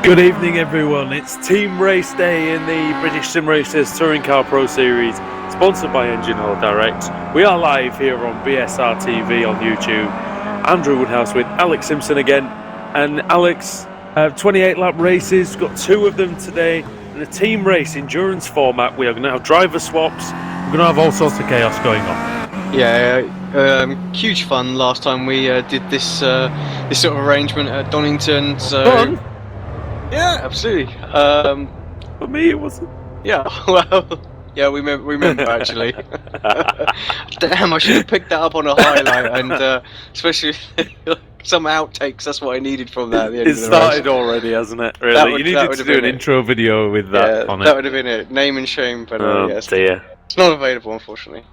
Good evening, everyone. It's Team Race Day in the British Sim Racers Touring Car Pro Series, sponsored by Engine Oil Direct. We are live here on BSRTC on YouTube. Andrew Woodhouse with Alex Simpson again. And Alex, 28 lap races, got 2 of them today. In a team race endurance format, we are going to have driver swaps. We're going to have all sorts of chaos going on. Yeah, huge fun last time we did this this sort of arrangement at Donington. So Fun? Yeah, absolutely. For me, it wasn't. Yeah, well, yeah, we remember actually. Damn, I should have picked that up on a highlight, and especially some outtakes. That's what I needed from that. At the end It of the started race. already, hasn't it? Really, you needed to do an intro video with that on it. That would have been it. Name and shame, but yes, dear. It's not available, unfortunately.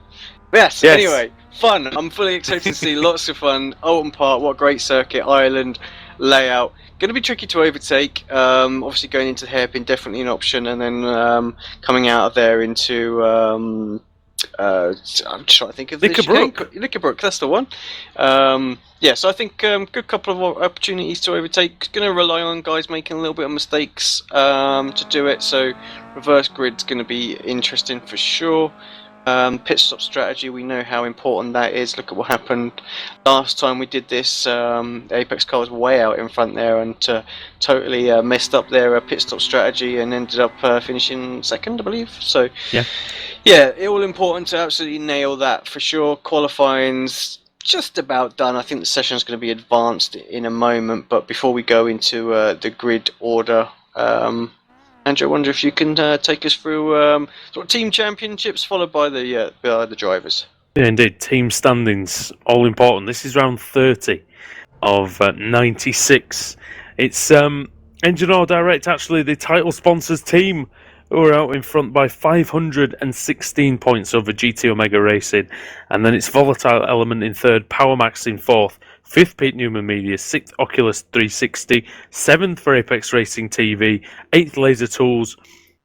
Yes. Anyway, fun. I'm fully excited to see lots of fun. Oulton Park, what a great circuit, island layout. Going to be tricky to overtake. Obviously, going into the hairpin definitely an option, and then coming out of there into I'm trying to think of Lickerbrook. That's the one. Yeah, so I think good couple of opportunities to overtake. Going to rely on guys making a little bit of mistakes to do it. So reverse grid's going to be interesting for sure. Pit stop strategy, we know how important that is. Look at what happened last time we did this. Apex car was way out in front there and totally messed up their pit stop strategy and ended up finishing second, I believe. So yeah, all important to absolutely nail that for sure. Qualifying's just about done. I think the session's going to be advanced in a moment, but before we go into the grid order, Andrew, I wonder if you can take us through sort of team championships, followed by the drivers. Yeah, indeed. Team standings, all important. This is round 30 of 96. It's Engine Oil Direct, actually, the title sponsors team, who are out in front by 516 points over GT Omega Racing. And then it's Volatile Element in third, Power Max in fourth, 5th Pete Newman Media, 6th Oculus 360, 7th for Apex Racing TV, 8th Laser Tools,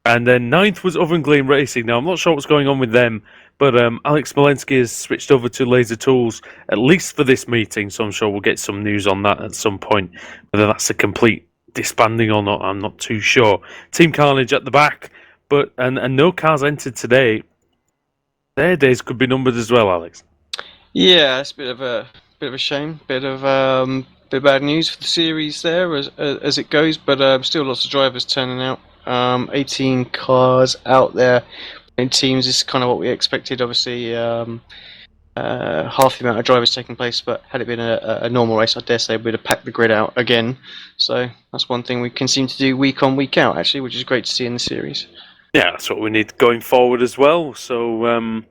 and then 9th was Oven Gleam Racing. Now, I'm not sure what's going on with them, but Alex Smolensky has switched over to Laser Tools, at least for this meeting, so I'm sure we'll get some news on that at some point. Whether that's a complete disbanding or not, I'm not too sure. Team Carnage at the back, but and no cars entered today. Their days could be numbered as well, Alex. Yeah, it's a bit of a shame, bit of bad news for the series there as it goes, but still lots of drivers turning out. 18 cars out there in teams is kind of what we expected. Obviously, half the amount of drivers taking place, but had it been a normal race, I dare say we'd have packed the grid out again. So that's one thing we can seem to do week on, week out, actually, which is great to see in the series. Yeah, that's what we need going forward as well. So,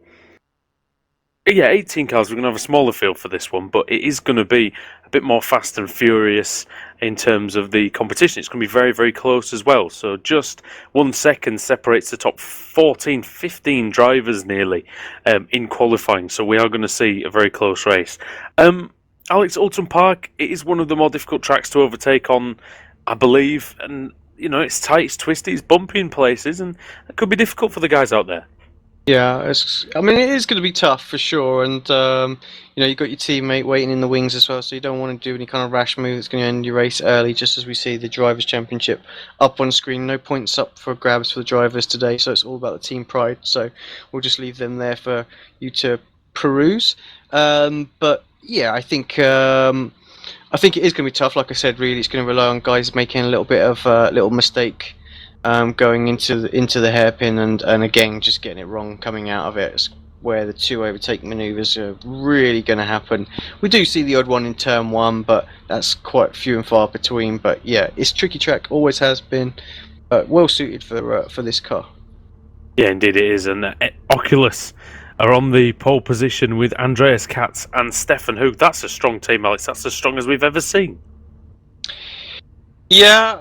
yeah, 18 cars. We're going to have a smaller field for this one, but it is going to be a bit more fast and furious in terms of the competition. It's going to be very, very close as well. So just 1 second separates the top 14, 15 drivers nearly in qualifying. So we are going to see a very close race. Alex, Oulton Park, it is one of the more difficult tracks to overtake on, I believe. And, you know, it's tight, it's twisty, it's bumpy in places, and it could be difficult for the guys out there. Yeah, it is going to be tough for sure, and you've got your teammate waiting in the wings as well, so you don't want to do any kind of rash move that's going to end your race early, just as we see the Drivers' Championship up on screen. No points up for grabs for the drivers today, so it's all about the team pride, so we'll just leave them there for you to peruse. But yeah, I think it is going to be tough. Like I said, really, it's going to rely on guys making a little bit of little mistake going into the hairpin, and again just getting it wrong coming out of it. It's where the 2 overtake manoeuvres are really going to happen. We do see the odd one in turn 1, but that's quite few and far between. But yeah, it's a tricky track, always has been, but well suited for this car. Yeah, indeed it is. And Oculus are on the pole position with Andreas Katz and Stefan Hoog. That's a strong team, Alex. That's as strong as we've ever seen. Yeah,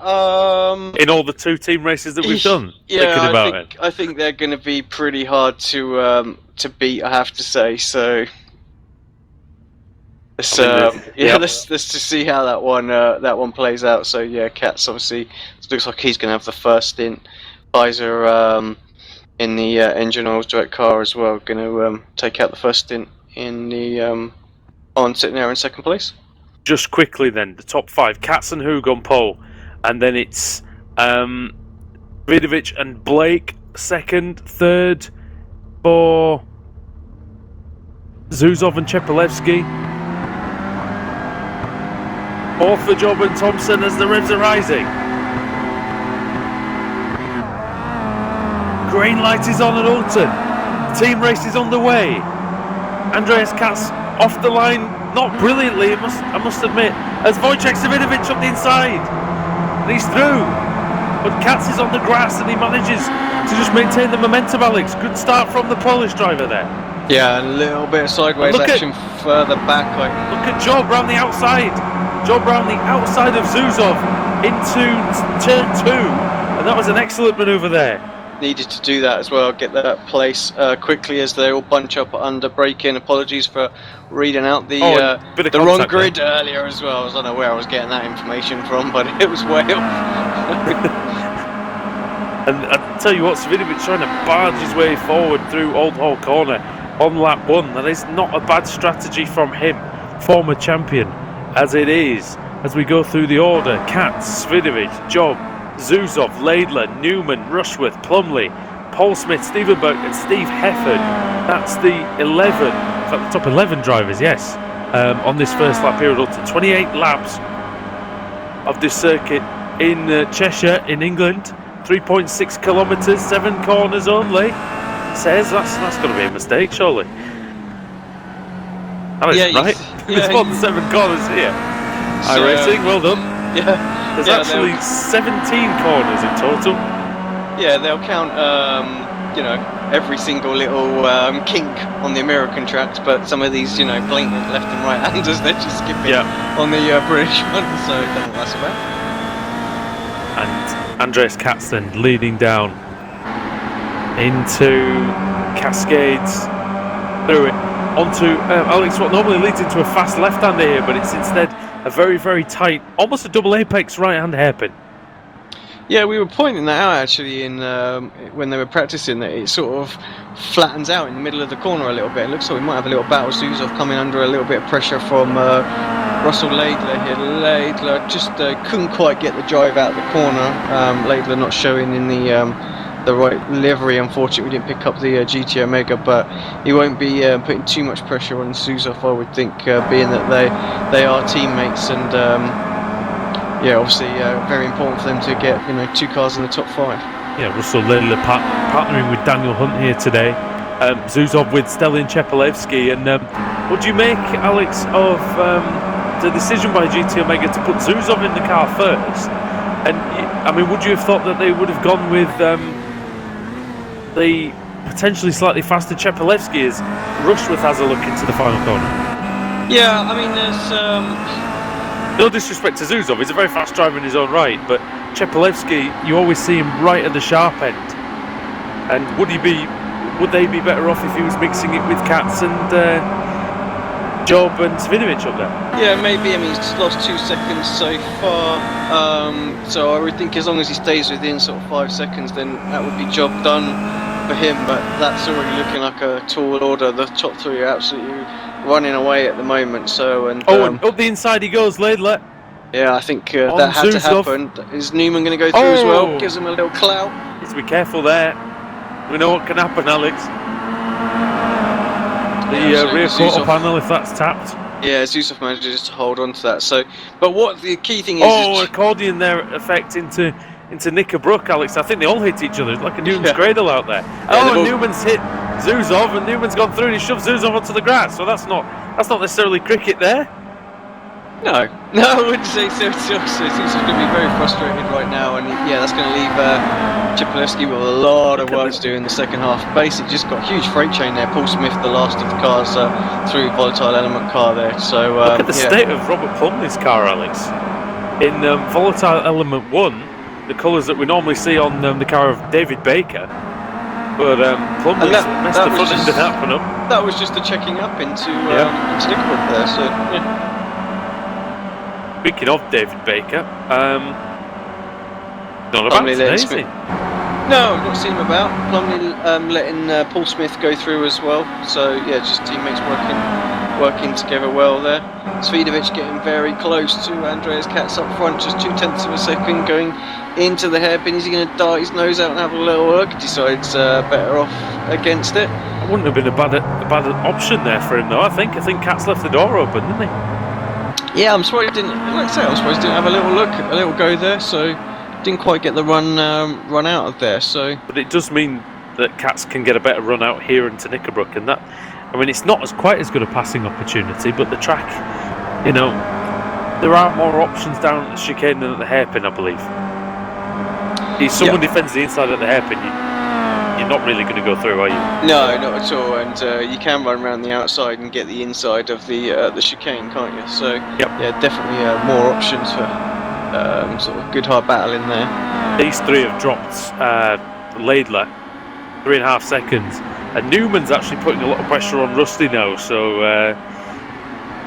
in all the 2 team races that we've done. Yeah, I think they're going to be pretty hard to beat, I have to say. So let's just see how that one plays out. So yeah, Katz obviously looks like he's going to have the first stint. Pfizer in the Engine Oil Direct car as well, going to take out the first stint in the on sitting there in second place. Just quickly then, the top 5, Katz and Hoog on pole. and then it's Vidovic and Blake second, third for Zuzov and Chepelevsky. Fourth for Job and Thompson as the revs are rising. Green light is on at Oulton. Team race is underway. Andreas Katz off the line, not brilliantly, I must admit, as Wojciech Savidovic up the inside. And he's through. But Katz is on the grass and he manages to just maintain the momentum, Alex. Good start from the Polish driver there. Yeah, a little bit of sideways action further back. Look at Job round the outside. Job round the outside of Zuzov into turn 2. And that was an excellent manoeuvre there. Needed to do that as well, get that place quickly as they all bunch up under braking. Apologies for reading out the wrong grid earlier as well. I was unaware I was getting that information from, but it was way off. And I tell you what, Savidovic trying to barge his way forward through Old Hall Corner on lap 1. That is not a bad strategy from him, former champion, as it is. As we go through the order, Katz, Savidovic, Job, Zuzov, Laidler, Newman, Rushworth, Plumley, Paul Smith, Stephen Burke and Steve Hefford. That's the 11, in fact the top 11 drivers, yes, on this first lap here at Oulton. 28 laps of this circuit in Cheshire in England. 3.6 kilometres, 7 corners only. Says that's got to be a mistake, surely. Alex, right? There's more than 7 corners here. iRacing, well done. Yeah. There's actually 17 corners in total. Yeah, they'll count, every single little kink on the American tracks, but some of these, blatant left and right-handers, they're just skipping on the British one, so don't mess about. And Andreas Katz then leading down into Cascades, through it, onto Alex, what normally leads into a fast left-hander here, but it's instead a very, very tight, almost a double apex right-hand hairpin. Yeah, we were pointing that out actually in when they were practicing, that it sort of flattens out in the middle of the corner a little bit. It looks like we might have a little battle. Zuzov coming under a little bit of pressure from Russell Laidler here. Laidler just couldn't quite get the drive out of the corner. Laidler not showing in the right livery. Unfortunately, we didn't pick up the GT Omega, but he won't be putting too much pressure on Zuzov, I would think, being that they are teammates and. Yeah, obviously very important for them to get 2 cars in the top 5. Yeah, Russell Laidler partnering with Daniel Hunt here today. Zuzov with Stelin Chepelevsky. And what do you make, Alex, of the decision by GT Omega to put Zuzov in the car first? And I mean, would you have thought that they would have gone with the potentially slightly faster Chepelevsky as Rushworth has a look into the final corner? Yeah, I mean, there's. No disrespect to Zuzov, he's a very fast driver in his own right, but Chepelevsky, you always see him right at the sharp end. And would they be better off if he was mixing it with Katz and Job and Savidovic up there? Yeah, maybe. I mean, he's lost 2 seconds so far. So I would think as long as he stays within sort of 5 seconds, then that would be job done for him. But that's already looking like a tall order. The top 3 are absolutely running away at the moment. So and up the inside he goes, Laidler. Yeah, I think that had to happen. Is Newman going to go through as well? Gives him a little clout. Needs to be careful there. We know what can happen, Alex. The rear quarter panel, if that's tapped. Yeah, Zuzov manages to hold on to that. So, but what the key thing is... accordion there effect into Knickerbrook, Alex. I think they all hit each other. It's like a Newman's cradle out there. Yeah, Newman's hit Zuzov, and Newman's gone through and he shoved Zuzov onto the grass. So that's not necessarily cricket there. No, I wouldn't say so. Zuzov's going to be very frustrated right now, and that's going to leave Chepelevsky with a lot of work to do in the second half. Basically, just got a huge freight train there. Paul Smith, the last of the cars through volatile element car there. So look at the state of Robert Plumley's car, Alex. In volatile element 1, the colours that we normally see on the car of David Baker. But Plumley's messed the front end of that one up. That was just the checking up into Knickerbrook there. So yeah. Speaking of David Baker, not about today, is he? No, I've not seen him about. Plumley letting Paul Smith go through as well. So yeah, just teammates working working together well there. Svidovic getting very close to Andreas Katz up front, just 0.2 of a second going into the hairpin. Is he going to dart his nose out and have a little look? Decides better off against it. It wouldn't have been a bad option there for him, though. I think Katz left the door open, didn't he? Yeah, I'm surprised he didn't. Like I say, I'm surprised he didn't have a little look, a little go there. So didn't quite get the run out of there. So, but it does mean that Katz can get a better run out here into Knickerbrook, and that, I mean, it's not quite as good a passing opportunity, but the track, you know, there are more options down at the chicane than at the hairpin, I believe. If someone defends the inside at the hairpin, you're not really going to go through, are you? No, not at all. And you can run around the outside and get the inside of the chicane, can't you? So yeah, definitely more options for sort of good hard battle in there. These three have dropped Laidler 3.5 seconds, and Newman's actually putting a lot of pressure on Rusty now. So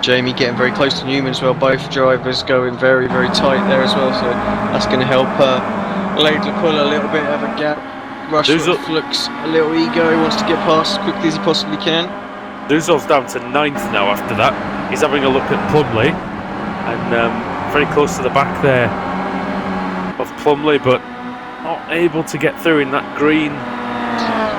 Jamie getting very close to Newman as well. Both drivers going very, very tight there as well. So that's going to help Laidler pull a little bit of a gap. Rushworth looks a little eager. He wants to get past as quickly as he possibly can. Duzov's down to 9th now after that. He's having a look at Plumley, and very close to the back there of Plumley, but not able to get through in that green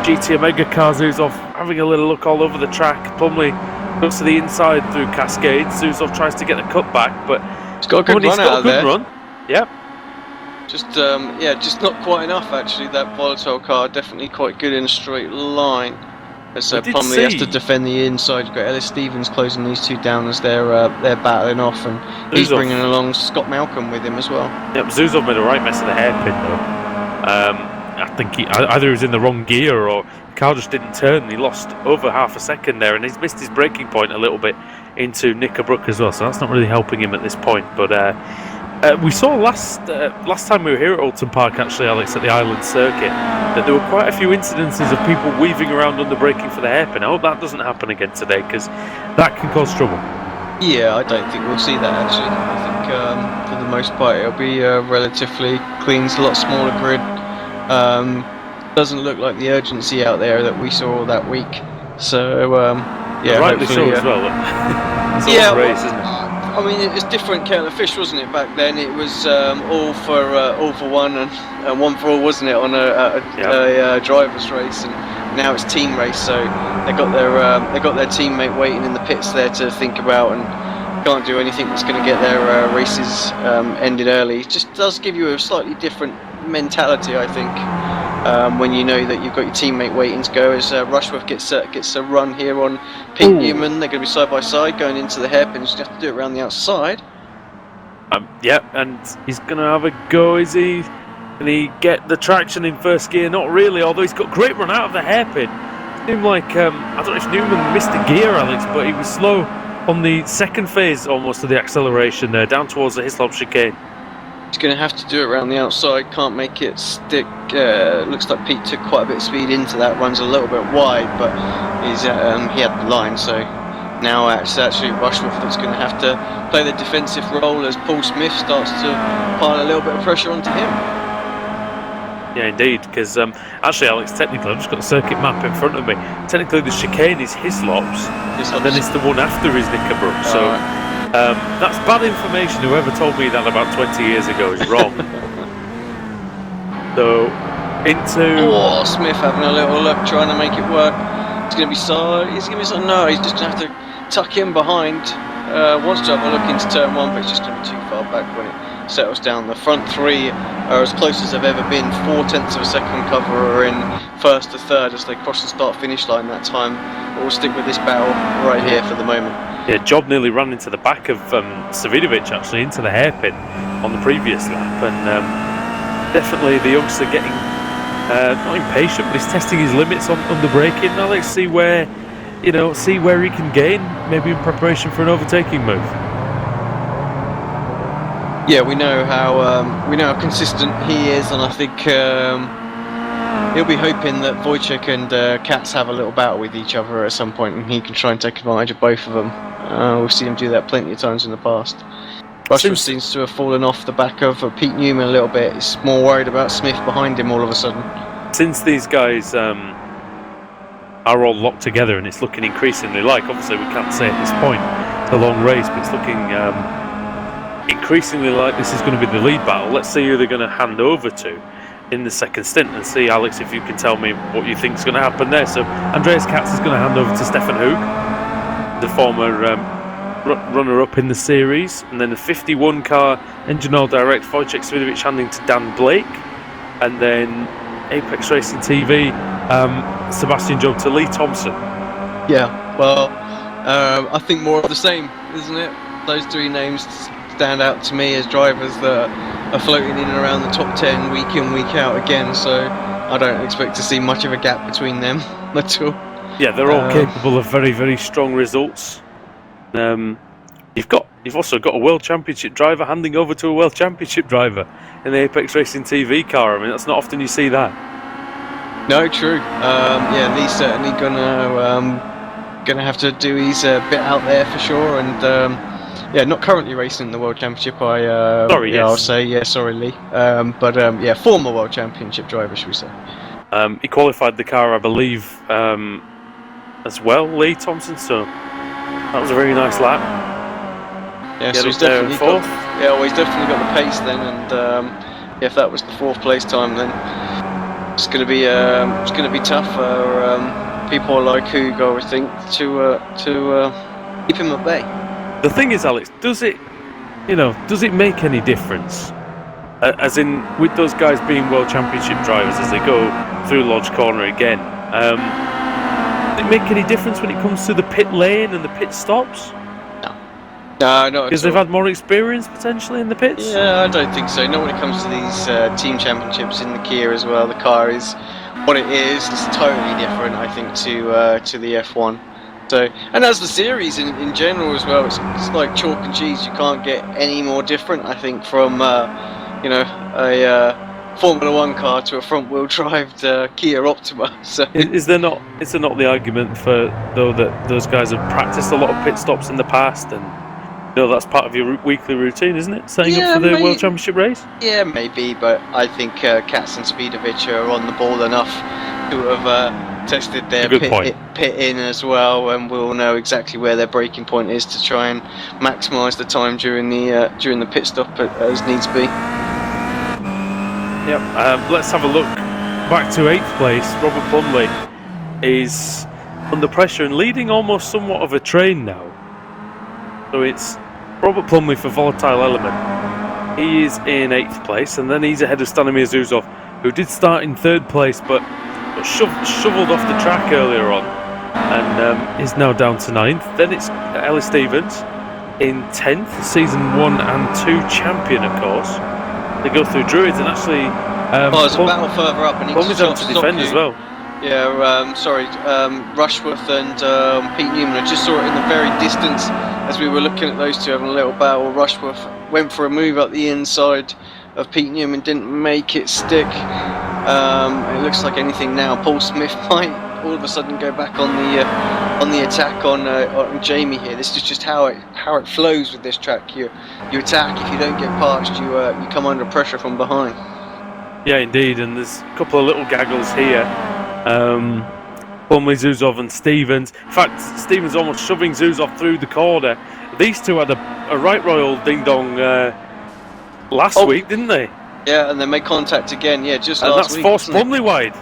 GT Omega car. Zuzov having a little look all over the track. Plumley goes to the inside through Cascade. Zuzov tries to get the cut back, but he's got a good run out of there. Run. Yep. Just just not quite enough actually. That volatile car definitely quite good in a straight line. So Plumley has to defend the inside. You've got Ellis Stevens closing these two down as they're battling off, and he's bringing along Scott Malcolm with him as well. Yep, Zuzov made a right mess of the hairpin though. I think either he was in the wrong gear or the car just didn't turn. He lost over half a second there, and he's missed his braking point a little bit into Knickerbrook as well. So that's not really helping him at this point. But we saw last time we were here at Oulton Park, actually, Alex, at the Island Circuit, that there were quite a few incidences of people weaving around under braking for the hairpin. I hope that doesn't happen again today, because that can cause trouble. Yeah, I don't think we'll see that actually. I think for the most part it'll be relatively clean. It's a lot smaller grid. Doesn't look like the urgency out there that we saw that week. So yeah, rightly so as well. It's a race, isn't it? I mean, it was different kettle of fish, wasn't it? Back then, it was all for one and one for all, wasn't it? On a drivers' race, and now it's team race. So they got their teammate waiting in the pits there to think about, and can't do anything that's going to get their races ended early. It just does give you a slightly different mentality, I think, when you know that you've got your teammate waiting to go. As Rushworth gets a run here on Pete Newman, they're going to be side by side going into the hairpin. Just have to do it around the outside. Yeah, and he's going to have a go. Is he? Can he get the traction in first gear? Not really, although he's got great run out of the hairpin. It seemed like I don't know if Newman missed a gear, Alex, but he was slow on the second phase almost of the acceleration there, down towards the Hislop chicane. He's going to have to do it around the outside, can't make it stick. Looks like Pete took quite a bit of speed into that, runs a little bit wide, but he had the line, so now it's actually Rushworth that's going to have to play the defensive role as Paul Smith starts to pile a little bit of pressure onto him. Yeah, indeed, because actually, Alex, technically, I've just got the circuit map in front of me. Technically, the chicane is Hislops, and then it's the one after is Knickerbrook, so... Right. That's bad information. Whoever told me that about 20 years ago is wrong. So, Smith having a little look, trying to make it work. He's going to be side. He's going to be side. No, he's just going to have to tuck in behind. Wants to have a look into turn one, but it's just going to be too far back when it settles down. The front three are as close as they've ever been. 0.4 of a second cover in first to third as they cross the start-finish line that time. But we'll stick with this battle right here for the moment. Yeah, Job nearly ran into the back of Savidovic, actually, into the hairpin on the previous lap, and definitely the youngster getting not impatient, but he's testing his limits on the braking. Now let's see where he can gain, maybe in preparation for an overtaking move. Yeah, we know how consistent he is, and I think he'll be hoping that Wojciech and Katz have a little battle with each other at some point, and he can try and take advantage of both of them. We've seen him do that plenty of times in the past. Rushworth seems to have fallen off the back of Pete Newman a little bit. He's more worried about Smith behind him all of a sudden. Since these guys are are all locked together, and it's looking increasingly like, obviously we can't say at this point, the long race, but it's looking increasingly like this is going to be the lead battle. Let's see who they're going to hand over to in the second stint, and see, Alex, if you can tell me what you think is going to happen there. So Andreas Katz is going to hand over to Stefan Hoog, the former runner-up in the series, and then the 51 car Engine Oil Direct Wojciech Swidovic handing to Dan Blake, and then Apex Racing TV Sebastian Job to Lee Thompson. Yeah, well, I think more of the same, isn't it? Those three names stand out to me as drivers that are floating in and around the top 10 week in, week out again, so I don't expect to see much of a gap between them at all. Yeah, they're all capable of very, very strong results. You've also got a World Championship driver handing over to a World Championship driver in the Apex Racing TV car. I mean, that's not often you see that. No, true. Yeah, Lee's certainly gonna have to do his bit out there for sure, and yeah, not currently racing in the World Championship. I'll say sorry, Lee. But yeah, former World Championship driver, should we say? He qualified the car, I believe, as well, Lee Thompson. So that was a very nice lap. Yeah, so he's definitely got, he's definitely got the pace then, and yeah, if that was the 4th place time, then it's going to be tough for people like Hoog, I would think, to keep him at bay. The thing is, Alex, does it make any difference? As in, with those guys being World Championship drivers as they go through Lodge Corner again, does it make any difference when it comes to the pit lane and the pit stops? No, not because they've had more experience potentially in the pits. Yeah, I don't think so. Not when it comes to these team championships in the Kia as well. The car is what it is. It's totally different, I think, to the F1. So, and as the series in general as well, it's like chalk and cheese. You can't get any more different, I think, from a Formula 1 car to a front-wheel drive Kia Optima. So, is there not the argument for though that those guys have practiced a lot of pit stops in the past, and that's part of your weekly routine, isn't it? Setting up for the World Championship race? Yeah, maybe, but I think Katz and Speedovic are on the ball enough to have tested their pit in as well, and we'll know exactly where their braking point is to try and maximise the time during the pit stop as needs be. Yep. Let's have a look back to 8th place. Robert Plumley is under pressure and leading almost somewhat of a train now. So it's Robert Plumley for Volatile Element. He is in 8th place, and then he's ahead of Stanimir Zuzov, who did start in 3rd place but shoveled off the track earlier on, and is now down to 9th. Then it's Ellis Stevens in 10th, season 1 and 2 champion, of course. They go through Druids, and actually there's a battle further up, and Plumley's having to defend as well. Yeah, Rushworth and Pete Newman. I just saw it in the very distance as we were looking at those two having a little battle. Rushworth went for a move up the inside of Pete Newman, didn't make it stick. It looks like anything now. Paul Smith might all of a sudden go back on the attack on Jamie here. This is just how it flows with this track. You attack. If you don't get past, you come under pressure from behind. Yeah, indeed, and there's a couple of little gaggles here. Plumley, Zuzov and Stevens. In fact, Stevens almost shoving Zuzov through the corner. These two had a right royal ding-dong last week, didn't they? Yeah, and they made contact again, just last week. And that's forced Plumley wide.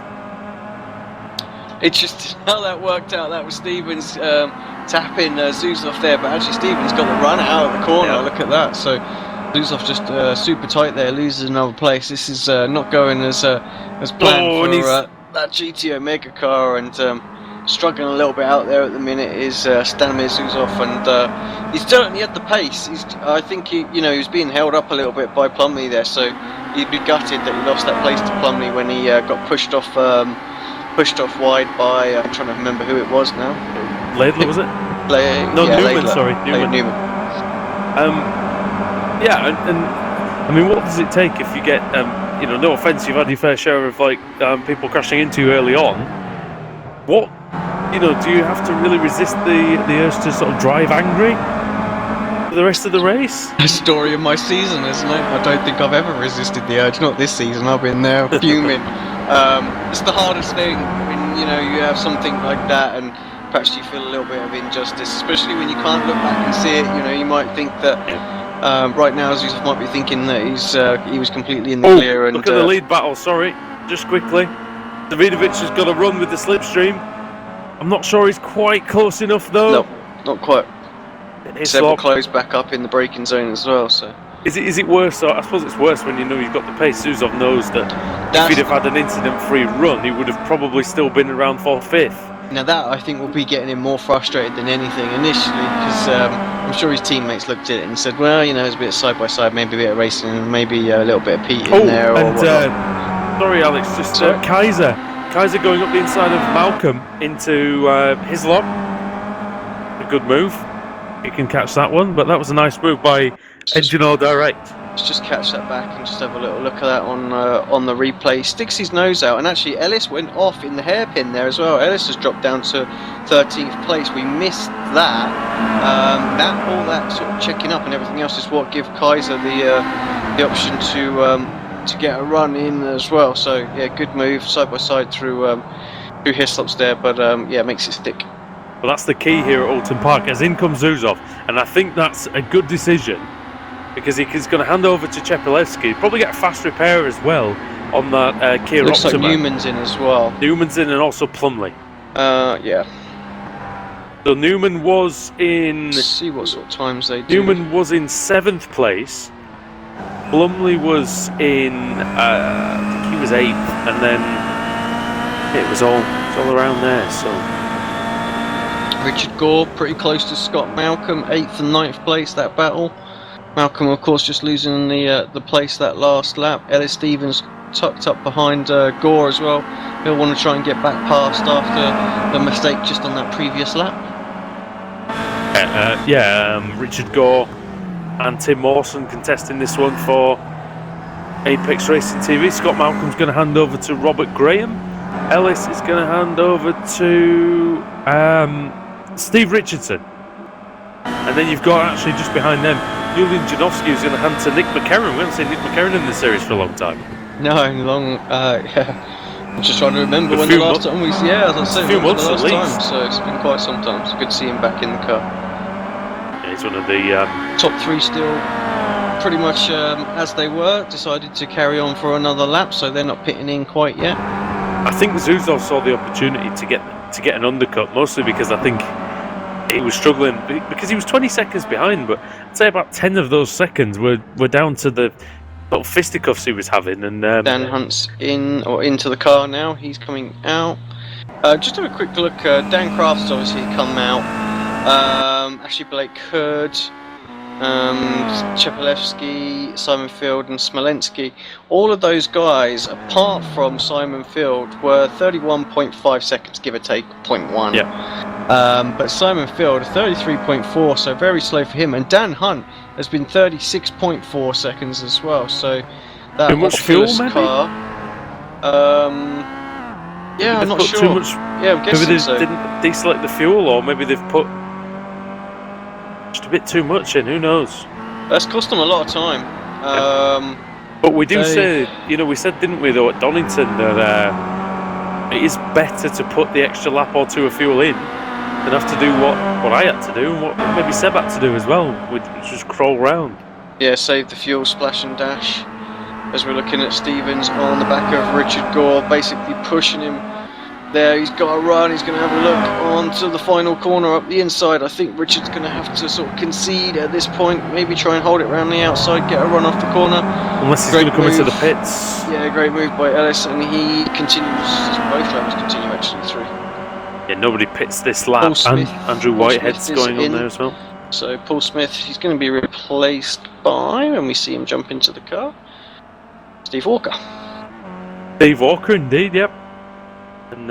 It's just how that worked out. That was Stevens tapping Zuzov there, but actually Stevens got the run out of the corner. Yeah. Look at that. So Zuzov just super tight there, loses another place. This is not going as planned for that GT Omega car, and struggling a little bit out there at the minute is Stanimir Zuzov, and he's certainly at the pace. I think he was being held up a little bit by Plumley there, so he'd be gutted that he lost that place to Plumley when he got pushed off wide by I'm trying to remember who it was now. Laidler, was it? Newman. Laidler. Sorry, Newman. Yeah, and I mean, what does it take if you get no offence, you've had your fair share of people crashing into you early on. What do you have to really resist the urge to sort of drive angry for the rest of the race? The story of my season, isn't it? I don't think I've ever resisted the urge. Not this season. I've been there fuming. It's the hardest thing when you know, you have something like that, and perhaps you feel a little bit of injustice, especially when you can't look back and see it. You know, you might think that right now Zuzov might be thinking that he was completely in the clear. And look at the lead battle. Sorry, just quickly, Davidovic has got a run with the slipstream. I'm not sure he's quite close enough though. No, not quite. Several close back up in the braking zone as well. So is it worse? I suppose it's worse when you know you've got the pace. Zuzov knows that if he'd have had an incident-free run, he would have probably still been around 4th, 5th. Now that I think will be getting him more frustrated than anything initially, because I'm sure his teammates looked at it and said, well, you know, there's a bit of side by side, maybe a bit of racing, and maybe a little bit of Pete in there. And sorry, Alex, just Kaiser going up the inside of Malcolm into Hislop. A good move. You can catch that one, but that was a nice move by Engine Oil Direct. Let's just catch that back and just have a little look at that on the replay. Sticks his nose out, and actually Ellis went off in the hairpin there as well. Ellis has dropped down to 13th place. We missed that. All that sort of checking up and everything else is what give Kaiser the option to get a run in as well. So yeah, good move side by side through Hislops there, but yeah, makes it stick. Well, that's the key here at Oulton Park, as in comes Zuzov, and I think that's a good decision because he's going to hand over to Chepelevsky. Probably get a fast repair as well on that Kia Looks Optima. like Newman's in as well. Newman's in, and also Plumley. Yeah. So Newman was in... Let's see what sort of times they do. Newman was in 7th place. Plumley was in... I think he was 8th, and then it was all around there, so... Richard Gore pretty close to Scott Malcolm, 8th and 9th place that battle. Malcolm, of course, just losing the place that last lap. Ellis Stevens tucked up behind Gore as well. He'll want to try and get back past after the mistake just on that previous lap. Richard Gore and Tim Mawson contesting this one for Apex Racing TV. Scott Malcolm's going to hand over to Robert Graham. Ellis is going to hand over to Steve Richardson. And then you've got actually just behind them Julian Janowski, who's going to hand to Nick McCarron. We haven't seen Nick McCarron in this series for a long time. No, yeah. I'm just trying to remember when the last time was. Yeah, as I said, a few months at least. Time, so it's been quite some time. It's good to see him back in the car. Yeah, he's one of the top 3 still pretty much as they were. Decided to carry on for another lap, so they're not pitting in quite yet. I think Zuzov saw the opportunity to get an undercut, mostly because I think he was struggling because he was 20 seconds behind, but I'd say about 10 of those seconds were down to the little fisticuffs he was having. And Dan Hunt's into the car now. He's coming out. Just have a quick look. Dan Craft's obviously come out. Ashley Blake Hurd, Chepelevsky, Simon Field and Smolensky. All of those guys, apart from Simon Field, were 31.5 seconds, give or take, 0.1. Yeah. But Simon Field, 33.4, so very slow for him. And Dan Hunt has been 36.4 seconds as well. So that too much fuel, maybe? Car. Yeah, I'm not sure. Too much, yeah, I'm guessing maybe they so. didn't deselect the fuel, or maybe they've put just a bit too much in. Who knows? That's cost them a lot of time. But we do say, we said, didn't we, though, at Donington, that it is better to put the extra lap or two of fuel in than have to do what I had to do and what maybe Seb had to do as well, which was crawl round. Yeah, save the fuel, splash and dash. As we're looking at Stevens on the back of Richard Gore, basically pushing him there. He's got to run, he's going to have a look onto the final corner up the inside. I think Richard's going to have to sort of concede at this point, maybe try and hold it around the outside, get a run off the corner. Unless he's going to come into the pits. Yeah, great move by Ellis, and he continues, both drivers continue actually through. Yeah, nobody pits this lap, and Andrew Whitehead's going on there as well. So Paul Smith, he's going to be replaced by, when we see him jump into the car, Steve Walker. Steve Walker, indeed, yep. And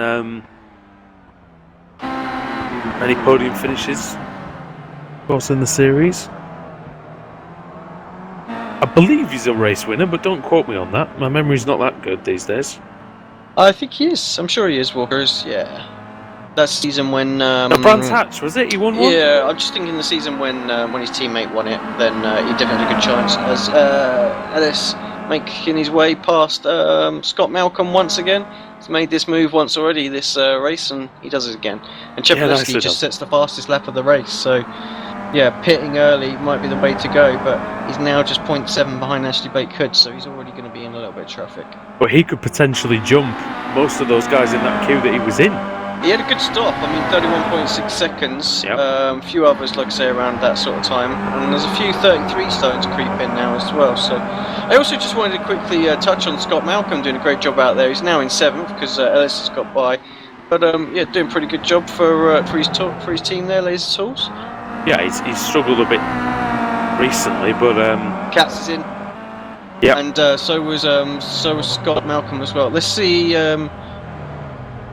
any podium finishes, of course, in the series. I believe he's a race winner, but don't quote me on that. My memory's not that good these days. I think he is. I'm sure he is, Walker's, yeah. That season when... Brands Hatch, was it? He won one? Yeah, I'm just thinking the season when his teammate won it, then he definitely had a good chance. As Ellis making his way past Scott Malcolm once again. He's made this move once already this race, and he does it again. And Chepelewski just sets the fastest lap of the race. So, yeah, pitting early might be the way to go, but he's now just 0.7 behind Ashley Bate-Could, so he's already going to be in a little bit of traffic. But he could potentially jump most of those guys in that queue that he was in. He had a good stop. I mean, 31.6 seconds. Yep. A few others, like I say, around that sort of time. And there's a few 33 starting to creep in now as well. So, I also just wanted to quickly touch on Scott Malcolm doing a great job out there. He's now in 7th because Ellis has got by. But yeah, doing a pretty good job for his team there, Laser Tools. Yeah, he's struggled a bit recently, but Katz is in. Yeah. And so was Scott Malcolm as well. Let's see.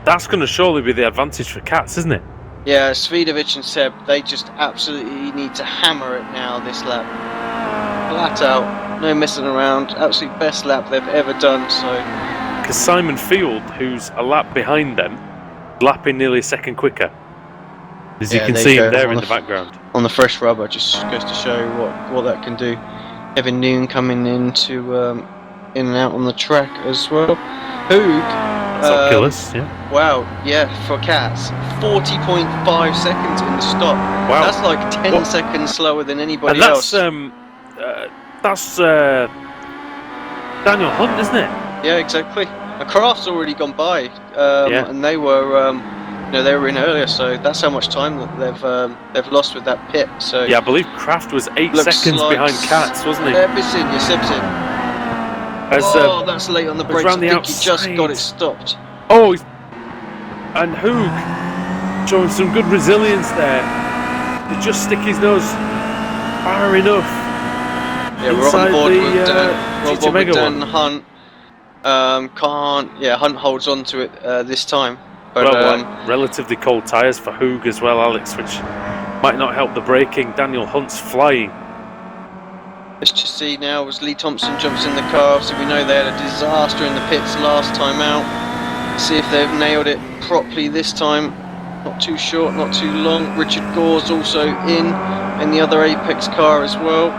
That's going to surely be the advantage for Katz, isn't it? Yeah, Svidovic and Seb, they just absolutely need to hammer it now this lap. Flat out, no messing around, absolute best lap they've ever done. So, because Simon Field, who's a lap behind them, lapping nearly a second quicker. As you can see him there in the background. On the fresh rubber, just goes to show what that can do. Kevin Noon coming into in and out on the track as well. Hoog. Oculus, yeah. Wow, yeah, for Katz, 40.5 seconds in the stop. Wow. That's like 10 seconds slower than anybody and else. That's Daniel Hunt, isn't it? Yeah, exactly. And Kraft's already gone by, and they were, they were in earlier. So that's how much time that they've lost with that pit. So yeah, I believe Kraft was 8 seconds behind Katz, wasn't he? Seb's in, Seb's in. That's late on the brakes. I think he just got it stopped. Oh, and Hoog showing some good resilience there. To just stick his nose far enough. Yeah, we're on board with Dan Hunt. Hunt holds on to it this time. But relatively cold tyres for Hoog as well, Alex, which might not help the braking. Daniel Hunt's flying. Let's just see now as Lee Thompson jumps in the car. So we know they had a disaster in the pits last time out. See if they've nailed it properly this time. Not too short, not too long. Richard Gore's also in the other Apex car as well.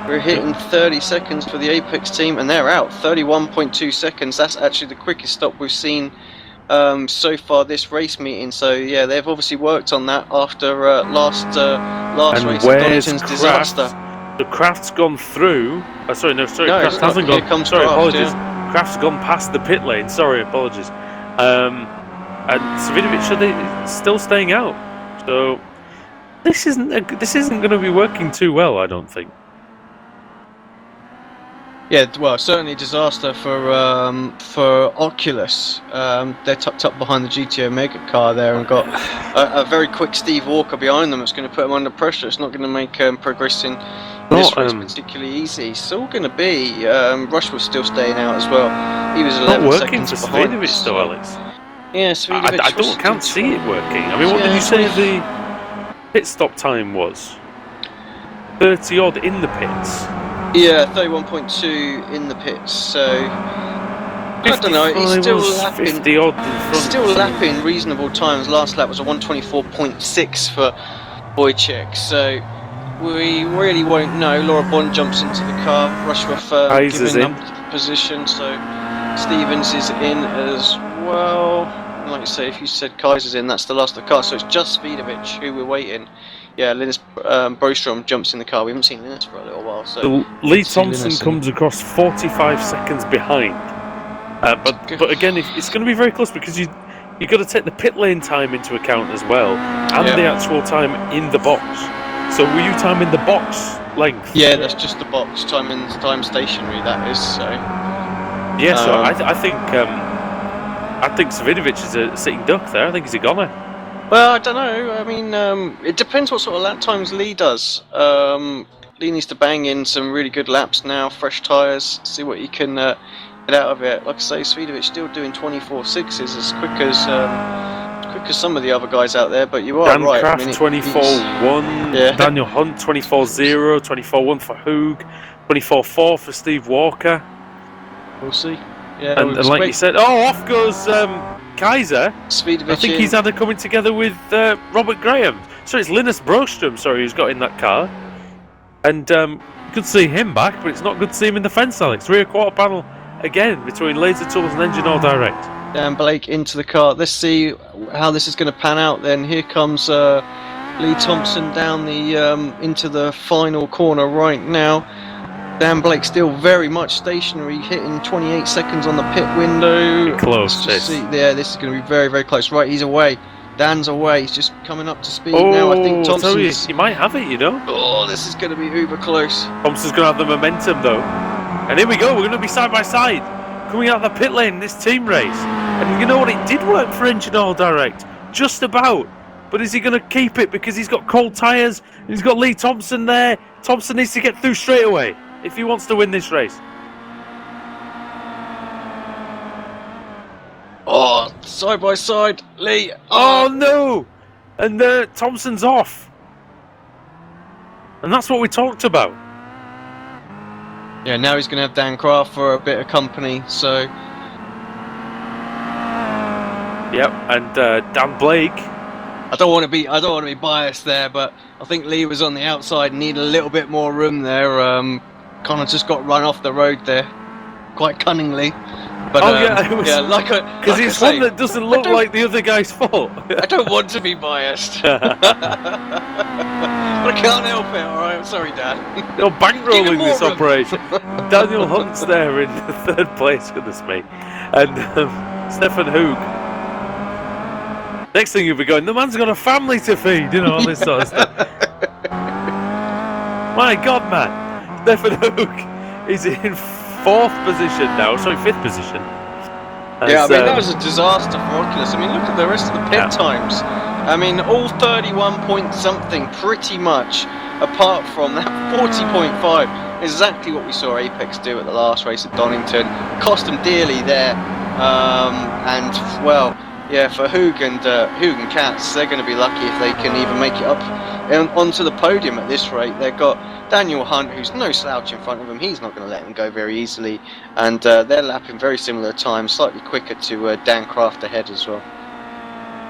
We're hitting 30 seconds for the Apex team, and they're out 31.2 seconds. That's actually the quickest stop we've seen so far this race meeting. So yeah, they've obviously worked on that after last race of Donington's disaster. The Kraft's gone through. Kraft hasn't gone. Apologies. Yeah. Kraft's gone past the pit lane. Sorry, apologies. And Svidovic still staying out. So this isn't going to be working too well, I don't think. Yeah, well, certainly a disaster for Oculus. They're tucked up behind the GT Omega car there and got a very quick Steve Walker behind them. That's going to put them under pressure. It's not going to make progressing this race particularly easy. It's all going to be. Rush was still staying out as well. He was 11 seconds behind. Not working for Svidovic though, Alex. Yeah, Svidovic. I can't see it working. I mean, what did you say the pit stop time was? 30 odd in the pits. Yeah, 31.2 in the pits, so I don't know, he's still lapping 50 odd in front. Still lapping reasonable times. Last lap was a 1:24.6 for Wojciech, so we really won't know. Laura Bond jumps into the car, Rushworth giving up position, so Stevens is in as well. And like you say, if you said Kaiser's in, that's the last of the car, so it's just Svidovic who we're waiting. Yeah, Linus Brostrom jumps in the car. We haven't seen Linus for a little while. So Lee Thompson comes across 45 seconds behind. But again, it's going to be very close because you've got to take the pit lane time into account as well, and the actual time in the box. So were you timing the box length? Yeah, that's just the box time stationary. That is so. Yeah, so I think Svidovic is a sitting duck there. I think he's a goner. Well, I don't know. I mean, it depends what sort of lap times Lee does. Lee needs to bang in some really good laps now, fresh tyres, see what he can get out of it. Like I say, Svidovic still doing 24.6s as quick as some of the other guys out there. But you are Dan right. Kraft 24.1, Daniel Hunt 24.0, 24.1 for Hoog, 24.4 for Steve Walker. We'll see. Yeah, and like you said, off goes Kaiser. Svidovic I think he's had a coming together with Robert Graham. So it's Linus Brostrom, who's got in that car. And good to see him back, but it's not good to see him in the fence, Alex. Rear quarter panel again between Laser Tools and Engine All Direct. Dan Blake into the car. Let's see how this is going to pan out then. Here comes Lee Thompson down the into the final corner right now. Dan Blake still very much stationary, hitting 28 seconds on the pit window. Close. Yeah, this is going to be very, very close. Right, he's away. Dan's away. He's just coming up to speed Oh, now. I think Thompson's... he might have it, you know. Oh, this is going to be uber close. Thompson's going to have the momentum, though. And here we go. We're going to be side by side, coming out the pit lane in this team race. And you know what? It did work for Engine Oil Direct, just about. But is he going to keep it because he's got cold tyres? He's got Lee Thompson there. Thompson needs to get through straight away if he wants to win this race. Oh, side by side, Lee. Oh no! And Thompson's off. And that's what we talked about. Yeah, now he's going to have Dan Craft for a bit of company, so... Yep, and Dan Blake. I don't want to be biased there, but I think Lee was on the outside and needed a little bit more room there. Kind of just got run off the road there, quite cunningly. But because it's one that doesn't look like the other guy's fault. I don't want to be biased, but I can't help it. All right, I'm sorry, Dad. You're bankrolling this operation. Daniel Hunt's there in third place, goodness me, and Stefan Hoog. Next thing you'll be going, the man's got a family to feed, you know, all this sort of stuff. My God, man. Stefan Hoog is in fifth position. Yeah, I mean, that was a disaster for Oculus. I mean, look at the rest of the pit times. I mean, all 31 point something, pretty much, apart from that 40.5. Exactly what we saw Apex do at the last race at Donington. Cost them dearly there. And, well... Yeah, for Hoog and Katz, they're going to be lucky if they can even make it up onto the podium at this rate. They've got Daniel Hunt, who's no slouch in front of him. He's not going to let them go very easily. And they're lapping very similar times, slightly quicker to Dan Craft ahead as well.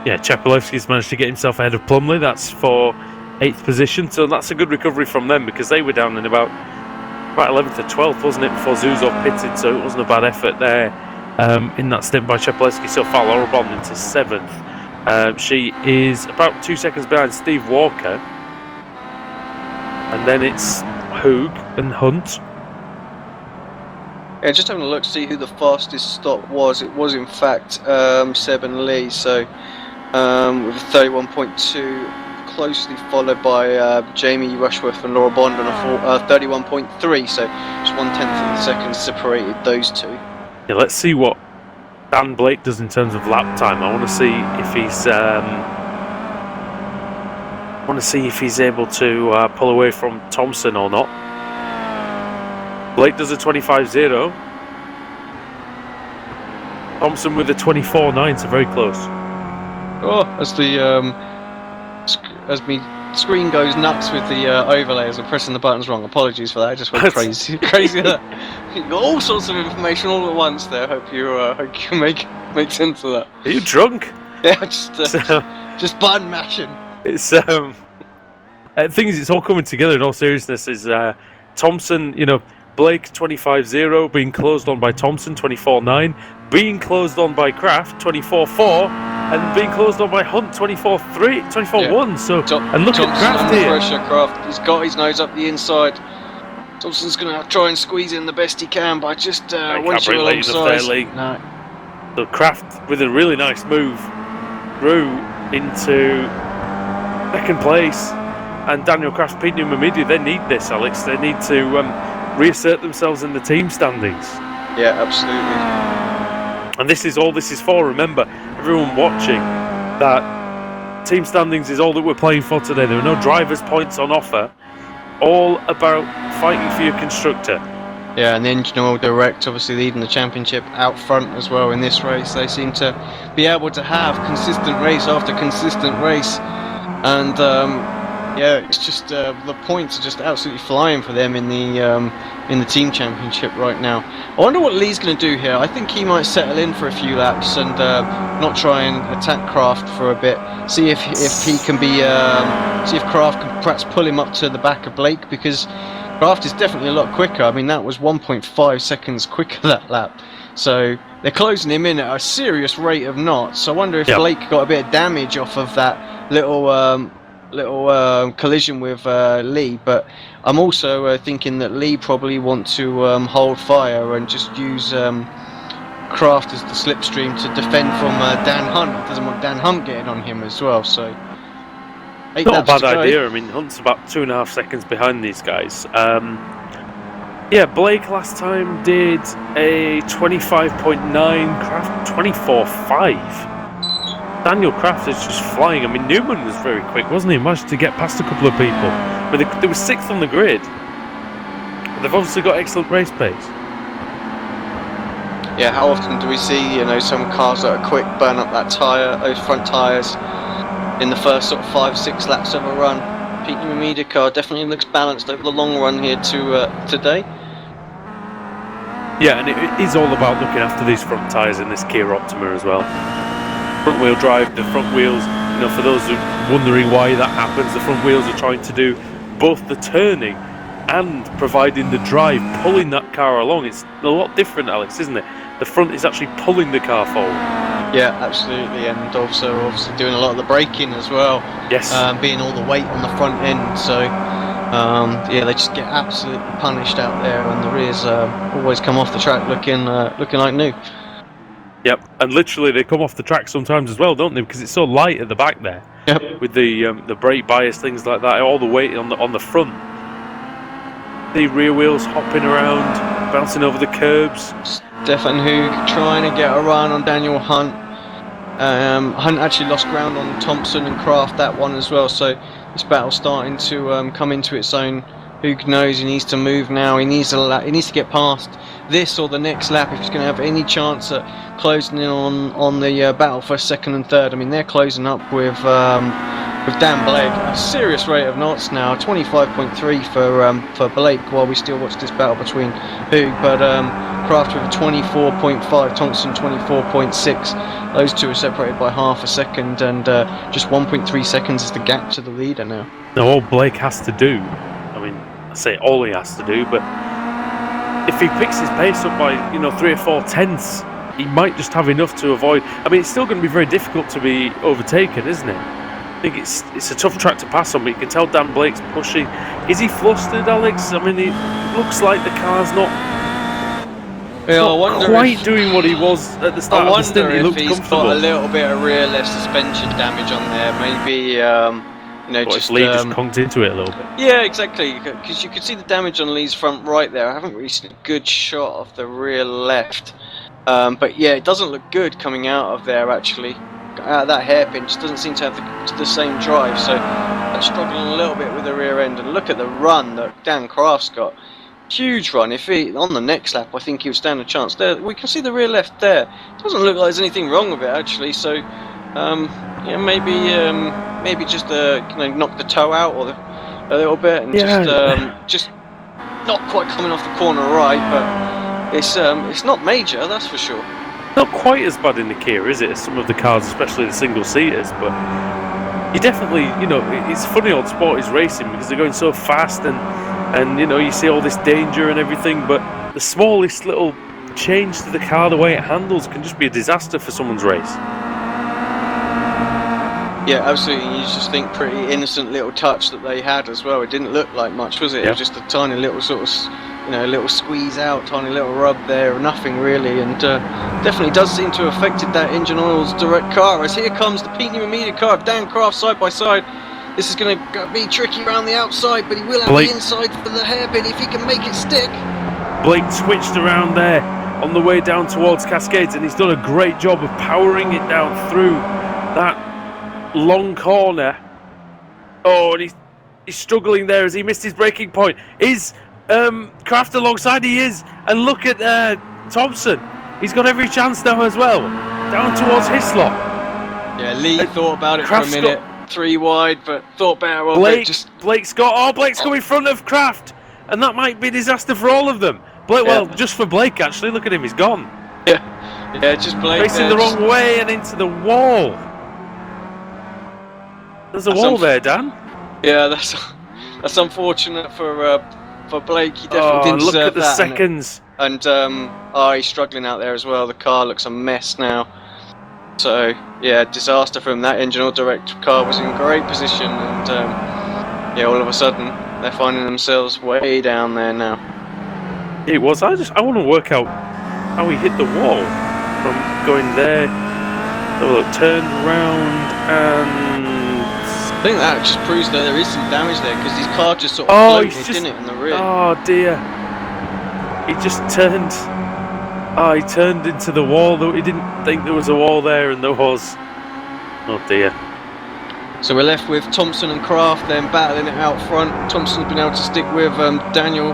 Yeah, Chapelewski's managed to get himself ahead of Plumley. That's for 8th position. So that's a good recovery from them because they were down in about 11th or 12th, wasn't it, before Zuzov pitted. So it wasn't a bad effort there. In that stint by Chapelewski. So far, Laura Bond into 7th. She is about 2 seconds behind Steve Walker. And then it's Hoog and Hunt. Yeah, just having a look to see who the fastest stop was. It was, in fact, Seb and Lee. So, with a 31.2, closely followed by Jamie Rushworth and Laura Bond on a 31.3. So, just 1/10 of a second separated those two. Yeah, let's see what Dan Blake does in terms of lap time. I want to see if he's able to pull away from Thompson or not. Blake does a 25.0. Thompson with a 24.9, so very close. Oh, as me screen goes nuts with the overlay as I'm pressing the buttons wrong. Apologies for that. I just went crazy. You got all sorts of information all at once there. Hope you can make sense of that. Are you drunk? Yeah, just button mashing. It's the thing is, it's all coming together in all seriousness. Is Thompson, Blake 25.0 being closed on by Thompson 24.9, being closed on by Kraft 24.4, and being closed on by Hunt 24.1. So and look at Kraft here. Pressure, Kraft. He's got his nose up the inside. Thompson's going to try and squeeze in the best he can by just once you're alongside. No. So Kraft with a really nice move through into second place, and Daniel Kraft, Pete Newman-Media, they need this, Alex. They need to reassert themselves in the team standings. Yeah, absolutely. And this is all this is for. Remember, everyone watching, that team standings is all that we're playing for today. There are no drivers' points on offer. All about fighting for your constructor. Yeah, and the Engine Oil Direct obviously leading the championship out front as well in this race. They seem to be able to have consistent race after consistent race. And yeah, it's just the points are just absolutely flying for them in the team championship right now. I wonder what Lee's going to do here. I think he might settle in for a few laps and not try and attack Kraft for a bit. See if he can be see if Kraft can perhaps pull him up to the back of Blake, because Craft is definitely a lot quicker. I mean, that was 1.5 seconds quicker that lap. So they're closing him in at a serious rate of knots. So I wonder if Blake got a bit of damage off of that little collision with Lee. But I'm also thinking that Lee probably want to hold fire and just use Craft as the slipstream to defend from Dan Hunt. He doesn't want Dan Hunt getting on him as well. So not a bad idea. I mean, Hunt's about 2.5 seconds behind these guys. Yeah, Blake last time did a 25.9, Kraft 24.5. Daniel Kraft is just flying. I mean, Newman was very quick, wasn't he? Managed to get past a couple of people. But they were 6th on the grid. They've obviously got excellent race pace. Yeah, how often do we see, some cars that are quick burn up that tyre, those front tyres, in the first sort of 5-6 laps of a run? Pete Newman car definitely looks balanced over the long run here today. Yeah, and it is all about looking after these front tyres in this Kia Optima as well. Front wheel drive, the front wheels, for those who are wondering why that happens, the front wheels are trying to do both the turning and providing the drive, pulling that car along. It's a lot different, Alex, isn't it? The front is actually pulling the car forward. Yeah, absolutely, and also obviously doing a lot of the braking as well. Yes. Being all the weight on the front end, so they just get absolutely punished out there, and the rears always come off the track looking like new. Yep, and literally they come off the track sometimes as well, don't they? Because it's so light at the back there. Yep. With the brake bias, things like that, all the weight on the front. The rear wheels hopping around, bouncing over the curbs. Stefan Hoog trying to get a run on Daniel Hunt. Hunt actually lost ground on Thompson and Kraft that one as well, so this battle's starting to come into its own. Hoog knows he needs to move now. He needs to get past this or the next lap if he's going to have any chance at closing in on the battle for second and third. I mean, they're closing up with Dan Blake a serious rate of knots now, 25.3 for Blake, while we still watch this battle between Hoog, but Kraft with a 24.5, Thompson 24.6. Those two are separated by half a second, and just 1.3 seconds is the gap to the leader now. Now all Blake has to do, I mean, I say all he has to do, but if he picks his pace up by 3 or 4 tenths, he might just have enough to avoid. I mean, it's still going to be very difficult to be overtaken, isn't it? I think it's a tough track to pass on, but you can tell Dan Blake's pushing. Is he flustered, Alex? I mean, it looks like the car's not quite doing what he was at the start of the stint. He looked comfortable. Got a little bit of rear left suspension damage on there. Maybe, Lee just conked into it a little bit. Yeah, exactly. Because you could see the damage on Lee's front right there. I haven't really seen a good shot of the rear left. But yeah, it doesn't look good coming out of there, actually. Out of that hairpin, just doesn't seem to have the same drive, so that's struggling a little bit with the rear end. And look at the run that Dan Kraft's got. Huge run. If he on the next lap, I think he would stand a chance. There, we can see the rear left there. Doesn't look like there's anything wrong with it, actually. So maybe just knock the toe out or a little bit, and just not quite coming off the corner right, but it's not major, that's for sure. Not quite as bad in the Kia, is it, as some of the cars, especially the single-seaters, but you definitely, it's funny old sport is racing because they're going so fast and you see all this danger and everything, but the smallest little change to the car, the way it handles, can just be a disaster for someone's race. Yeah, absolutely. You just think pretty innocent little touch that they had as well. It didn't look like much, was it? Yep. It was just a tiny little sort of, little squeeze out, tiny little rub there, nothing really, and definitely does seem to have affected that engine oil's direct car. As here comes the Pete Newman car of Dan Kraft side by side. This is going to be tricky around the outside, but he will have the inside for the hairpin if he can make it stick. Blake switched around there on the way down towards Cascades, and he's done a great job of powering it down through that long corner. Oh, and he's struggling there as he missed his braking point. Is Kraft alongside? He is, and look at Thompson. He's got every chance now as well, down towards his slot. Yeah, Lee thought about it Kraft's for a minute, 3 wide, but thought better of it. Blake's come in front of Kraft, and that might be a disaster for all of them. Just for Blake actually. Look at him, he's gone. Yeah, just Blake facing the wrong way and into the wall. There's a wall there, Dan. Yeah, that's unfortunate for for Blake. He definitely didn't look deserve at the that. seconds. And he's struggling out there as well. The car looks a mess now. So yeah, disaster for him. That engine oil direct car was in great position, and yeah, all of a sudden they're finding themselves way down there now. It was. I want to work out how he hit the wall from going there. Oh, look, turned around and. I think that just proves that there is some damage there, because his car just sort of floated, didn't it, in the rear? Oh dear. He just turned. Oh, he turned into the wall, though he didn't think there was a wall there, and there was. Oh dear. So we're left with Thompson and Kraft then battling it out front. Thompson's been able to stick with Daniel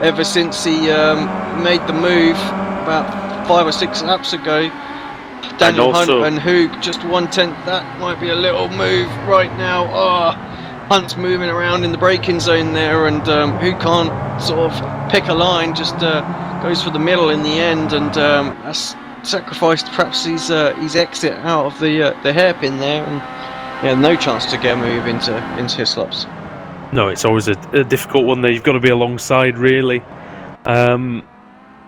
ever since he made the move about 5 or 6 laps ago. Daniel Hunt and Hoog just 1/10. That might be a little move right now. Hunt's moving around in the braking zone there, and Hoog can't sort of pick a line, just goes for the middle in the end, and that's sacrificed perhaps his exit out of the hairpin there, and yeah, no chance to get a move into his slops. No, it's always a difficult one there. You've got to be alongside, really.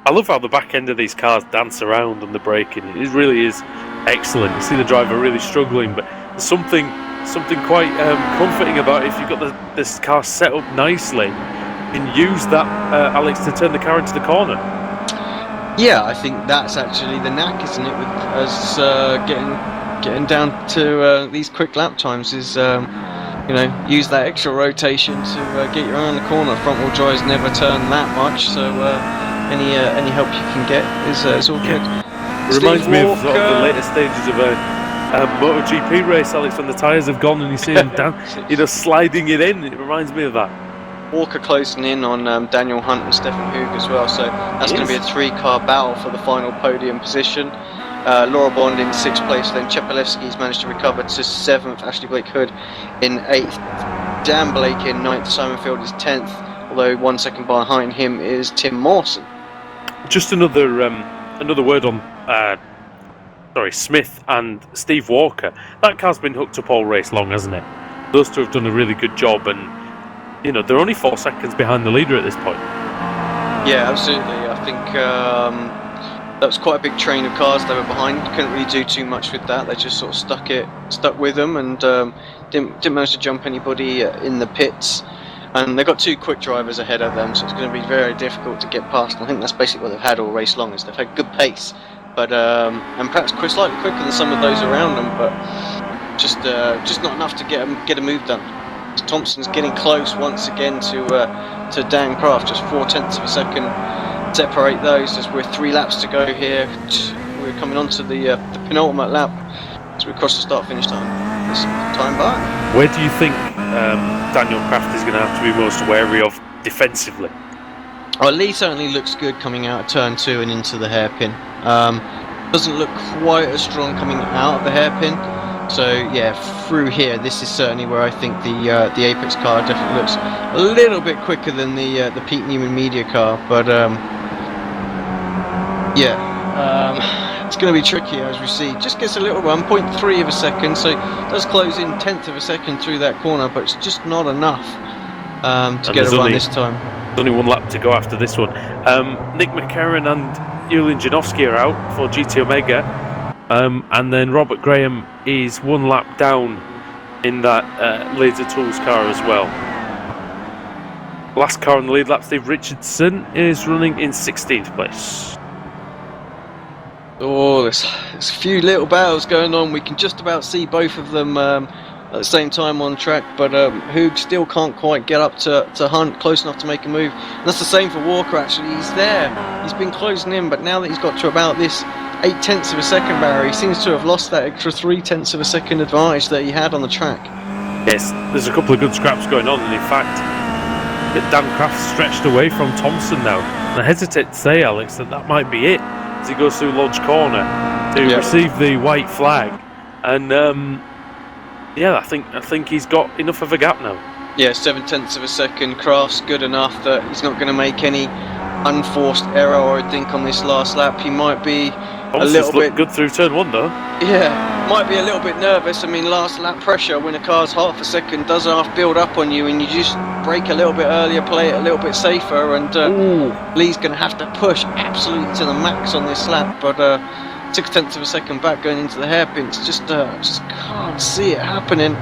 I love how the back end of these cars dance around on the braking. It really is excellent. You see the driver really struggling, but there's something quite comforting about it. If you've got this car set up nicely, you can use that, Alex, to turn the car into the corner. Yeah, I think that's actually the knack, isn't it? With us getting down to these quick lap times is use that extra rotation to get you around the corner. Front wheel drives never turn that much, so any help you can get is all good. It reminds me of sort of the later stages of a MotoGP race, Alex, when the tyres have gone and you see them down, sliding it in. It reminds me of that. Walker closing in on Daniel Hunt and Stefan Hoog as well, so that's going to be a 3-car battle for the final podium position. Laura Bond in 6th place, then Chepalevsky's managed to recover to 7th, Ashley Blake Hood in 8th, Dan Blake in 9th, Simon Field is 10th, although 1 second behind him is Tim Mawson. Just another word on Smith and Steve Walker. That car's been hooked up all race long, hasn't it? Those two have done a really good job, and they're only 4 seconds behind the leader at this point. Yeah, absolutely. I think that was quite a big train of cars they were behind. Couldn't really do too much with that. They just sort of stuck with them, and didn't manage to jump anybody in the pits. And they've got 2 quick drivers ahead of them, so it's going to be very difficult to get past. And I think that's basically what they've had all race long, is they've had good pace, but and perhaps slightly quicker than some of those around them, but just not enough to get a move done. So Thompson's getting close once again to Dan Kraft, just 0.4 of a second separate those as we're 3 laps to go here. We're coming on to the penultimate lap as we cross the start-finish time. This time back. Where do you think Daniel Kraft is going to have to be most wary of defensively? Well, Lee certainly looks good coming out of turn 2 and into the hairpin. Doesn't look quite as strong coming out of the hairpin. So yeah, through here, this is certainly where I think the Apex car definitely looks a little bit quicker than the Pete Newman Media car. But it's going to be tricky as we see. Just gets a little 1.3 of a second, so does close in 1/10 of a second through that corner, but it's just not enough to get a run this time. There's only 1 lap to go after this one. Nick McCarran and Julian Janowski are out for GT Omega, and then Robert Graham is 1 lap down in that Laser Tools car as well. Last car on the lead lap, Steve Richardson, is running in 16th place. Oh, there's a few little battles going on. We can just about see both of them at the same time on track, but Hoog still can't quite get up to Hunt close enough to make a move. And that's the same for Walker, actually. He's there. He's been closing in, but now that he's got to about this 0.8 of a second barrier, he seems to have lost that extra 0.3 of a second advantage that he had on the track. Yes, there's a couple of good scraps going on, and in fact, Dan Kraft stretched away from Thompson now. And I hesitate to say, Alex, that might be it as he goes through Lodge Corner to receive the white flag. And I think he's got enough of a gap now. Yeah, 0.7 of a second. Kraft's good enough that he's not going to make any unforced error, I think, on this last lap. He might be a little bit good through turn 1 though. Yeah, might be a little bit nervous. I mean, last lap pressure when a car's half a second does half build up on you, and you just brake a little bit earlier, play it a little bit safer, and Lee's going to have to push absolutely to the max on this lap. But 0.6 of a second back going into the hairpins, just can't see it happening.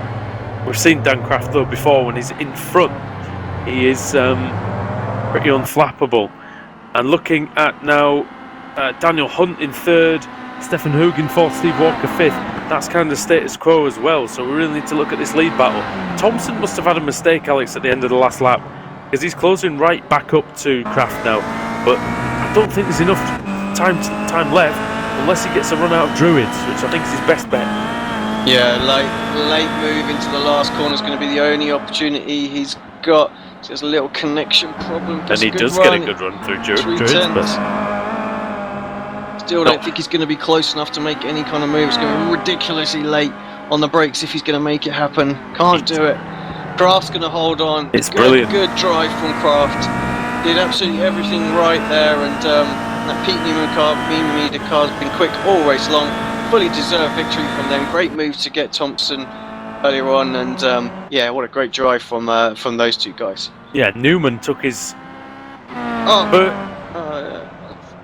We've seen Dan Craft though before when he's in front. He is pretty unflappable. And looking at now Daniel Hunt in third, Stefan Hugen fourth, Steve Walker fifth. That's kind of status quo as well, so we really need to look at this lead battle. Thompson must have had a mistake, Alex, at the end of the last lap, because he's closing right back up to Craft now. But I don't think there's enough time left unless he gets a run out of Druids, which I think is his best bet. Yeah, late move into the last corner is going to be the only opportunity he's got. So there's a little connection problem. And he does get a good run through Druids, but still don't think he's going to be close enough to make any kind of move. It's going to be ridiculously late on the brakes if he's going to make it happen. Can't do it. Craft's going to hold on. It's brilliant. Good drive from Craft. Did absolutely everything right there, and that Pete Newman car, Media car's been quick all race long. Fully deserved victory from them. Great move to get Thompson earlier on, and yeah, what a great drive from those two guys. Yeah, Newman took his.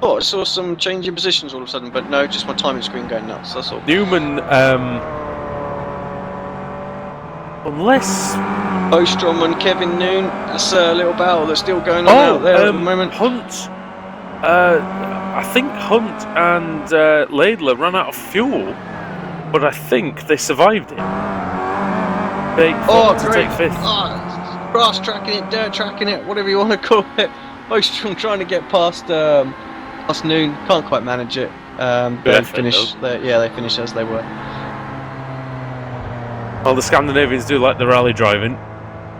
I saw some change in positions all of a sudden, but no, just my timing screen going nuts, that's all. Newman, unless Ostrom and Kevin Noon, that's a little battle that's still going on out there at the moment. Hunt, I think Hunt and Laidler ran out of fuel, but I think they survived it. They to take fifth. Grass tracking it, dirt tracking it, whatever you want to call it. Ostrom trying to get past Noon, can't quite manage it. They finished as they were. Well, the Scandinavians do like the rally driving,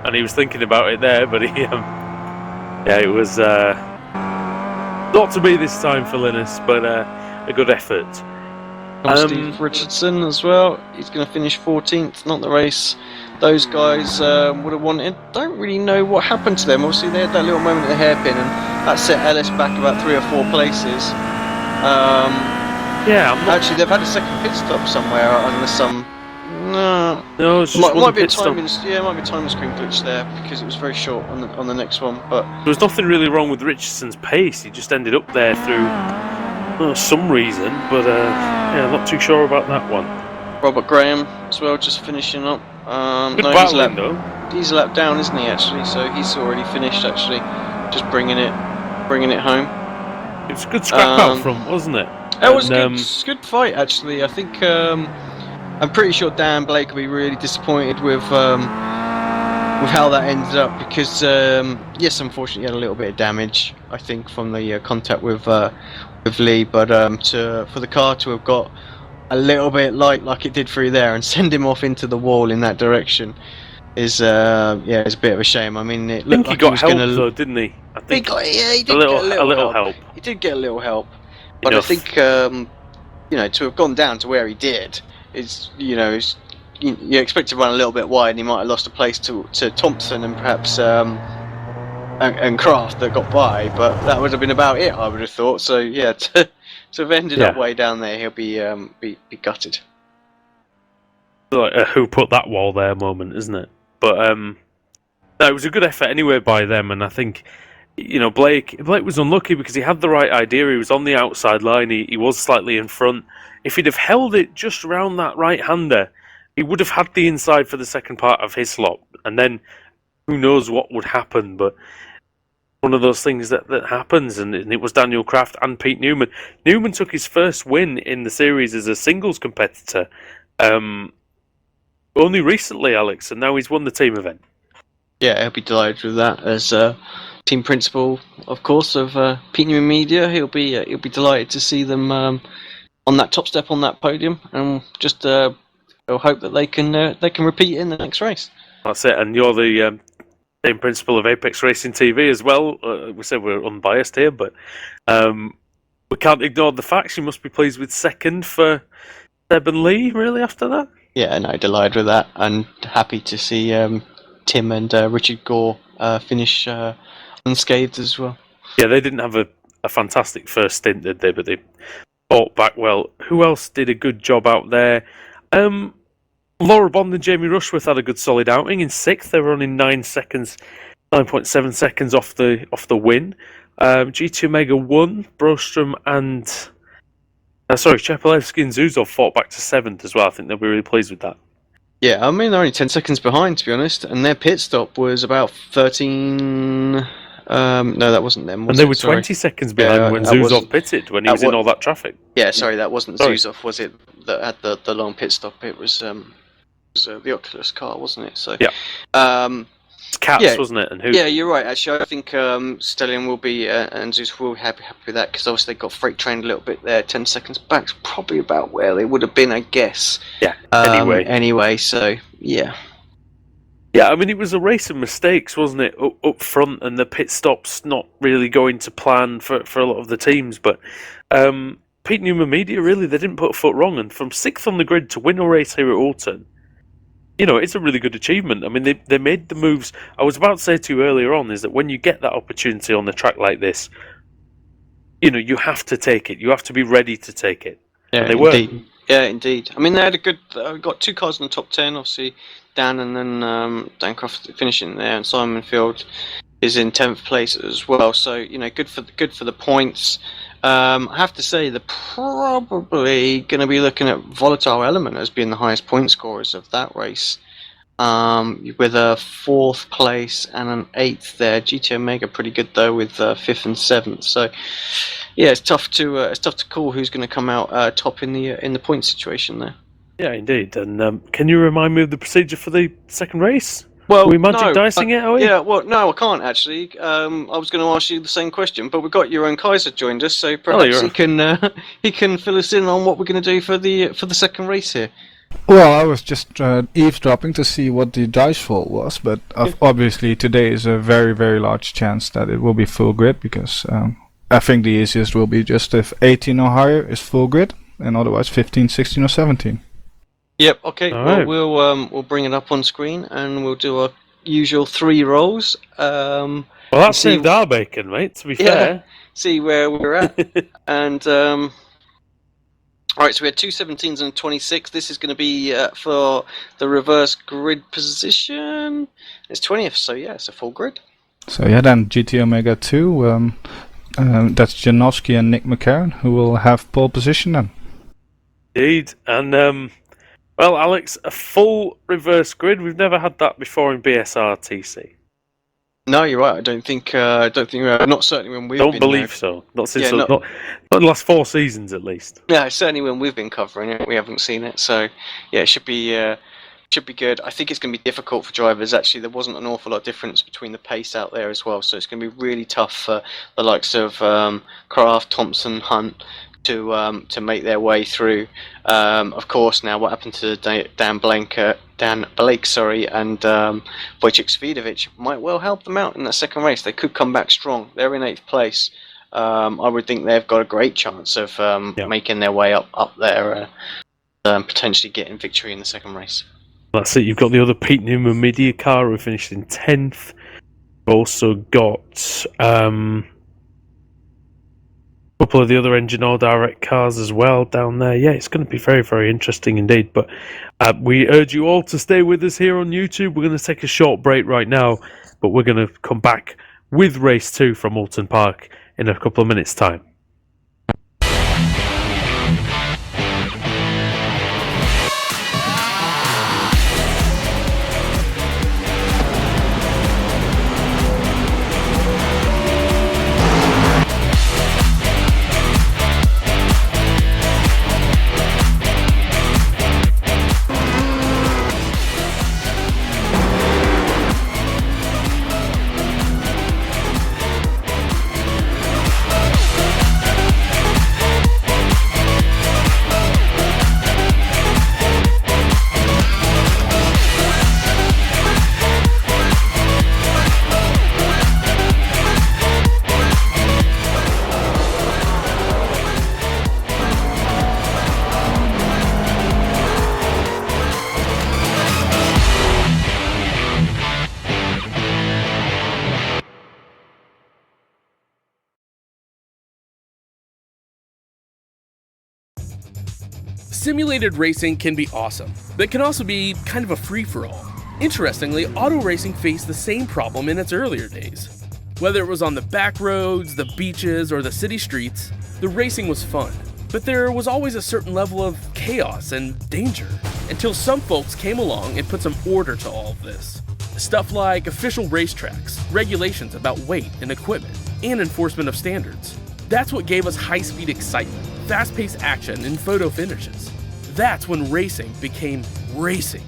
and he was thinking about it there, but it was not to be this time for Linus, but a good effort. Steve Richardson as well, he's going to finish 14th, not the race those guys would have wanted. Don't really know what happened to them. Obviously they had that little moment at the hairpin, and that set Ellis back about 3 or 4 places. Actually they've had a second pit stop somewhere, unless some no, it's just might be a timing screen glitch there, because it was very short on the next one. But there was nothing really wrong with Richardson's pace. He just ended up there through some reason, but not too sure about that one. Robert Graham as well, just finishing up. He's a lap down, isn't he? Actually, so he's already finished. Actually, just bringing it home. It was a good scrap out front, wasn't it? It was a good fight. Actually, I think I'm pretty sure Dan Blake will be really disappointed with how that ended up, because yes, unfortunately, he had a little bit of damage, I think, from the contact with Lee, but for the car to have got a little bit like it did through there and send him off into the wall in that direction is it's a bit of a shame. I mean, it looked like he got help though, didn't he? I think he did get a little help. He did get a little help, but enough. I think to have gone down to where he did is you expect to run a little bit wide, and he might have lost a place to Thompson and perhaps and Craft that got by, but that would have been about it, I would have thought. So yeah, to have ended up way down there, he'll be gutted. Like a who put that wall there moment, isn't it? But no, it was a good effort anyway by them, and I think Blake was unlucky because he had the right idea. He was on the outside line. He was slightly in front. If he'd have held it just around that right-hander, he would have had the inside for the second part of his slot, and then who knows what would happen. But one of those things that happens, and it was Daniel Craft and Pete Newman. Newman took his first win in the series as a singles competitor only recently, Alex, and now he's won the team event. Yeah, he'll be delighted with that as team principal, of course, of Pete Newman Media. He'll be delighted to see them on that top step on that podium, and just he'll hope that they can repeat in the next race. That's it, and you're the team principal of Apex Racing TV as well. We said we're unbiased here, but we can't ignore the facts. You must be pleased with second for Seb and Lee, really, after that? Yeah, no, delighted with that, and happy to see Tim and Richard Gore finish unscathed as well. Yeah, they didn't have a fantastic first stint, did they? But they fought back well. Who else did a good job out there? Laura Bond and Jamie Rushworth had a good solid outing in 6th. They were only 9.7 seconds off the win. GT Omega won. Brostrom and Chepelevsky and Zuzov fought back to 7th as well. I think they'll be really pleased with that. Yeah, I mean, they're only 10 seconds behind, to be honest, and their pit stop was about 13... no, that wasn't them, and they were 20 seconons behind when Zuzov pitted, when he was in all that traffic. Yeah, sorry, that wasn't Zuzov, was it, that had the long pit stop? It was the Oculus car, wasn't it? So, yeah. Cats, wasn't it? And who? Yeah, you're right. Actually, I think Stellion will be and Zeus will be happy with that, because obviously they got freight trained a little bit there. 10 seconds back, probably about where they would have been, I guess. Yeah. Anyway, so yeah. Yeah, I mean, it was a race of mistakes, wasn't it, up front, and the pit stops not really going to plan for a lot of the teams. But Pete Newman Media, really, they didn't put a foot wrong, and from 6th on the grid to win a race here at Oulton, it's a really good achievement. I mean, they made the moves. I was about to say to you earlier on, is that when you get that opportunity on the track like this, you have to take it. You have to be ready to take it. Yeah, and they were. Yeah, indeed. I mean, they had a good... got 2 cars in the top 10, obviously. Dan and then Dan Croft finishing there, and Simon Field is in 10th place as well. So, good for the points. I have to say, they're probably going to be looking at Volatile Element as being the highest point scorers of that race, with a 4th place and an 8th there. GT Omega pretty good though, with 5th and 7th. So, yeah, it's tough to call who's going to come out top in the point situation there. Yeah, indeed. And can you remind me of the procedure for the second race? Well, are we magic dicing it, are we? Yeah, well, no, I can't actually. I was going to ask you the same question, but we've got Jeroen Kaiser joined us, so perhaps he can fill us in on what we're going to do for the second race here. Well, I was just eavesdropping to see what the dice fall was, but obviously today is a very, very large chance that it will be full grid, because I think the easiest will be just if 18 or higher is full grid, and otherwise 15, 16 or 17. Yep. Okay. Right. We'll bring it up on screen and we'll do our usual 3 rolls. Well, that's saved our bacon, mate. To be fair. See where we're at. And all right. So we had 2 17s and 26. This is going to be for the reverse grid position. It's 20th. So yeah, it's a full grid. So yeah, then GT Omega 2. That's Janowski and Nick McCarran who will have pole position then. Indeed, and well, Alex, a full reverse grid. We've never had that before in BSRTC. No, you're right. I don't think we have. Not certainly when we've Don't been believe there. so. Not since not the last 4 seasons at least. Yeah, certainly when we've been covering it, we haven't seen it. So yeah, it should be good. I think it's going to be difficult for drivers. Actually, there wasn't an awful lot of difference between the pace out there as well. So it's going to be really tough for the likes of Kraft, Thompson, Hunt to make their way through. Of course, now what happened to Dan Blake, and Wojciech Svidovic might well help them out in that second race. They could come back strong. They're in 8th place. I would think they've got a great chance of making their way up there, potentially getting victory in the second race. That's it. You've got the other Pete Newman Media car who finished in 10th. You've also got couple of the other Engine All Direct cars as well down there. Yeah, it's going to be very, very interesting indeed. But we urge you all to stay with us here on YouTube. We're going to take a short break right now, but we're going to come back with race 2 from Oulton Park in a couple of minutes' time. Simulated racing can be awesome, but it can also be kind of a free-for-all. Interestingly, auto racing faced the same problem in its earlier days. Whether it was on the back roads, the beaches, or the city streets, the racing was fun. But there was always a certain level of chaos and danger, until some folks came along and put some order to all of this. Stuff like official racetracks, regulations about weight and equipment, and enforcement of standards. That's what gave us high-speed excitement, fast-paced action, and photo finishes. That's when racing became racing.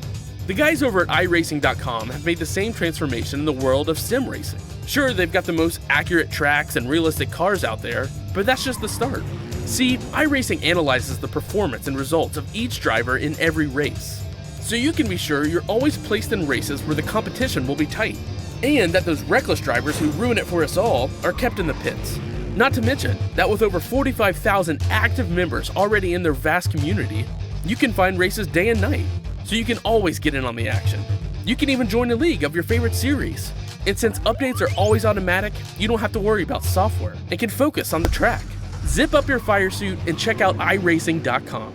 The guys over at iRacing.com have made the same transformation in the world of sim racing. Sure, they've got the most accurate tracks and realistic cars out there, but that's just the start. See, iRacing analyzes the performance and results of each driver in every race, so you can be sure you're always placed in races where the competition will be tight, and that those reckless drivers who ruin it for us all are kept in the pits. Not to mention that with over 45,000 active members already in their vast community, you can find races day and night, so you can always get in on the action. You can even join a league of your favorite series. And since updates are always automatic, you don't have to worry about software and can focus on the track. Zip up your fire suit and check out iRacing.com.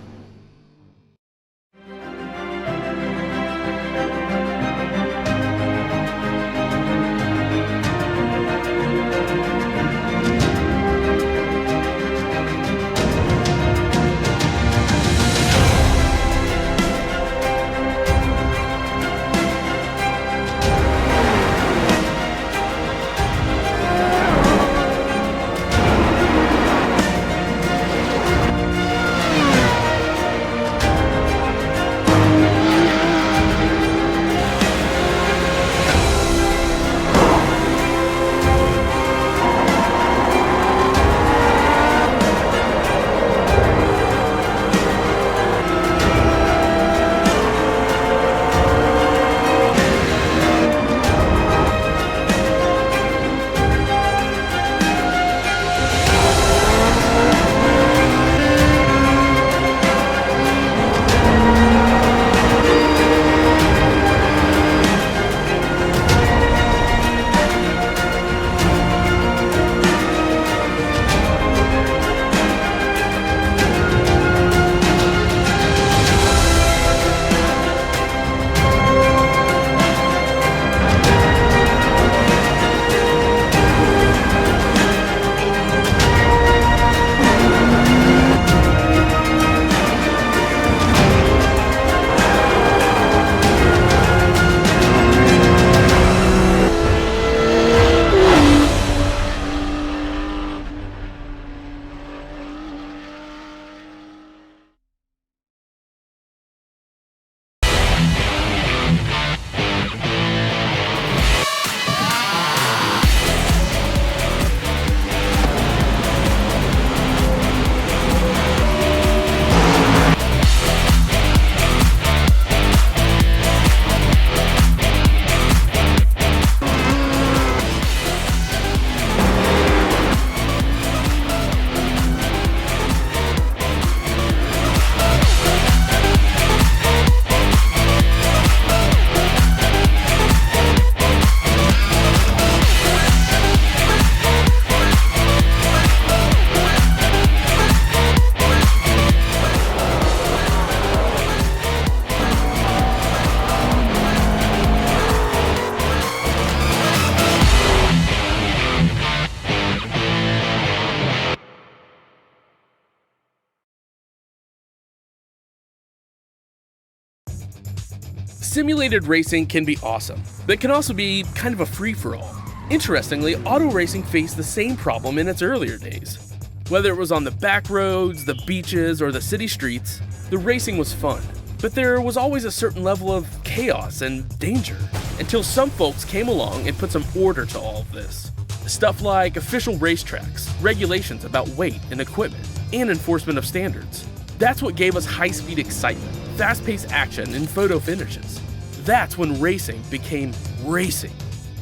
Simulated racing can be awesome, but it can also be kind of a free-for-all. Interestingly, auto racing faced the same problem in its earlier days. Whether it was on the back roads, the beaches, or the city streets, the racing was fun. But there was always a certain level of chaos and danger, until some folks came along and put some order to all of this. Stuff like official racetracks, regulations about weight and equipment, and enforcement of standards. That's what gave us high-speed excitement, fast-paced action, and photo finishes. That's when racing became racing.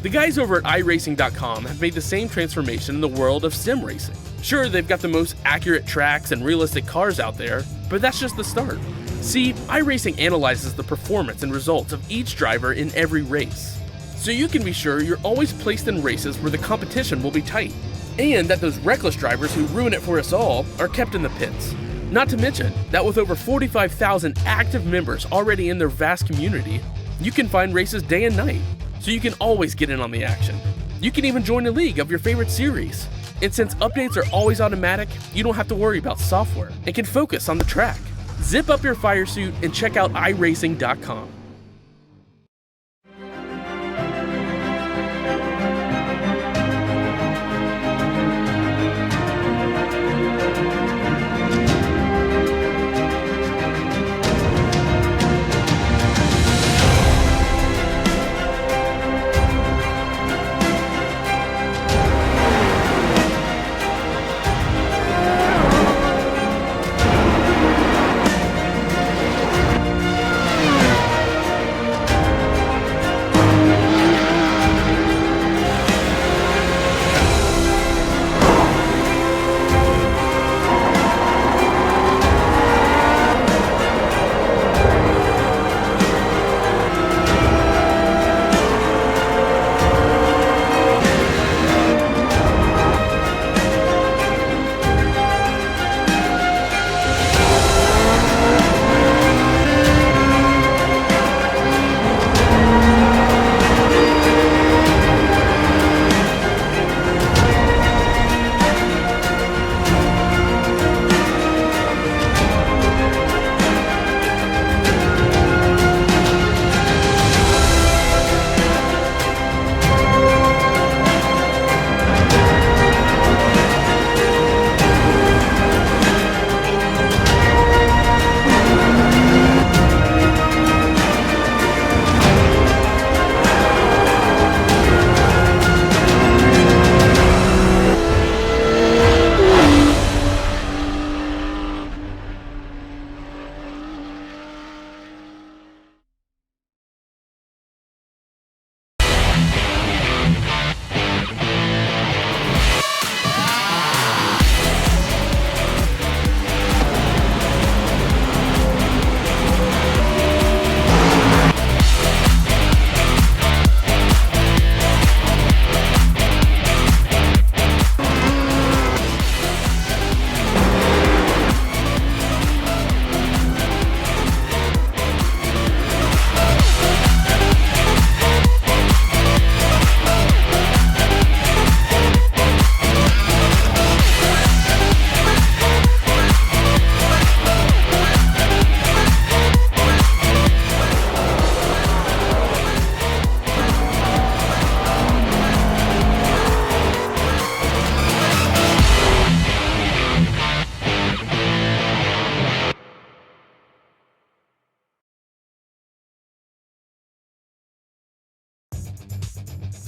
The guys over at iRacing.com have made the same transformation in the world of sim racing. Sure, they've got the most accurate tracks and realistic cars out there, but that's just the start. See, iRacing analyzes the performance and results of each driver in every race, so you can be sure you're always placed in races where the competition will be tight, and that those reckless drivers who ruin it for us all are kept in the pits. Not to mention that with over 45,000 active members already in their vast community, you can find races day and night, so you can always get in on the action. You can even join a league of your favorite series. And since updates are always automatic, you don't have to worry about software and can focus on the track. Zip up your fire suit and check out iRacing.com.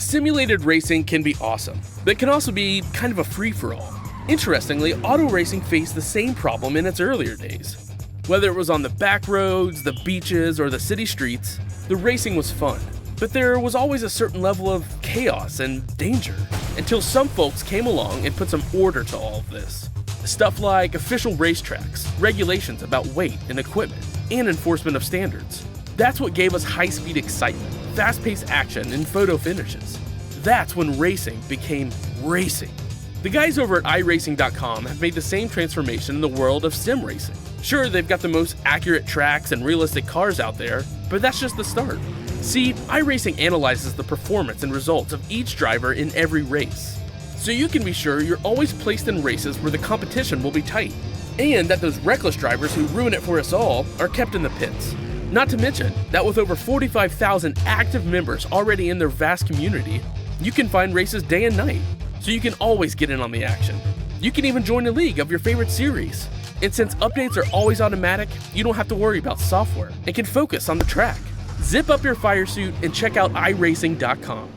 Simulated racing can be awesome, but can also be kind of a free-for-all. Interestingly, auto racing faced the same problem in its earlier days. Whether it was on the back roads, the beaches, or the city streets, the racing was fun. But there was always a certain level of chaos and danger, until some folks came along and put some order to all of this. Stuff like official racetracks, regulations about weight and equipment, and enforcement of standards. That's what gave us high-speed excitement, fast-paced action, and photo finishes. That's when racing became racing. The guys over at iRacing.com have made the same transformation in the world of sim racing. Sure, they've got the most accurate tracks and realistic cars out there, but that's just the start. See, iRacing analyzes the performance and results of each driver in every race, so you can be sure you're always placed in races where the competition will be tight, and that those reckless drivers who ruin it for us all are kept in the pits. Not to mention that with over 45,000 active members already in their vast community, you can find races day and night, so you can always get in on the action. You can even join a league of your favorite series. And since updates are always automatic, you don't have to worry about software and can focus on the track. Zip up your fire suit and check out iRacing.com.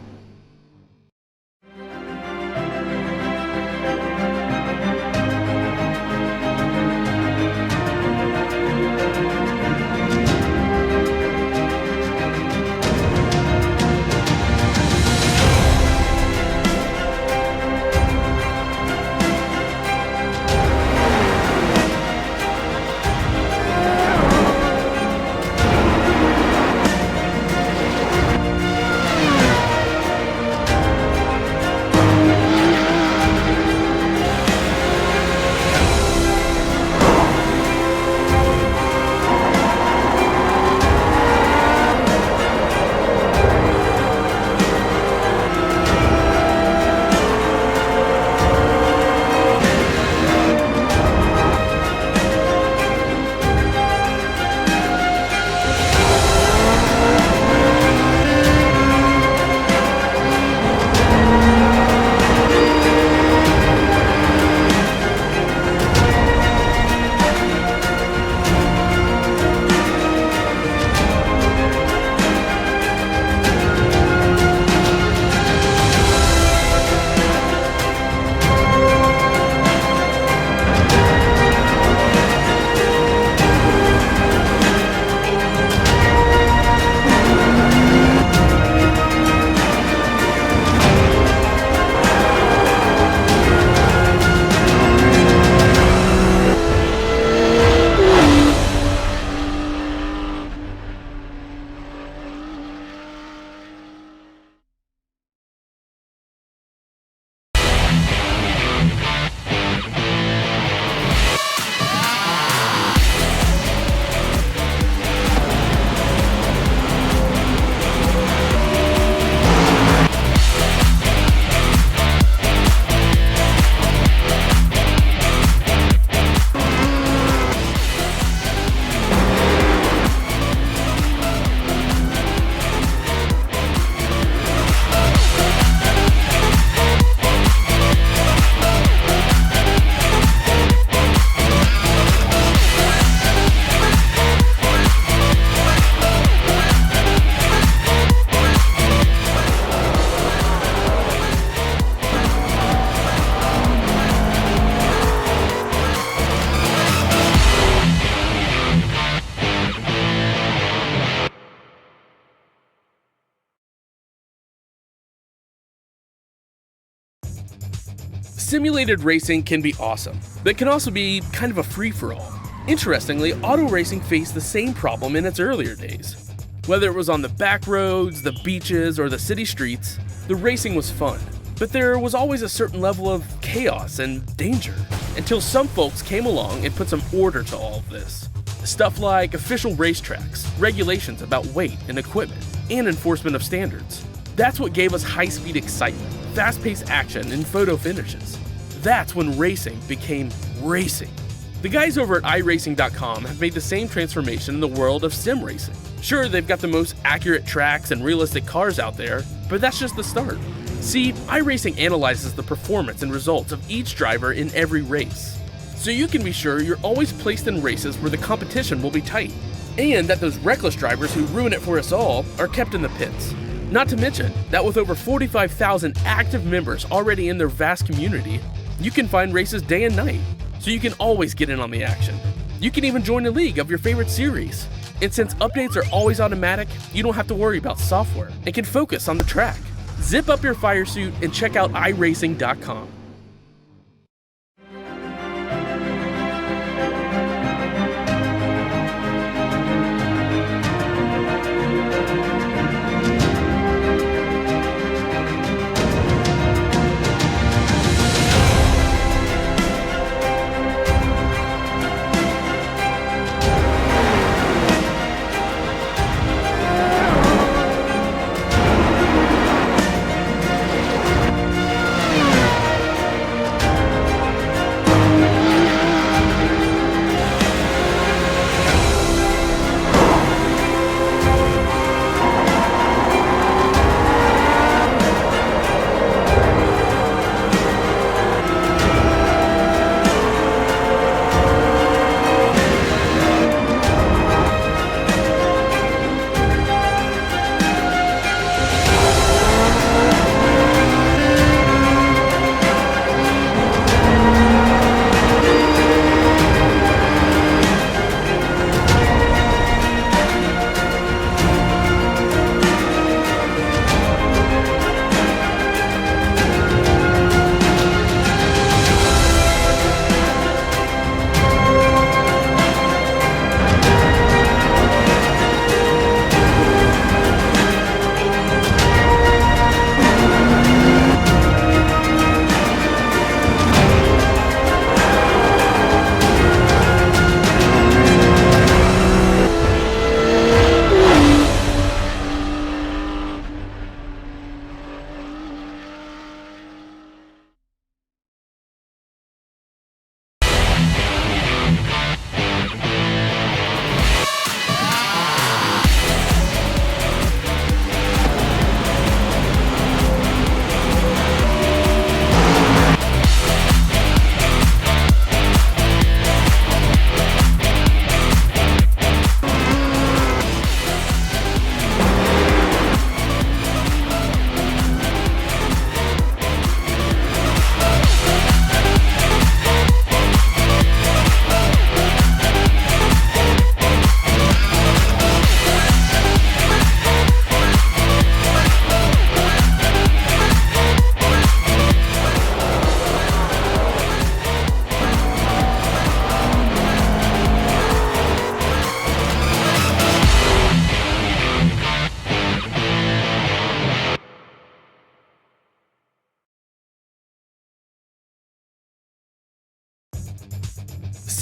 Simulated racing can be awesome, but can also be kind of a free-for-all. Interestingly, auto racing faced the same problem in its earlier days. Whether it was on the back roads, the beaches, or the city streets, the racing was fun. But there was always a certain level of chaos and danger, until some folks came along and put some order to all of this. Stuff like official racetracks, regulations about weight and equipment, and enforcement of standards. That's what gave us high-speed excitement, fast-paced action, and photo finishes. That's when racing became racing. The guys over at iRacing.com have made the same transformation in the world of sim racing. Sure, they've got the most accurate tracks and realistic cars out there, but that's just the start. See, iRacing analyzes the performance and results of each driver in every race, so you can be sure you're always placed in races where the competition will be tight, and that those reckless drivers who ruin it for us all are kept in the pits. Not to mention that with over 45,000 active members already in their vast community, you can find races day and night, so you can always get in on the action. You can even join a league of your favorite series, and since updates are always automatic, you don't have to worry about software and can focus on the track. Zip up your fire suit and check out iRacing.com.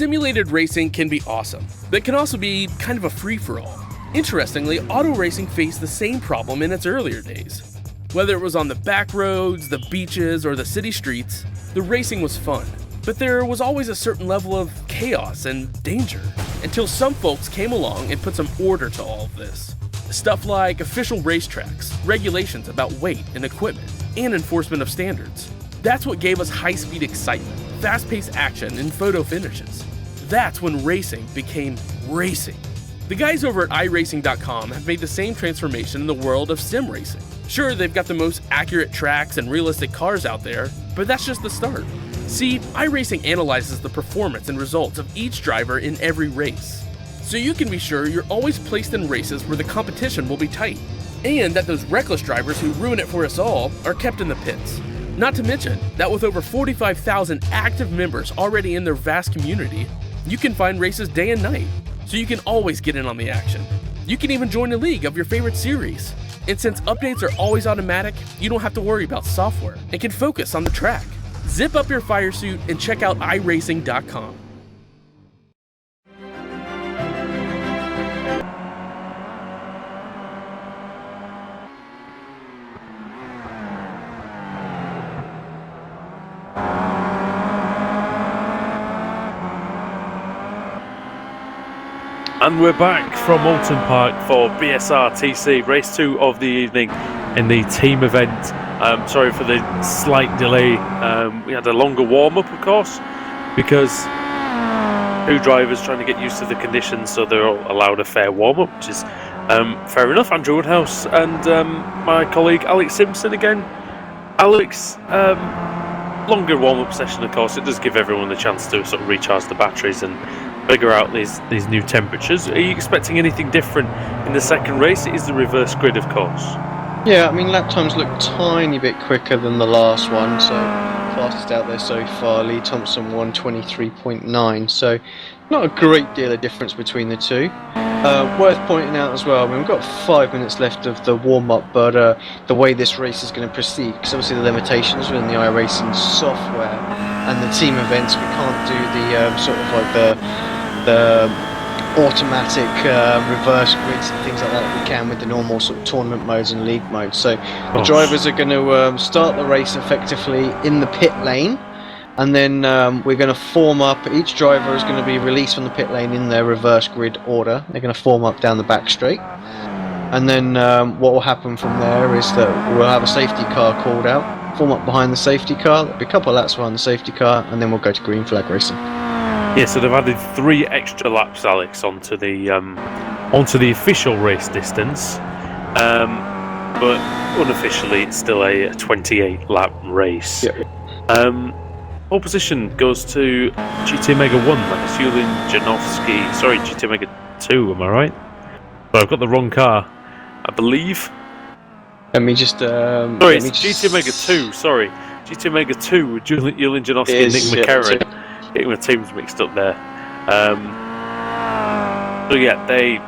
Simulated racing can be awesome, but can also be kind of a free-for-all. Interestingly, auto racing faced the same problem in its earlier days. Whether it was on the back roads, the beaches, or the city streets, the racing was fun. But there was always a certain level of chaos and danger, until some folks came along and put some order to all of this. Stuff like official racetracks, regulations about weight and equipment, and enforcement of standards. That's what gave us high-speed excitement, fast-paced action, and photo finishes. That's when racing became racing. The guys over at iRacing.com have made the same transformation in the world of sim racing. Sure, they've got the most accurate tracks and realistic cars out there, but that's just the start. See, iRacing analyzes the performance and results of each driver in every race, so you can be sure you're always placed in races where the competition will be tight, and that those reckless drivers who ruin it for us all are kept in the pits. Not to mention that with over 45,000 active members already in their vast community, you can find races day and night, so you can always get in on the action. You can even join a league of your favorite series. And since updates are always automatic, you don't have to worry about software and can focus on the track. Zip up your fire suit and check out iRacing.com. And we're back from Oulton Park for BSRTC, race 2 of the evening in the team event. Sorry for the slight delay. We had a longer warm-up, of course, because 2 drivers trying to get used to the conditions, so they're all allowed a fair warm-up, which is fair enough. Andrew Woodhouse and my colleague Alex Simpson again. Alex, longer warm-up session, of course. It does give everyone the chance to sort of recharge the batteries and figure out these new temperatures. Are you expecting anything different in the second race? It is the reverse grid, of course. Yeah, I mean, lap times look tiny bit quicker than the last one, so fastest out there so far, Lee Thompson 1:23.9, so not a great deal of difference between the two. Worth pointing out as well, I mean, we've got 5 minutes left of the warm-up, but the way this race is going to proceed, because obviously the limitations within the iRacing software and the team events, we can't do the sort of like the automatic reverse grids and things like that we can with the normal sort of tournament modes and league modes. So the drivers are going to start the race effectively in the pit lane, and then we're going to form up. Each driver is going to be released from the pit lane in their reverse grid order. They're going to form up down the back straight, and then what will happen from there is that we'll have a safety car called out, form up behind the safety car. There'll be a couple of laps behind the safety car, and then we'll go to green flag racing. Yeah, so they've added 3 extra laps, Alex, onto the official race distance, but unofficially it's still a 28-lap race. Yeah. Pole position goes to GT Mega 1, that's Yulin Janowski. Sorry, GT Mega 2, am I right? Well, I've got the wrong car, I believe. Let me just... sorry, it's GT Mega 2, sorry. GT Mega 2 with Yulin Janowski and Nick McCarron. Getting the teams mixed up there. So yeah, they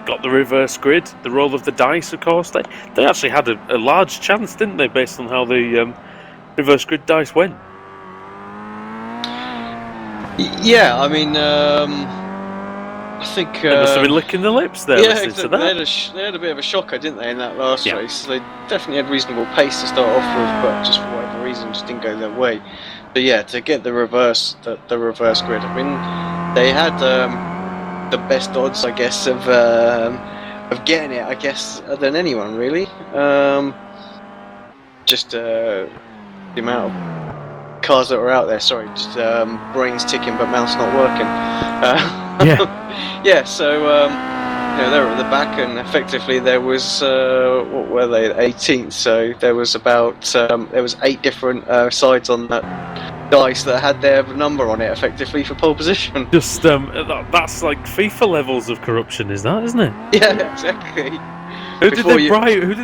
got the reverse grid, the roll of the dice, of course. They actually had a large chance, didn't they, based on how the reverse grid dice went? Yeah, I mean, I think... They must have been licking the lips there, listening to that. They had a bit of a shocker, didn't they, in that last race? They definitely had reasonable pace to start off with, but just for whatever reason, just didn't go their way. But yeah, to get the reverse grid, I mean, they had the best odds, I guess, of getting it, I guess, than anyone really. Just the amount of cars that were out there. Sorry, just brains ticking, but mouth's not working. Yeah. So they were at the back, and effectively there was what were they? 18th. So there was about there was 8 different sides on that dice that had their number on it, effectively for pole position. Just that's like FIFA levels of corruption, isn't it? Yeah, exactly. Who did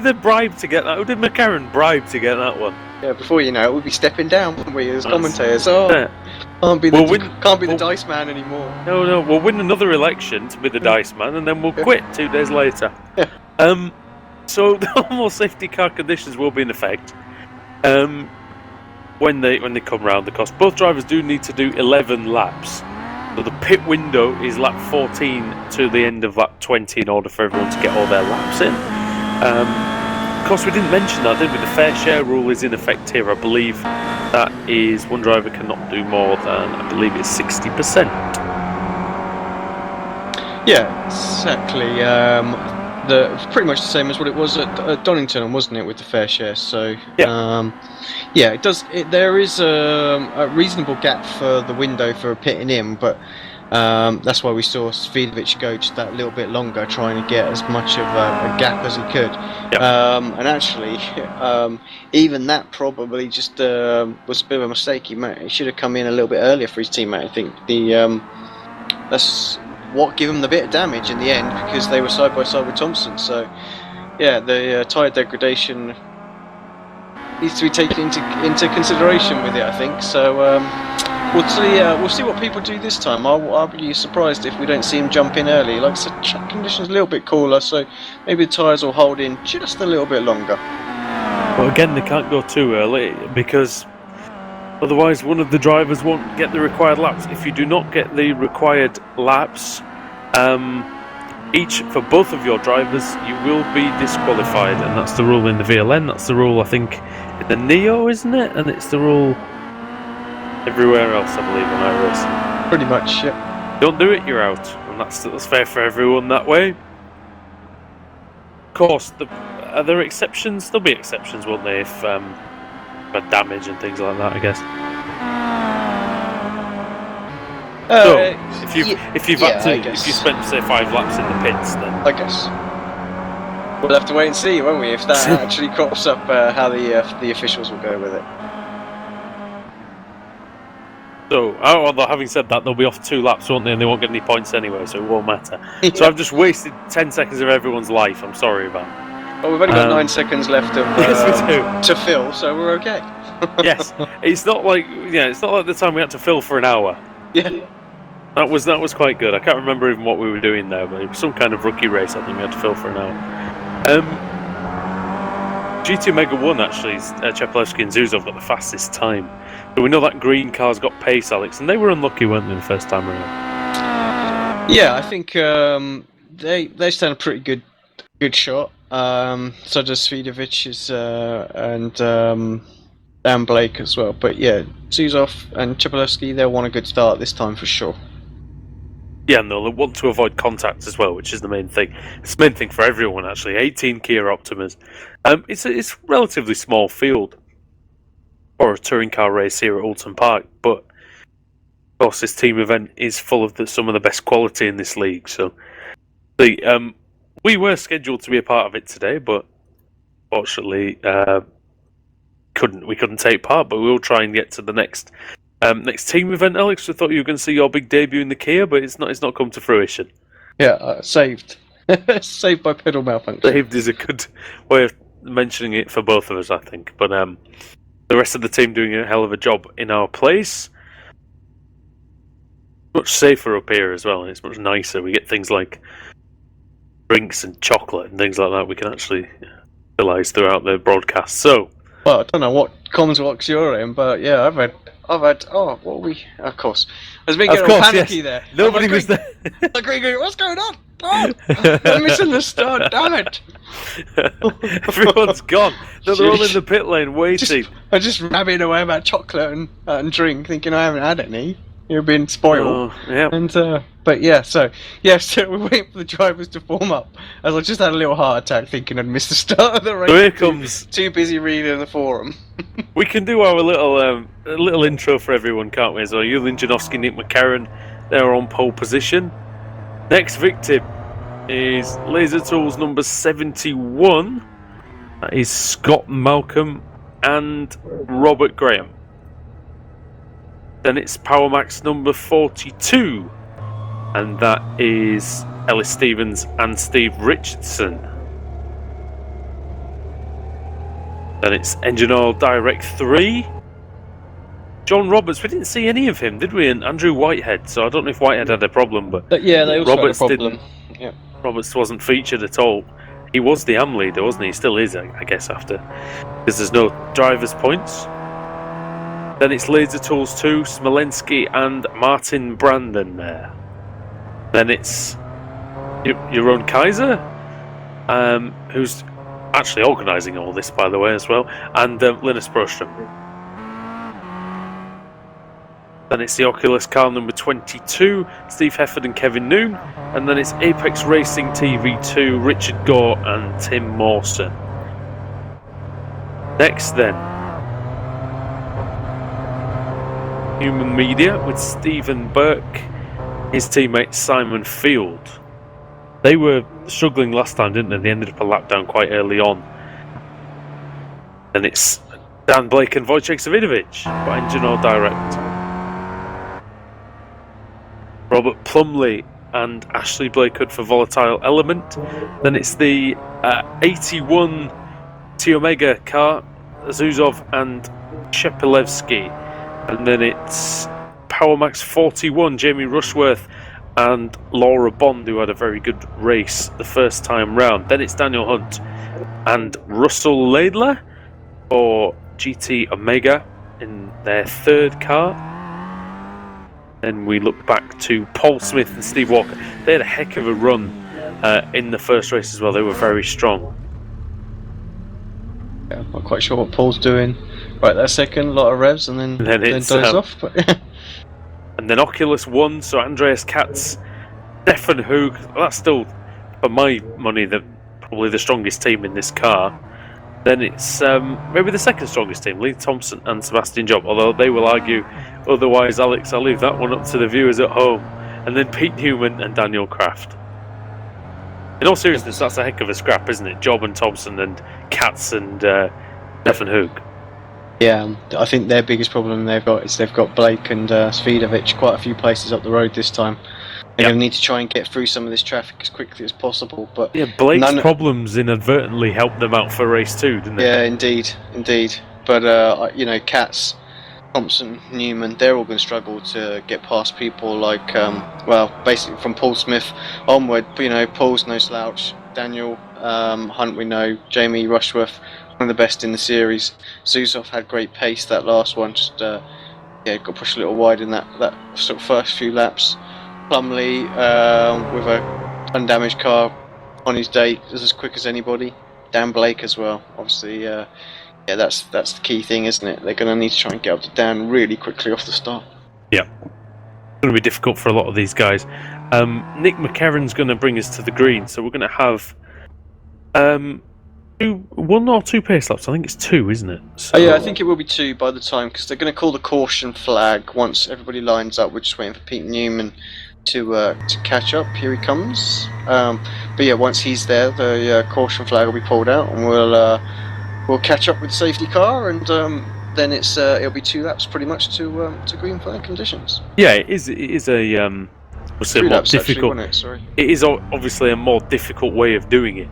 they bribe to get that? Who did McCarron bribe to get that one? Yeah, before you know it, we'll be stepping down, won't we, as commentators? Can't be the dice man anymore. No, we'll win another election to be the dice man, and then we'll quit 2 days later. Yeah. So the normal safety car conditions will be in effect. When they come round, of course, both drivers do need to do 11 laps. So the pit window is lap 14 to the end of lap 20 in order for everyone to get all their laps in. Of course, we didn't mention that, did we? The fair share rule is in effect here. I believe that is one driver cannot do more than, I believe it's 60%. Yeah, exactly. Pretty much the same as what it was at Donington, wasn't it, with the fair share? So yeah, it does. There is a reasonable gap for the window for pitting in, but that's why we saw Svidovic go just that little bit longer, trying to get as much of a gap as he could. Yep. And actually, even that probably just was a bit of a mistake. He should have come in a little bit earlier for his teammate. I think that's what gave him the bit of damage in the end, because they were side by side with Thompson. So yeah, the tyre degradation needs to be taken into consideration with it, I think. So we'll see what people do this time. I'll be surprised if we don't see them jump in early. Like I said, track conditions a little bit cooler, so maybe the tyres will hold in just a little bit longer. Well, again, they can't go too early because otherwise one of the drivers won't get the required laps. If you do not get the required laps, each for both of your drivers, you will be disqualified, and that's the rule in the VLN. That's the rule, I think, in the Neo, isn't it? And it's the rule everywhere else, I believe, on iRacing. Pretty much, yeah. Don't do it, you're out, and that's fair for everyone that way. Of course, are there exceptions? There'll be exceptions, won't they? If for damage and things like that, I guess. So, if you spent say 5 laps in the pits, then I guess we'll have to wait and see, won't we? If that actually crops up, how the officials will go with it. So, although having said that, they'll be off 2 laps, won't they? And they won't get any points anyway, so it won't matter. Yeah. So I've just wasted 10 seconds of everyone's life. I'm sorry about that. Well, we've only got 9 seconds left of yes, we do. To fill, so we're okay. Yes, it's not like the time we had to fill for an hour. Yeah. That was quite good. I can't remember even what we were doing there, but it was some kind of rookie race. I think we had to fill for an hour. GT Mega 1 actually, Chepelevsky and Zuzov got the fastest time. So we know that green car's got pace, Alex, and they were unlucky, weren't they, the first time around? Yeah, I think they stand a pretty good shot. So does Svidovic and Dan Blake as well. But yeah, Zuzov and Chepelevsky, they'll want a good start this time for sure. Yeah, and they'll want to avoid contact as well, which is the main thing. It's the main thing for everyone, actually. 18 Kia Optimas. It's a relatively small field for a touring car race here at Oulton Park, but of course this team event is full of some of the best quality in this league. So we were scheduled to be a part of it today, but fortunately we couldn't take part. But we'll try and get to the next team event, Alex. We thought you were going to see your big debut in the Kia, but it's not come to fruition. Yeah, saved. Saved by pedal malfunction. Saved is a good way of mentioning it for both of us, I think. But the rest of the team doing a hell of a job in our place. Much safer up here as well, and it's much nicer. We get things like drinks and chocolate and things like that we can actually utilize throughout the broadcast. So, well, I don't know what comms box you're in, but yeah, I've had. Oh, what are we? Of course, I was being getting all panicky there. Nobody was there. What's going on? Oh, I'm missing the start. Damn it! Everyone's gone. They're all in the pit lane waiting. I just rabbing away about chocolate and drink, thinking I haven't had any. You're being spoiled. Yeah. And but yeah, so we're waiting for the drivers to form up. As I just had a little heart attack thinking I'd missed the start of the race. So here comes. Too busy reading the forum. We can do our little intro for everyone, can't we? So Yulin Janowski, Nick McCarron, they're on pole position. Next victim is Laser Tools number 71. That is Scott Malcolm and Robert Graham. Then it's Power Max number 42, and that is Ellis Stevens and Steve Richardson. Then it's Engine Oil Direct 3. John Roberts, we didn't see any of him, did we? And Andrew Whitehead, so I don't know if Whitehead had a problem, but yeah, they also Roberts had a problem. Yeah. Roberts wasn't featured at all. He was the AM leader, wasn't he? He still is, I guess, after, because there's no driver's points. Then it's Laser Tools 2, Smolensky and Martin Brandon there. Then it's Jeroen Kaiser, who's actually organising all this, by the way, as well, and Linus Brostrom. Then it's the Oculus car number 22, Steve Hefford and Kevin Noon. And then it's Apex Racing TV2, Richard Gore and Tim Mawson. Next then, Human Media with Stephen Burke, his teammate Simon Field. They were struggling last time, didn't they? They ended up a lap down quite early on. And it's Dan Blake and Wojciech Savidovic by Engine Oil Direct. Robert Plumley and Ashley Blakehood for Volatile Element. Then it's the 81 T Omega car Zuzov and Shepilevsky. And then it's Power Max 41, Jamie Rushworth and Laura Bond, who had a very good race the first time round. Then it's Daniel Hunt and Russell Laidler for GT Omega in their third car. Then we look back to Paul Smith and Steve Walker. They had a heck of a run in the first race as well. They were very strong. Yeah, I'm not quite sure what Paul's doing right that second. A lot of revs and then dies off. But and then Oculus won, so Andreas Katz, Stefan Hoog. That's still, for my money, probably the strongest team in this car. Then it's maybe the second strongest team, Lee Thompson and Sebastian Job, although they will argue otherwise. Alex, I'll leave that one up to the viewers at home. And then Pete Newman and Daniel Kraft. In all seriousness, that's a heck of a scrap, isn't it? Job and Thompson and Katz and Stefan Hoog. Yeah, I think their biggest problem they've got Blake and Svidovic quite a few places up the road this time. They're going to need to try and get through some of this traffic as quickly as possible. But yeah, Blake's problems inadvertently helped them out for race 2, didn't they? Yeah, indeed. But Katz, Thompson, Newman, they're all going to struggle to get past people like, basically from Paul Smith onward. Paul's no slouch. Daniel Hunt, we know. Jamie Rushworth, one of the best in the series. Zuzov had great pace that last one. Just got pushed a little wide in that sort of first few laps. Plumley with a undamaged car on his day is as quick as anybody. Dan Blake as well. Obviously, that's the key thing, isn't it? They're going to need to try and get up to Dan really quickly off the start. Yeah. It's going to be difficult for a lot of these guys. Nick McCarron's going to bring us to the green, so we're going to have one or two pace laps. I think it's 2, isn't it? So... I think it will be 2 by the time, because they're going to call the caution flag once everybody lines up. We're just waiting for Pete Newman to catch up. Here he comes. Once he's there, the caution flag will be pulled out, and we'll catch up with the safety car, and then it'll be 2 laps pretty much to green flag conditions. Yeah, it is a more difficult. It is obviously a more difficult way of doing it.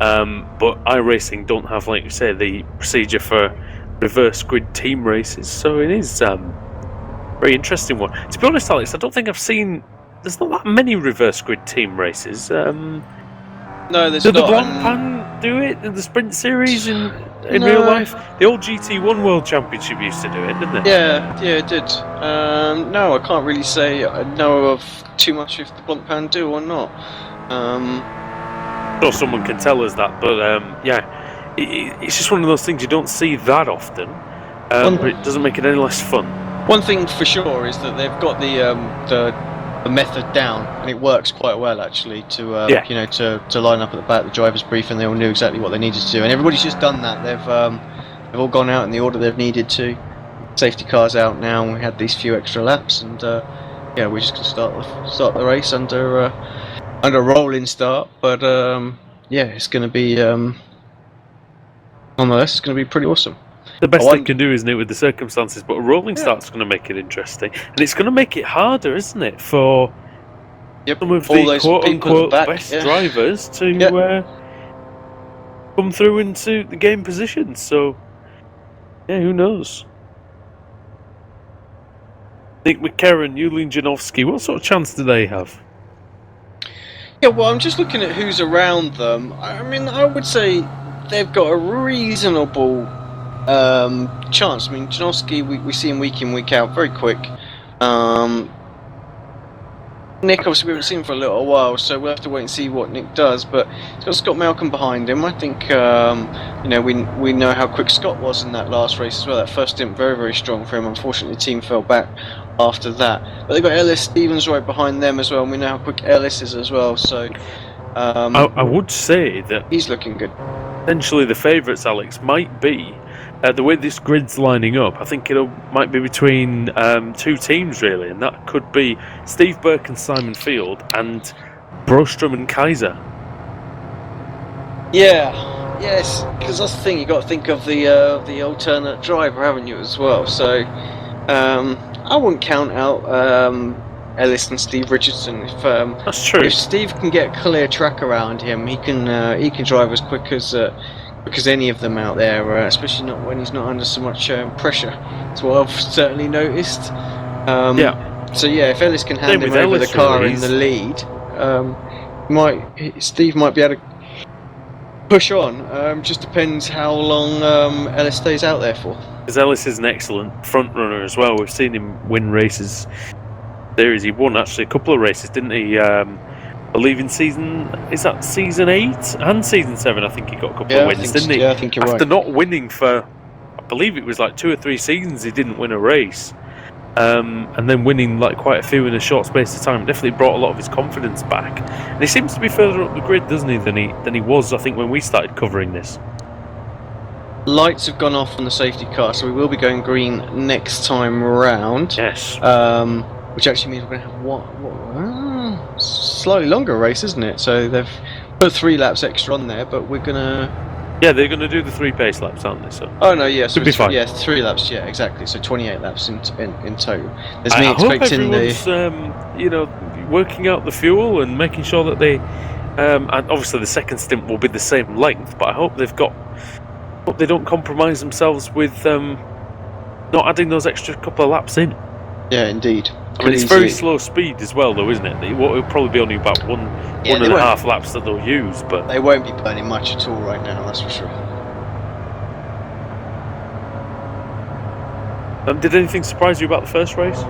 But iRacing don't have, like you say, the procedure for reverse grid team races, so it is a very interesting one. To be honest, Alex, I don't think I've seen. There's not that many reverse grid team races. No, there's not. Did the Blancpain do it in the sprint series in real life? The old GT1 World Championship used to do it, didn't they? Yeah, it did. No, I can't really say I know of too much if the Blancpain do or not. I'm sure someone can tell us that, but it's just one of those things you don't see that often, but it doesn't make it any less fun. One thing for sure is that they've got the method down, and it works quite well actually to line up at the back of the driver's brief, and they all knew exactly what they needed to do, and everybody's just done that. They've all gone out in the order they've needed to. Safety car's out now, and we had these few extra laps, and we're just going to start the race under a rolling start, but it's going to be nonetheless, it's going to be pretty awesome. The best they can do, isn't it, with the circumstances? But a rolling start's going to make it interesting, and it's going to make it harder, isn't it, for some of the quote-unquote best drivers to come through into the game positions. So, who knows? Nick McCarron, Yulin Janowski, what sort of chance do they have? Yeah, well, I'm just looking at who's around them. I mean, I would say they've got a reasonable chance. I mean, Janowski, we see him week in, week out, very quick. Nick, obviously, we haven't seen him for a little while, so we'll have to wait and see what Nick does. But he's got Scott Malcolm behind him. I think, we know how quick Scott was in that last race as well. That first stint, very, very strong for him. Unfortunately, the team fell back after that. But they've got Ellis Stevens right behind them as well, and we know how quick Ellis is as well. So I would say that he's looking good. Potentially the favourites, Alex, might be the way this grid's lining up. I think might be between 2 teams really, and that could be Steve Burke and Simon Field, and Broström and Kaiser. Yeah, yes, because that's the thing. You got to think of the alternate driver, haven't you, as well? So I wouldn't count out Ellis and Steve Richardson. If That's true. If Steve can get a clear track around him, he can drive as quick as because any of them out there, especially not when he's not under so much pressure. That's what I've certainly noticed. So yeah, if Ellis can hand him over the car in the lead, Steve might be able to push on. Just depends how long Ellis stays out there for. Because Ellis is an excellent front runner as well. We've seen him win races. He won actually a couple of races, didn't he? I believe in season 8 and season 7. I think he got a couple of wins, didn't he? Yeah, I think you're After right. not winning for, I believe it was like 2 or 3 seasons, he didn't win a race. And then winning like quite a few in a short space of time definitely brought a lot of his confidence back. And he seems to be further up the grid, doesn't he, than he was, I think, when we started covering this. Lights have gone off on the safety car, so we will be going green next time round. Yes. Which actually means we're going to have slightly longer race, isn't it? So they've put 3 laps extra on there, but we're going to... Yeah, they're going to do the 3 pace laps, aren't they? So. Oh no, yeah, so Should be fine. Yeah, 3 laps, yeah, exactly. So 28 laps in total. There's I me hope expecting everyone's, working out the fuel and making sure that they, and obviously the second stint will be the same length, but I hope they don't compromise themselves with not adding those extra couple of laps in. Yeah, indeed. I mean, it's very slow speed as well, though, isn't it? It'll probably be only about one and a half laps that they'll use, but they won't be burning much at all right now, that's for sure. Did anything surprise you about the first race?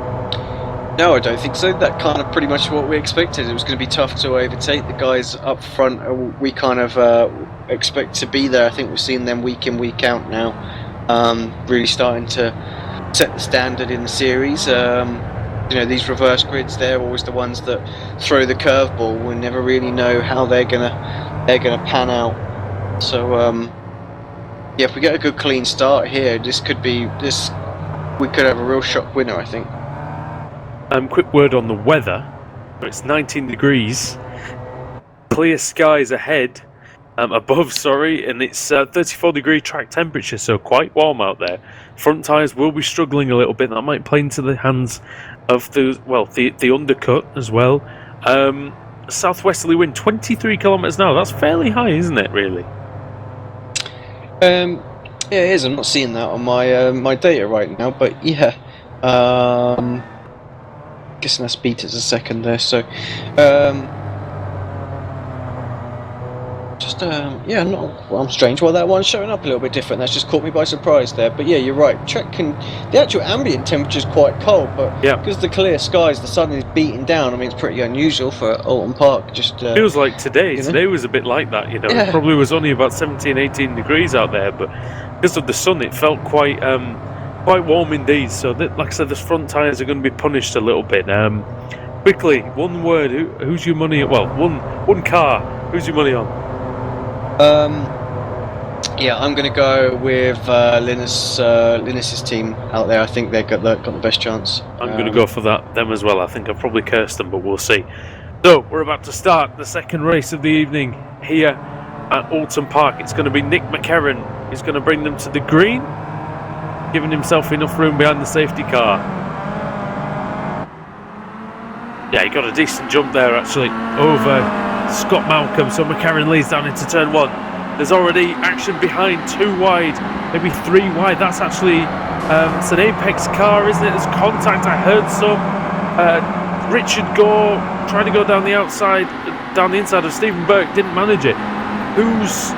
No, I don't think so. That kind of pretty much what we expected. It was going to be tough to overtake the guys up front. We kind of expect to be there. I think we've seen them week in, week out now, really starting to set the standard in the series. These reverse grids, they're always the ones that throw the curveball. We never really know how they're gonna pan out. So if we get a good clean start here, we could have a real shock winner, I think. Quick word on the weather. It's 19 degrees, clear skies ahead, above, and it's 34 degree track temperature, so quite warm out there. Front tyres will be struggling a little bit. That might play into the hands of the undercut as well. Southwesterly wind, 23 kilometres an hour. That's fairly high, isn't it, really? Yeah, it is. I'm not seeing that on my data right now, but yeah. Guessing that's beat as a second there, so I'm strange. Well, that one's showing up a little bit different. That's just caught me by surprise there. But yeah, you're right. The actual ambient temperature is quite cold, but because of the clear skies, the sun is beating down. I mean, it's pretty unusual for Oulton Park. Just feels like today. Today was a bit like that. It probably was only about 17, 18 degrees out there, but because of the sun, it felt quite warm indeed. So, like I said, the front tyres are going to be punished a little bit. Quickly, one word. Who's your money? Well, one car. Who's your money on? I'm going to go with Linus's team out there. I think they've got the best chance. I'm going to go for them as well. I think I've probably cursed them, but we'll see. So, we're about to start the second race of the evening here at Oulton Park. It's going to be Nick McCarron who's going to bring them to the green, giving himself enough room behind the safety car. Yeah, he got a decent jump there actually over Scott Malcolm, so McCarron leads down into turn 1. There's already action behind, 2 wide, maybe 3 wide. That's actually it's an Apex car, isn't it? There's contact, I heard some. Richard Gore trying to go down the inside of Stephen Burke, didn't manage it. Who's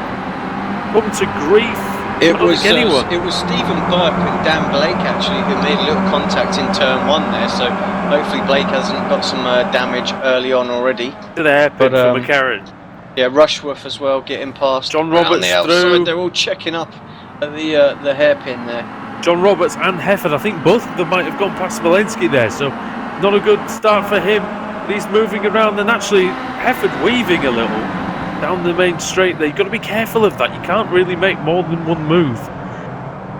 come to grief? It was Stephen Burke and Dan Blake actually who made a little contact in turn 1 there, so hopefully Blake hasn't got some damage early on already. To the hairpin for McCarron. Yeah, Rushworth as well getting past. John Roberts the outside, through. they're all checking up at the hairpin there. John Roberts and Hefford, I think both of them might have gone past Smolensky there, so not a good start for him. But he's moving around, and actually Hefford weaving a little down the main straight there. You've got to be careful of that. You can't really make more than one move.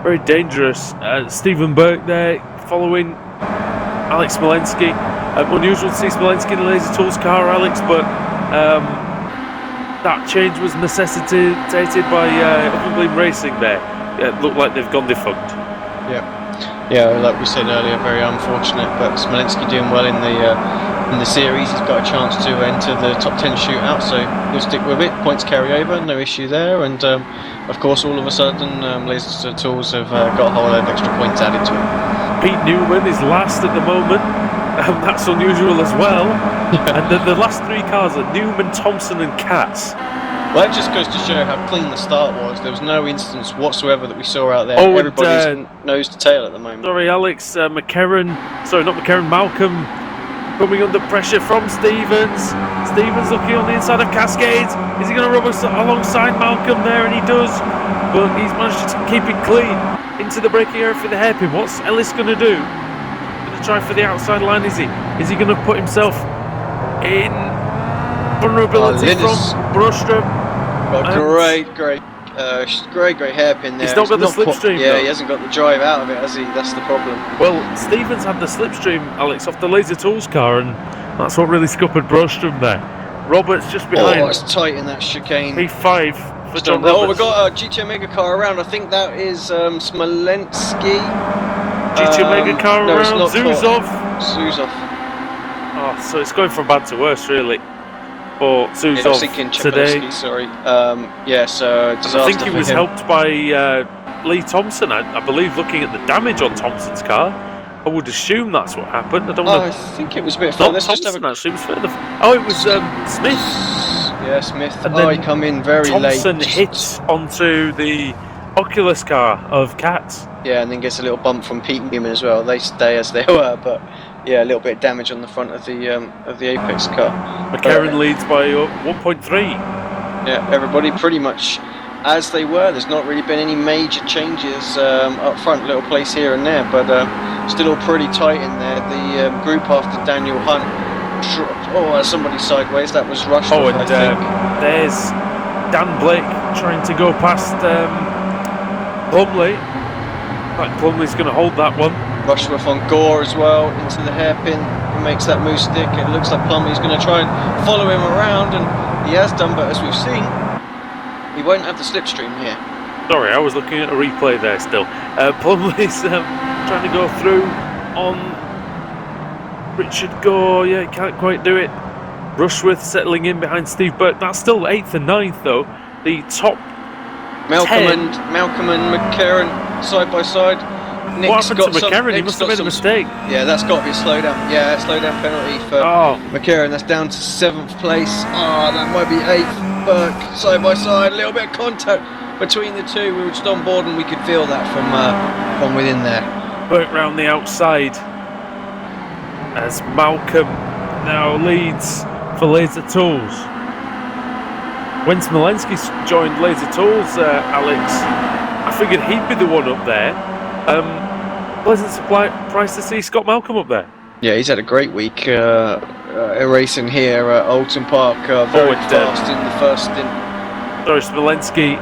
Very dangerous. Stephen Burke there following Alex Smolensky. Unusual to see Smolensky in a Laser Tools car, Alex, but that change was necessitated by Uppergleam Racing there. Yeah, it looked like they've gone defunct. Yeah, like we said earlier, very unfortunate, but Smolensky doing well in in the series, he's got a chance to enter the top 10 shootout, so he'll stick with it. Points carry over, no issue there, and of course all of a sudden Laser Tools have got a whole load of extra points added to it. Pete Newman is last at the moment. That's unusual as well. And the last three cars are Newman, Thompson and Katz. Well, that just goes to show how clean the start was. There was no instance whatsoever that we saw out there. Oh, everybody's nose to tail at the moment. Sorry, Alex, Malcolm coming under pressure from Stevens. Stevens looking on the inside of Cascades. Is he going to rub alongside Malcolm there? And he does. But he's managed to keep it clean into the braking area for the hairpin. What's Ellis going to do? Going to try for the outside line, is he? Is he going to put himself in vulnerability from Broström? Great hairpin there. He's not got the slipstream. Yeah, he hasn't got the drive out of it, has he? That's the problem. Well, Stevens had the slipstream, Alex, off the Laser Tools car, and that's what really scuppered Broström there. Roberts just behind. Oh, it's tight in that chicane. P5 for John Roberts. Oh, we've got a GT Omega car around. I think that is Smolensky. GT Omega car no, around. Zuzov. Oh, so it's going from bad to worse, really. Or Zuzov I was thinking today. Sorry. I think he was helped by Lee Thompson. I believe, looking at the damage on Thompson's car. I would assume that's what happened. I don't know. I think it was a bit further. Not Thompson, actually. It was further. Oh, it was Smith. Yeah, Smith. And he come in very late. Thompson hits onto the Oculus car of Katz. Yeah, and then gets a little bump from Pete Newman as well. They stay as they were, but yeah, a little bit of damage on the front of the Apex car. McCarran leads by 1.3. Yeah, everybody pretty much as they were. There's not really been any major changes up front, little place here and there, but still all pretty tight in there. The group after Daniel Hunt. Oh, somebody sideways. That was Rush. Oh, and there's Dan Blake trying to go past Plumley. Like Plumley's going to hold that one. Rushworth on Gore as well into the hairpin. He makes that move stick. It looks like Plumley's going to try and follow him around, and he has done, but as we've seen, he won't have the slipstream here. Sorry, I was looking at a replay there still. Plumley's trying to go through on Richard Gore. Yeah, he can't quite do it. Rushworth settling in behind Steve Burke. That's still 8th and 9th though. The top Malcolm 10. and McCarran side by side. What happened to McCarran? He must have made a mistake. Yeah, that's got to be a slowdown. Yeah, slowdown penalty for McCarran. That's down to 7th place. That might be 8th. Burke side by side. A little bit of contact between the two. We were just on board and we could feel that from within there. Burke round the outside as Malcolm now leads for Laser Tools. When Smolensky joined Laser Tools, Alex, I figured he'd be the one up there. Pleasant surprise to see Scott Malcolm up there. Yeah, he's had a great week racing here at Oulton Park. Very fast in the first stint. Sorry, Smolensky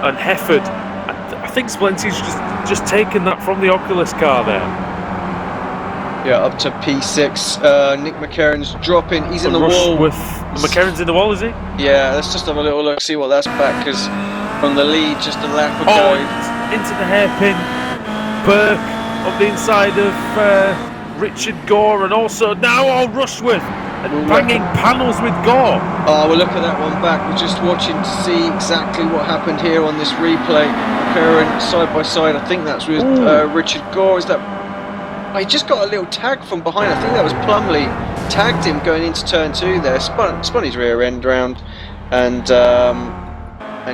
and Hefford. I think Smolensky's just taken that from the Oculus car there. Yeah, up to P6. Nick McCarran's dropping. He's in the wall. McCarran's in the wall, is he? Yeah, let's just have a little look, see what that's back, because from the lead, just a lap ago. Oh, into the hairpin. Burke on the inside of Richard Gore, and also now Rushworth and banging panels with Gore. Oh, we'll look at that one back. We're just watching to see exactly what happened here on this replay. McCarran side by side. I think that's with Richard Gore. Is that? Oh, he just got a little tag from behind. I think that was Plumley tagged him going into turn 2 there. Spun his rear end round, and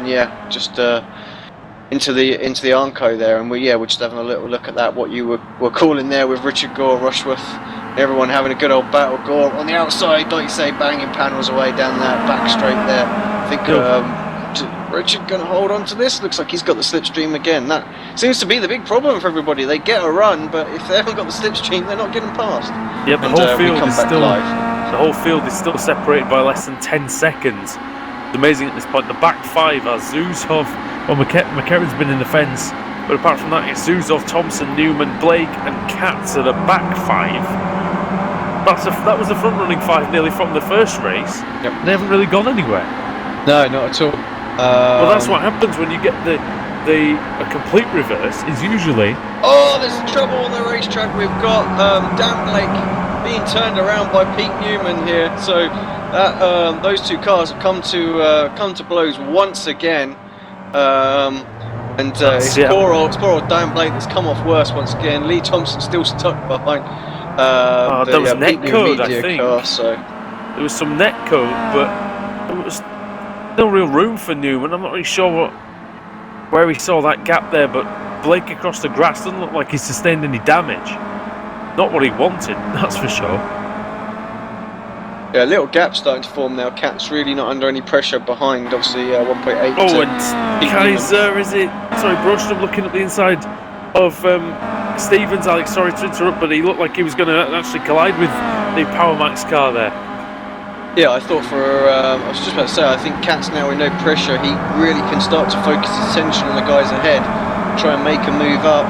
yeah, just into the Armco there. And we're just having a little look at that. What you were calling there with Richard Gore, Rushworth, everyone having a good old battle. Gore on the outside, like you say, banging panels away down that back straight there. I think Richard going to hold on to this. Looks like he's got the slipstream again. That seems to be the big problem for everybody. They get a run, but if they haven't got the slipstream, they're not getting past. Yeah, the whole field is still separated by less than 10 seconds. It's amazing at this point. The back 5 are Zuzov. Well, McCarran's been in the fence, but apart from that, it's Zuzov, Thompson, Newman, Blake, and Katz are the back 5. That was the front-running 5 nearly from the first race. Yep. They haven't really gone anywhere. No, not at all. Well, that's what happens when you get a complete reverse. Is usually there's trouble on the racetrack. We've got Dan Blake being turned around by Pete Newman here. So that, those two cars have come to blows once again. It's poor old Dan Blake that's come off worse once again. Lee Thompson still stuck behind there was net code, I Media think. car, so. There was some net code, but there was no real room for Newman. I'm not really sure where he saw that gap there, but Blake across the grass doesn't look like he sustained any damage. Not what he wanted, that's for sure. Yeah, a little gap starting to form now. Cat's really not under any pressure behind, obviously 1.8. Oh, and Kaiser, is it? Sorry, Broström looking at the inside of Stevens. Alex, sorry to interrupt, but he looked like he was going to actually collide with the Power Max car there. Yeah, I thought I was just about to say, I think Cat's now in no pressure. He really can start to focus his attention on the guys ahead, try and make a move up.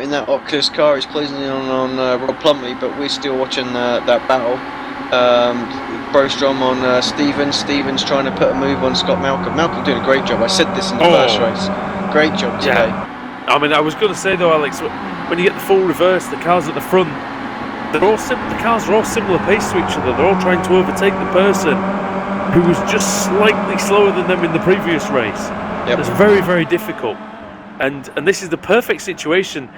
In that Oculus car, he's closing in on Rob Plumley, but we're still watching that battle. Broström on Stevens trying to put a move on Scott Malcolm. Malcolm doing a great job. I said this in the first race. Great job today. Yeah. I mean, I was going to say though, Alex, when you get the full reverse, the cars at the front, the cars are all similar pace to each other. They're all trying to overtake the person who was just slightly slower than them in the previous race. Yep. It's very, very difficult. And this is the perfect situation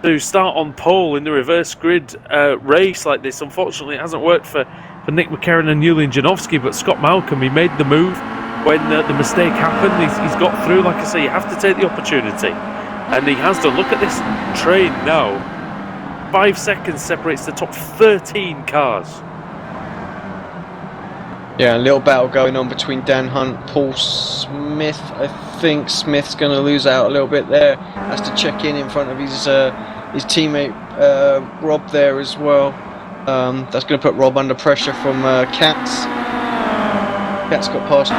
to start on pole in the reverse grid race like this. Unfortunately, it hasn't worked for Nick McCarron and Julian Janowski, but Scott Malcolm, he made the move when the mistake happened. He's got through. Like I say, you have to take the opportunity, and he has done. Look at this train now. 5 seconds separates the top 13 cars. Yeah, a little battle going on between Dan Hunt, Paul Smith. I think Smith's going to lose out a little bit there. Has to check in front of his teammate Rob there as well. That's going to put Rob under pressure from Katz. Katz got past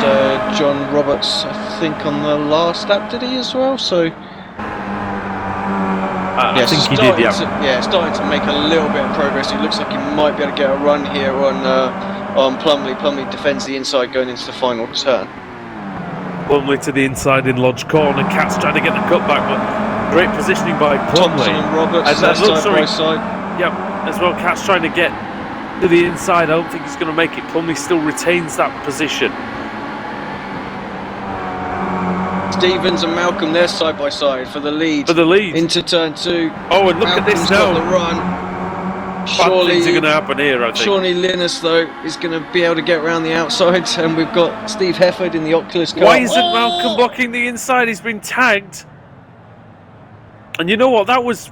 John Roberts, I think, on the last lap, did he as well? So. I think he did, yeah. Starting to make a little bit of progress. It looks like he might be able to get a run here on Plumley. Plumley defends the inside going into the final turn. Plumley to the inside in Lodge Corner. Katz trying to get the cutback, but great positioning by Plumley. Thompson and Roberts side by side. Yep, as well. Katz trying to get to the inside. I don't think he's going to make it. Plumley still retains that position. Stevens and Malcolm, they're side by side for the lead. Into turn 2. Oh, and look at this now. Got the run. Bad things are going to happen here, I think. Shawnee Linus, though, is going to be able to get around the outside, and we've got Steve Hefford in the Oculus car. Why isn't Malcolm blocking the inside? He's been tagged. And you know what? That was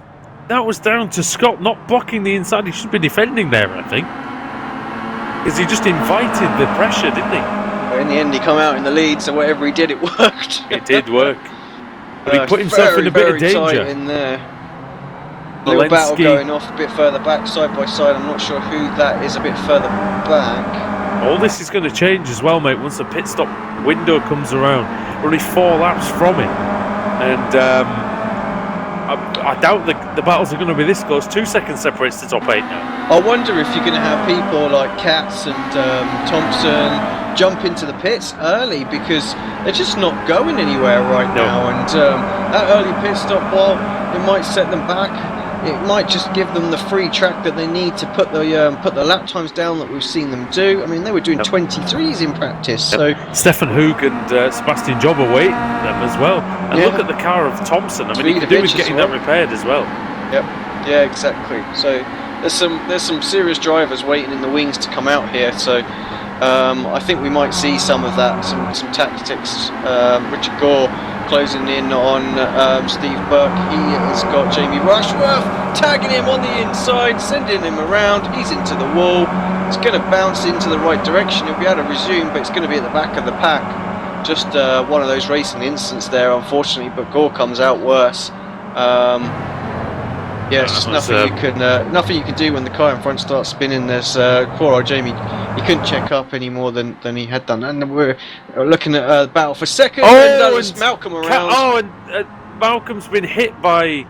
down to Scott not blocking the inside. He should be defending there, I think. Because he just invited the pressure, didn't he? In the end, he come out in the lead, so whatever he did, it worked. It did work. But he put himself in a bit of danger. Tight in there. Little battle going off a bit further back, side by side. I'm not sure who that is a bit further back. All this is going to change as well, mate, once the pit stop window comes around. We're only 4 laps from it. And I doubt the battles are going to be this close. 2 seconds separates the top 8 now. I wonder if you're going to have people like Katz and Thompson jump into the pits early, because they're just not going anywhere right now. And that early pit stop, while it might set them back, it might just give them the free track that they need to put the lap times down that we've seen them do. I mean, they were doing 23s in practice. So Stefan Hoog and Sebastian Job are waiting for them as well. And look at the car of Thompson. I mean, he could do with getting that repaired as well. Yep. Yeah, exactly. So there's some serious drivers waiting in the wings to come out here. So I think we might see some of that, some tactics. Richard Gore closing in on Steve Burke. He has got Jamie Rushworth tagging him on the inside, sending him around. He's into the wall. It's going to bounce into the right direction. He'll be able to resume, but it's going to be at the back of the pack. Just one of those racing incidents there, unfortunately, but Gore comes out worse. Yeah, it's just nothing you can do when the car in front starts spinning. There's poor old Jamie. He couldn't check up any more than he had done. And we're looking at a battle for second. And Malcolm around. And Malcolm's been hit by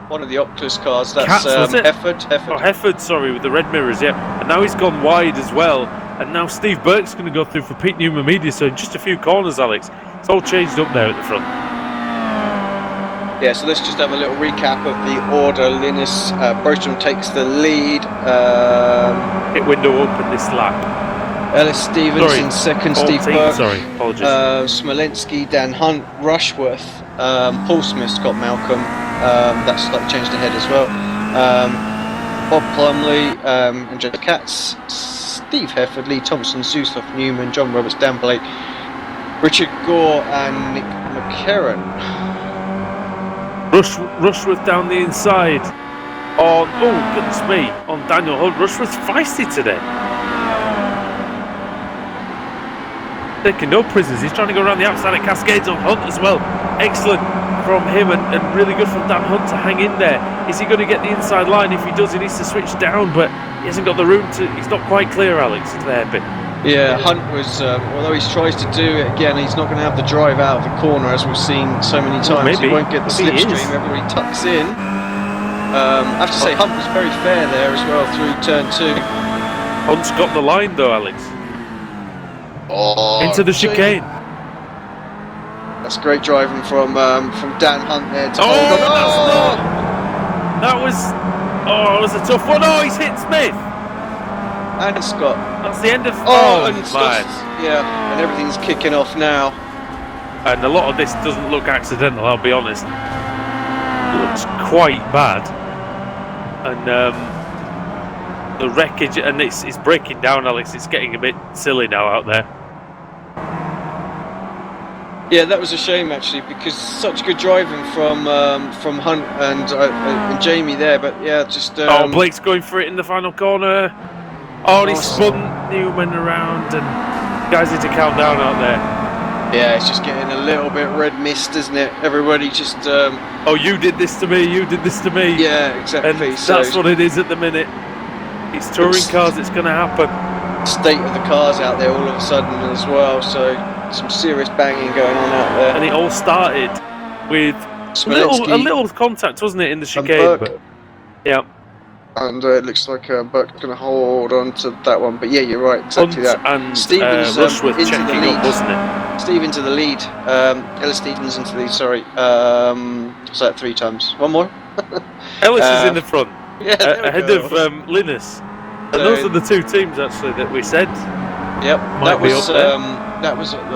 one of the Oculus cars. That's Hefford. Oh, Hefford, sorry, with the red mirrors, yeah. And now he's gone wide as well. And now Steve Burke's going to go through for Pete Newman Media. So in just a few corners, Alex, it's all changed up there at the front. Yeah, so let's just have a little recap of the order. Linus Brostrom takes the lead. Pit window open this lap. Ellis Stevens in second, Steve 14, Burke. sorry, apologies. Smolensky, Dan Hunt, Rushworth. Paul Smith's got Malcolm. That's slightly changed ahead as well. Bob Plumley and Joe Katz. Steve Hefford, Lee Thompson, Zusoff, Newman, John Roberts, Dan Blake, Richard Gore and Nick McCarran. Rushworth down the inside on, oh goodness me, on Daniel Hunt. Rushworth's feisty today. Taking no prisoners, he's trying to go around the outside of Cascades on Hunt as well. Excellent from him and really good from Dan Hunt to hang in there. Is he going to get the inside line? If he does, he needs to switch down, but he hasn't got the room to, he's not quite clear, Alex, to the hairpin. Yeah, Hunt was, although he tries to do it again, he's not going to have the drive out of the corner as we've seen so many times. Maybe. He won't get the slipstream, everybody tucks in. I have to say, Hunt was very fair there as well through turn 2. Hunt's got the line though, Alex. Oh, into the chicane. That's great driving from Dan Hunt there to hold on. That was it was a tough one. Oh, he's hit Smith. And Scott. That's the end of. And Scott. Yeah, and everything's kicking off now. And a lot of this doesn't look accidental, I'll be honest. It looks quite bad. And the wreckage, and it's breaking down, Alex. It's getting a bit silly now out there. Yeah, that was a shame actually, because such good driving from Hunt and Jamie there. But yeah, just. Blake's going for it in the final corner. Oh, and he spun Newman around, and guys need to calm down out there. Yeah, it's just getting a little bit red mist, isn't it? Everybody just. Oh, you did this to me. You did this to me. Yeah, exactly. And that's what it is at the minute. It's touring cars. It's going to happen. State of the cars out there all of a sudden as well. So some serious banging going on out there. And it all started with a little contact, wasn't it, in the chicane? But, yeah. And it looks like Burke's going to hold on to that one. But yeah, you're right, exactly Hunt that. And Stevens Rushworth into checking the lead. up, wasn't it? Steve into the lead. Ellis Stevens into the lead, sorry. So that 3 times. One more? Ellis is in the front. Yeah, ahead of Linus. And those are the 2 teams, actually, that we said. Yep, that was at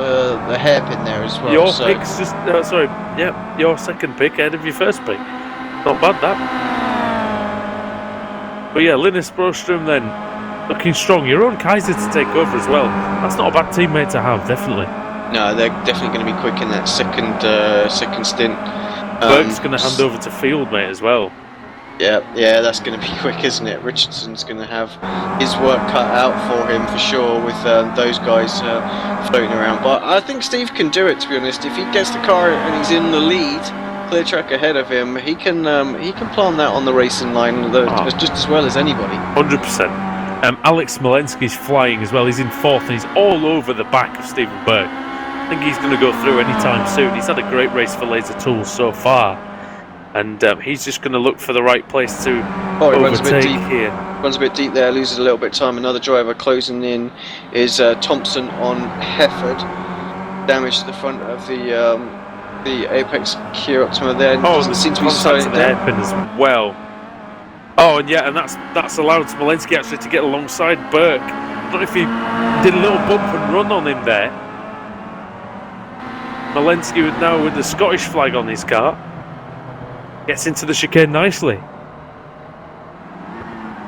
the hairpin there as well. Your pick's just, your second pick ahead of your first pick. Not bad, that. But yeah, Linus Brostrom then, looking strong. Your own Kaiser to take over as well. That's not a bad teammate to have, definitely. No, they're definitely going to be quick in that second stint. Burke's going to hand over to Field, mate, as well. Yeah, that's going to be quick, isn't it? Richardson's going to have his work cut out for him for sure with those guys floating around. But I think Steve can do it, to be honest. If he gets the car and he's in the lead, clear track ahead of him, he can plant that on the racing line just as well as anybody. 100%. Alex Smolensky's flying as well. He's in 4th and he's all over the back of Stephen Burke. I think he's going to go through any time soon. He's had a great race for Laser Tools so far. And he's just going to look for the right place to overtake here. Runs a bit deep there, loses a little bit of time. Another driver closing in is Thompson on Hefford. Damage to the front of the Apex Kia Optima there. Doesn't seem to be slowing the hairpin as well. Oh, and that's allowed Smolensky actually to get alongside Burke. I don't know if he did a little bump and run on him there. Smolensky now with the Scottish flag on his car. Gets into the chicane nicely.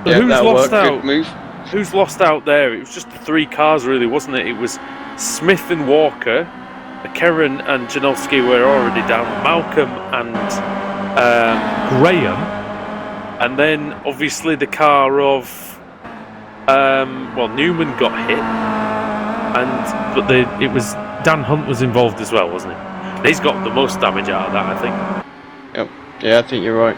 Yeah, who's lost out? Good move. Who's lost out there? It was just the 3 cars, really, wasn't it? It was Smith and Walker. Karen and Janowski were already down. Malcolm and Graham. And then, obviously, the car of Newman got hit. But it was Dan Hunt was involved as well, wasn't he? And he's got the most damage out of that, I think. Yep. Yeah, I think you're right.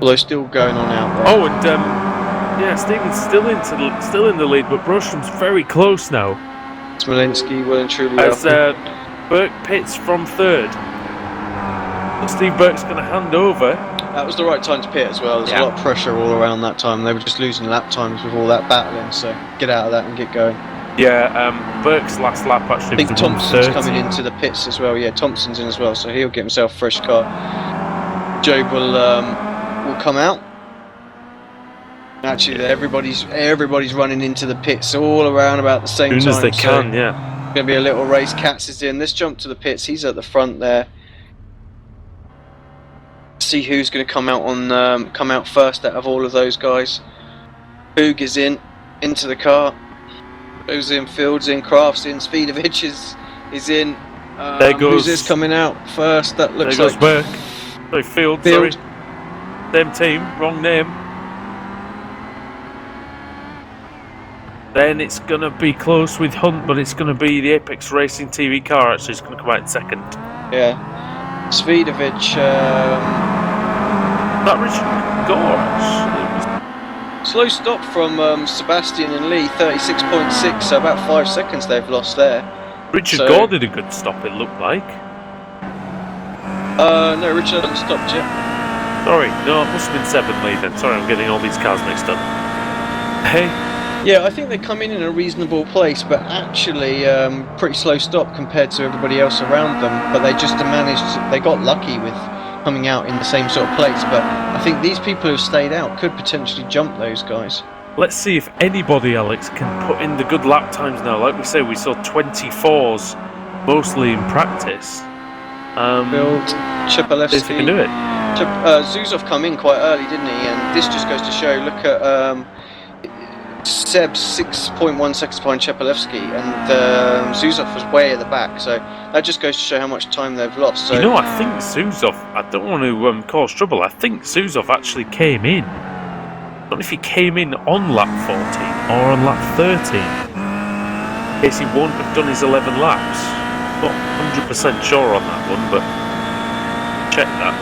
Although still going on out there. Oh, and Stephen's still in the lead, but Brostrom's very close now. Smolensky well and truly as Burke pits from 3rd. Steve Burke's going to hand over. That was the right time to pit as well. There's a lot of pressure all around that time. They were just losing lap times with all that battling, so get out of that and get going. Yeah, Burke's last lap I actually think was Thompson's 1:30. coming into the pits as well. Yeah, Thompson's in as well, so he'll get himself a fresh car. Job will come out. Actually, everybody's running into the pits all around about the same As soon time. as they so can, yeah. Going to be a little race. Katz is in. Let's jump to the pits. He's at the front there. See who's going to come out first out of all of those guys. Boog is into the car. Goes in, Fields in, Crafts in, Speedovic is in. There goes. Who's this coming out first? That looks There goes like Burke. Sorry, Field. Sorry. Same team, wrong name. Then it's going to be close with Hunt, but it's going to be the Apex Racing TV car actually. It's going to come out in second. Yeah. Speedovic. That Richard Gore actually. Slow stop from Sebastian and Lee, 36.6, so about 5 seconds they've lost there. Richard Gore did a good stop, it looked like. No, Richard hasn't stopped yet. Sorry, no, it must have been 7 Lee then. Sorry, I'm getting all these cars mixed up. Hey. Yeah, I think they come in a reasonable place, but actually pretty slow stop compared to everybody else around them. But they just they got lucky with coming out in the same sort of place, but I think these people who've stayed out could potentially jump those guys. Let's see if anybody, Alex, can put in the good lap times now. Like we say, we saw 24s mostly in practice. Built, Chepalevsky. See if they can do it. Zuzov come in quite early, didn't he? And this just goes to show, look at Seb's 6.1 seconds behind Chepalevsky, and Zuzov was way at the back, so that just goes to show how much time they've lost. So, you know, I think Zuzov, I don't want to cause trouble, I think Zuzov actually came in. I don't know if he came in on lap 14 or on lap 13. In case he won't have done his 11 laps. Not 100% sure on that one, but check that.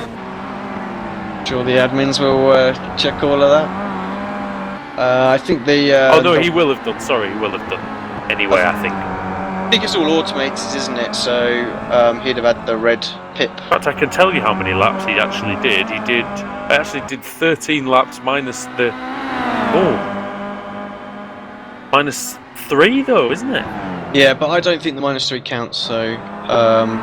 Sure, the admins will check all of that. I think the. Oh no, he will have done. Sorry, he will have done. Anyway, I think. I think it's all automated, isn't it? So he'd have had the red pip. In fact, I can tell you how many laps he actually did. I actually did 13 laps minus the. Minus 3 though, isn't it? Yeah, but I don't think the -3 counts. So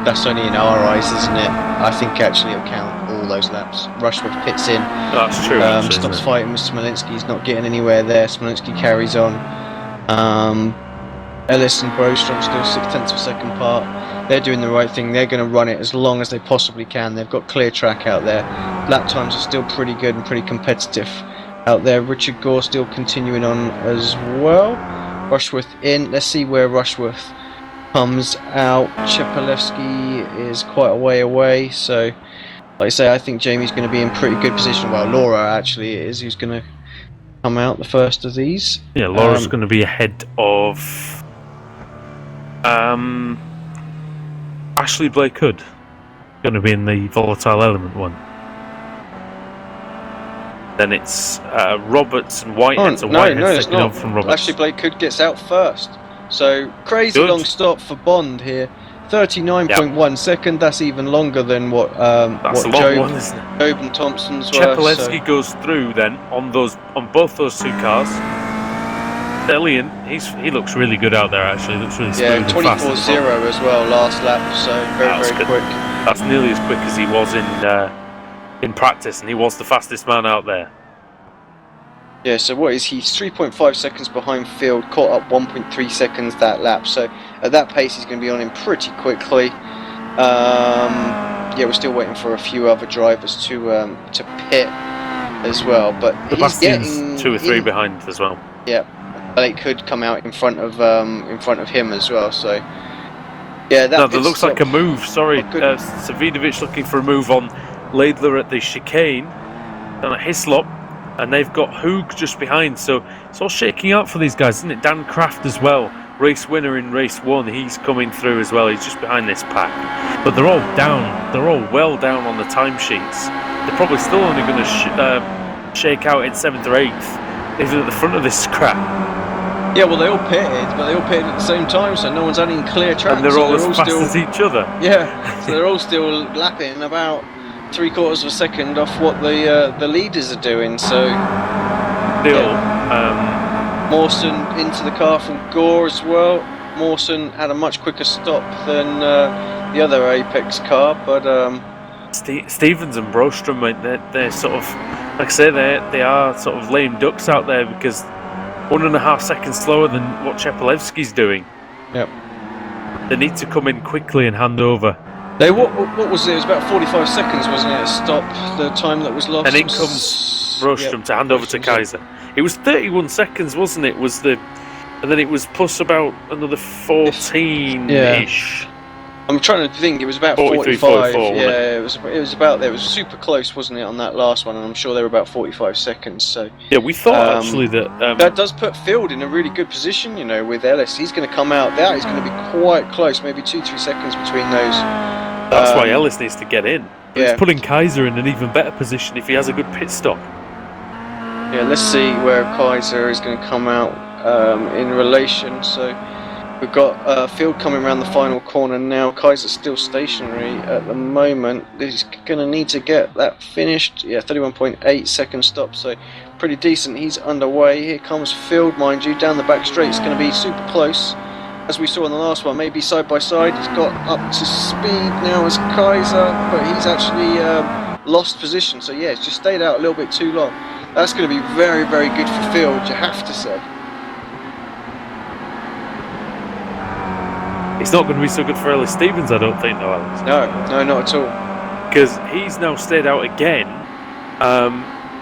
that's only in our eyes, isn't it? I think actually it'll count all those laps. Rushworth pits in. That's true. Stops fighting with Smolinski. He's not getting anywhere there. Smolinski carries on. Ellis and Brostrom still 0.6 of a second apart. They're doing the right thing. They're going to run it as long as they possibly can. They've got clear track out there. Lap times are still pretty good and pretty competitive out there. Richard Gore still continuing on as well. Rushworth in. Let's see where Rushworth comes out. Chepalevsky is quite a way away, so like I say, I think Jamie's going to be in pretty good position. Well, Laura actually is, who's going to come out the first of these. Yeah, Laura's going to be ahead of Ashley Blake Hood. Going to be in the volatile element one. Then it's Roberts and Whitehead. So Whitehead's taking up from Roberts. Ashley Blake Hood gets out first. So crazy long stop for Bond here. 39.1 second. That's even longer than what Job and Thompson's were. Chepalevsky goes through then on both those two cars. Delian, he looks really good out there actually. Looks really smooth and fast. 24.0 as well last lap. So very quick. That's nearly as quick as he was in practice, and he was the fastest man out there. Yeah, so what is he? He's 3.5 seconds behind Field, caught up 1.3 seconds that lap. So at that pace, he's going to be on him pretty quickly. Yeah, we're still waiting for a few other drivers to pit as well. But Sebastian's he's getting 2 or 3 behind as well. Yeah, Blake could come out in front of him as well. So yeah, that looks like a move. Sorry, Savidovic looking for a move on Laidler at the chicane, and at Hislop. And they've got Hoog just behind, so it's all shaking out for these guys, isn't it? Dan Kraft as well, race winner in race 1, he's coming through as well. He's just behind this pack, but they're all down. They're all well down on the timesheets. They're probably still only going to shake out in 7th or 8th, even at the front of this scrap. Yeah, well, they all pitted, but they all pitted at the same time, so no one's had any clear track. And they're all as fast as each other. Yeah, so they're all still lapping about 3/4 of a second off what the leaders are doing. So still, Mawson into the car from Gore as well. Mawson had a much quicker stop than the other Apex car, but Stevens and Brostrom, mate, they're sort of, like I say, they are sort of lame ducks out there because 1.5 seconds slower than what Chepelevsky's doing. Yep. They need to come in quickly and hand over. What was it? It was about 45 seconds, wasn't it? A stop, the time that was lost. And in comes Brostrom to hand over to Kaiser. It was 31 seconds, wasn't it? And then it was plus about another 14-ish. I'm trying to think. It was about 43, 45. 44, yeah, it was about there. It was super close, wasn't it, on that last one? And I'm sure they were about 45 seconds. So yeah, we thought actually that that does put Field in a really good position. You know, with Ellis, he's going to come out. That is going to be quite close, maybe 2-3 seconds between those. That's why Ellis needs to get in. But yeah. He's putting Kaiser in an even better position if he has a good pit stop. Yeah, let's see where Kaiser is going to come out in relation. So we've got Field coming around the final corner now. Kaiser's still stationary at the moment. He's going to need to get that finished. Yeah, 31.8 second stop, so pretty decent. He's underway. Here comes Field, mind you, down the back straight. It's going to be super close, as we saw in the last one. Maybe side by side. He's got up to speed now as Kaiser, but he's actually lost position. So yeah, it's just stayed out a little bit too long. That's going to be very, very good for Field, you have to say. It's not going to be so good for Ellis Stevens, I don't think, though, Alex. No, not at all. Because he's now stayed out again.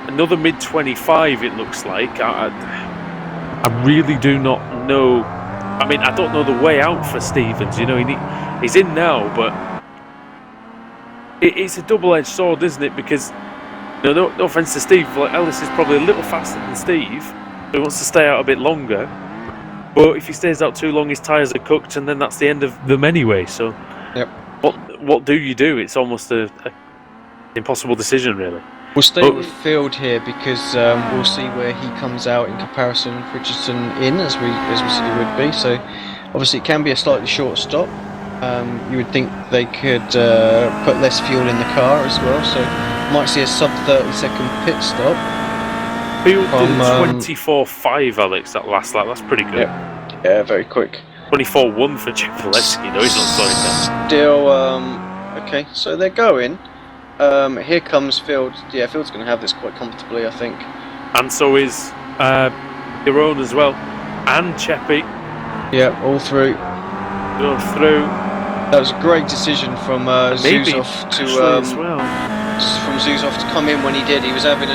Another mid-25, it looks like. I really do not know. I mean, I don't know the way out for Stevens. You know, he's in now, but it's a double-edged sword, isn't it? Because, you know, no offence to Steve, like Ellis is probably a little faster than Steve. He wants to stay out a bit longer. But if he stays out too long, his tyres are cooked, and then that's the end of them anyway. So, yep. What do you do? It's almost an impossible decision, really. We'll stay with Field here because we'll see where he comes out in comparison with Richardson as we said he would be. So, obviously, it can be a slightly short stop. You would think they could put less fuel in the car as well. So, might see a sub 30-second pit stop. Field did 24.5, Alex, that last lap. That's pretty good. Yeah, very quick. 24.1 for Chepelevsky, though. He's not slowing down. Still, okay, so they're going. Here comes Field. Yeah, Field's going to have this quite comfortably, I think. And so is Giron as well. And Cheppy. Yeah, all through. Going through. That was a great decision from Zuzov from Zuzov to come in when he did. He was having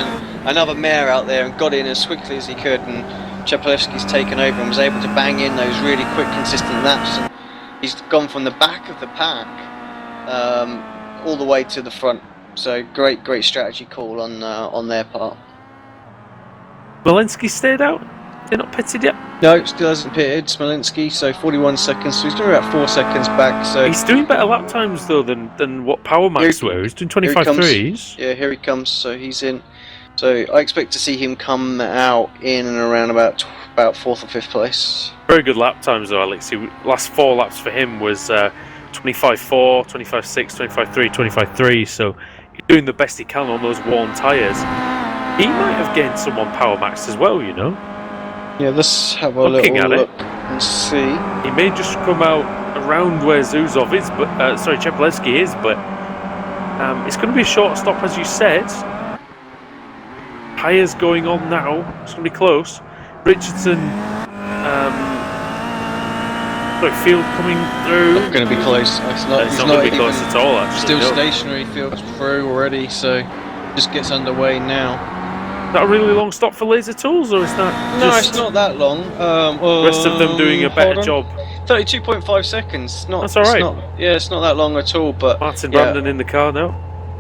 another mare out there and got in as quickly as he could, and Chepelevsky's taken over and was able to bang in those really quick, consistent laps. And he's gone from the back of the pack all the way to the front. So great strategy call on their part. Walensky stayed out. They're not pitted yet. No, still hasn't pitted. Smolinski, so 41 seconds. So he's doing about 4 seconds back. So he's doing better lap times though than what Power Max were. He's doing 25.3s. Yeah, here he comes. So he's in. So I expect to see him come out in and around about 4th or 5th place. Very good lap times though, Alex. Last 4 laps for him was 25.4, 25.6, 25.3, 25.3. So he's doing the best he can on those worn tyres. He might have gained someone Power Max as well, you know. Yeah, let's have a little look and see. He may just come out around where Zuzov is, but Chepelevsky is, but it's going to be a short stop, as you said. Tyres going on now. It's going to be close. Richardson, Field coming through. Not going to be close. It's not going to be close at all. Actually, still stationary. Field's through already, so just gets underway now. Is that a really long stop for Laser Tools, or is that? No, it's not that long. The rest of them doing a better job. 32.5 seconds. That's all right. It's not that long at all. But Martin Brandon in the car now.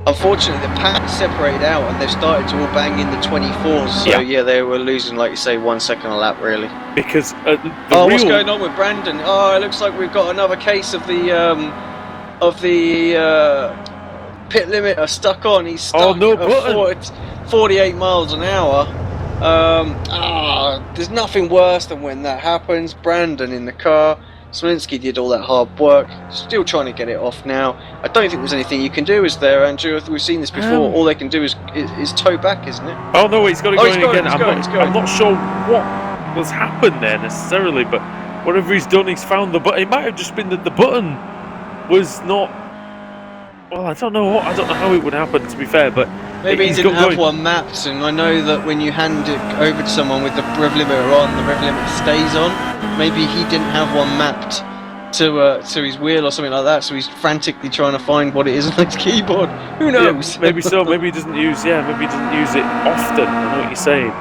Unfortunately, the pack separated out and they've started to all bang in the 24s. So yeah, they were losing, like you say, 1 second a lap, really. Because what's going on with Brandon? Oh, it looks like we've got another case of the pit limiter stuck on. He's stuck at 48 miles an hour. There's nothing worse than when that happens. Brandon in the car. Smolinski did all that hard work, still trying to get it off now. I don't think there's anything you can do, is there, Andrew? We've seen this before. All they can do is tow back, isn't it? Oh no, he's got it going again. I'm not sure was happened there necessarily, but whatever he's done, he's found the button. It might have just been that the button was not. Well, I don't know how it would happen, to be fair, but Maybe he he's didn't got have going. one mapped, and I know that when you hand it over to someone with the rev limiter on, the rev limiter stays on. Maybe he didn't have one mapped to his wheel or something like that, so he's frantically trying to find what it is on his keyboard. Who knows? Yeah, maybe so. Maybe he doesn't use. Yeah, maybe he doesn't use it often. I know what you're saying.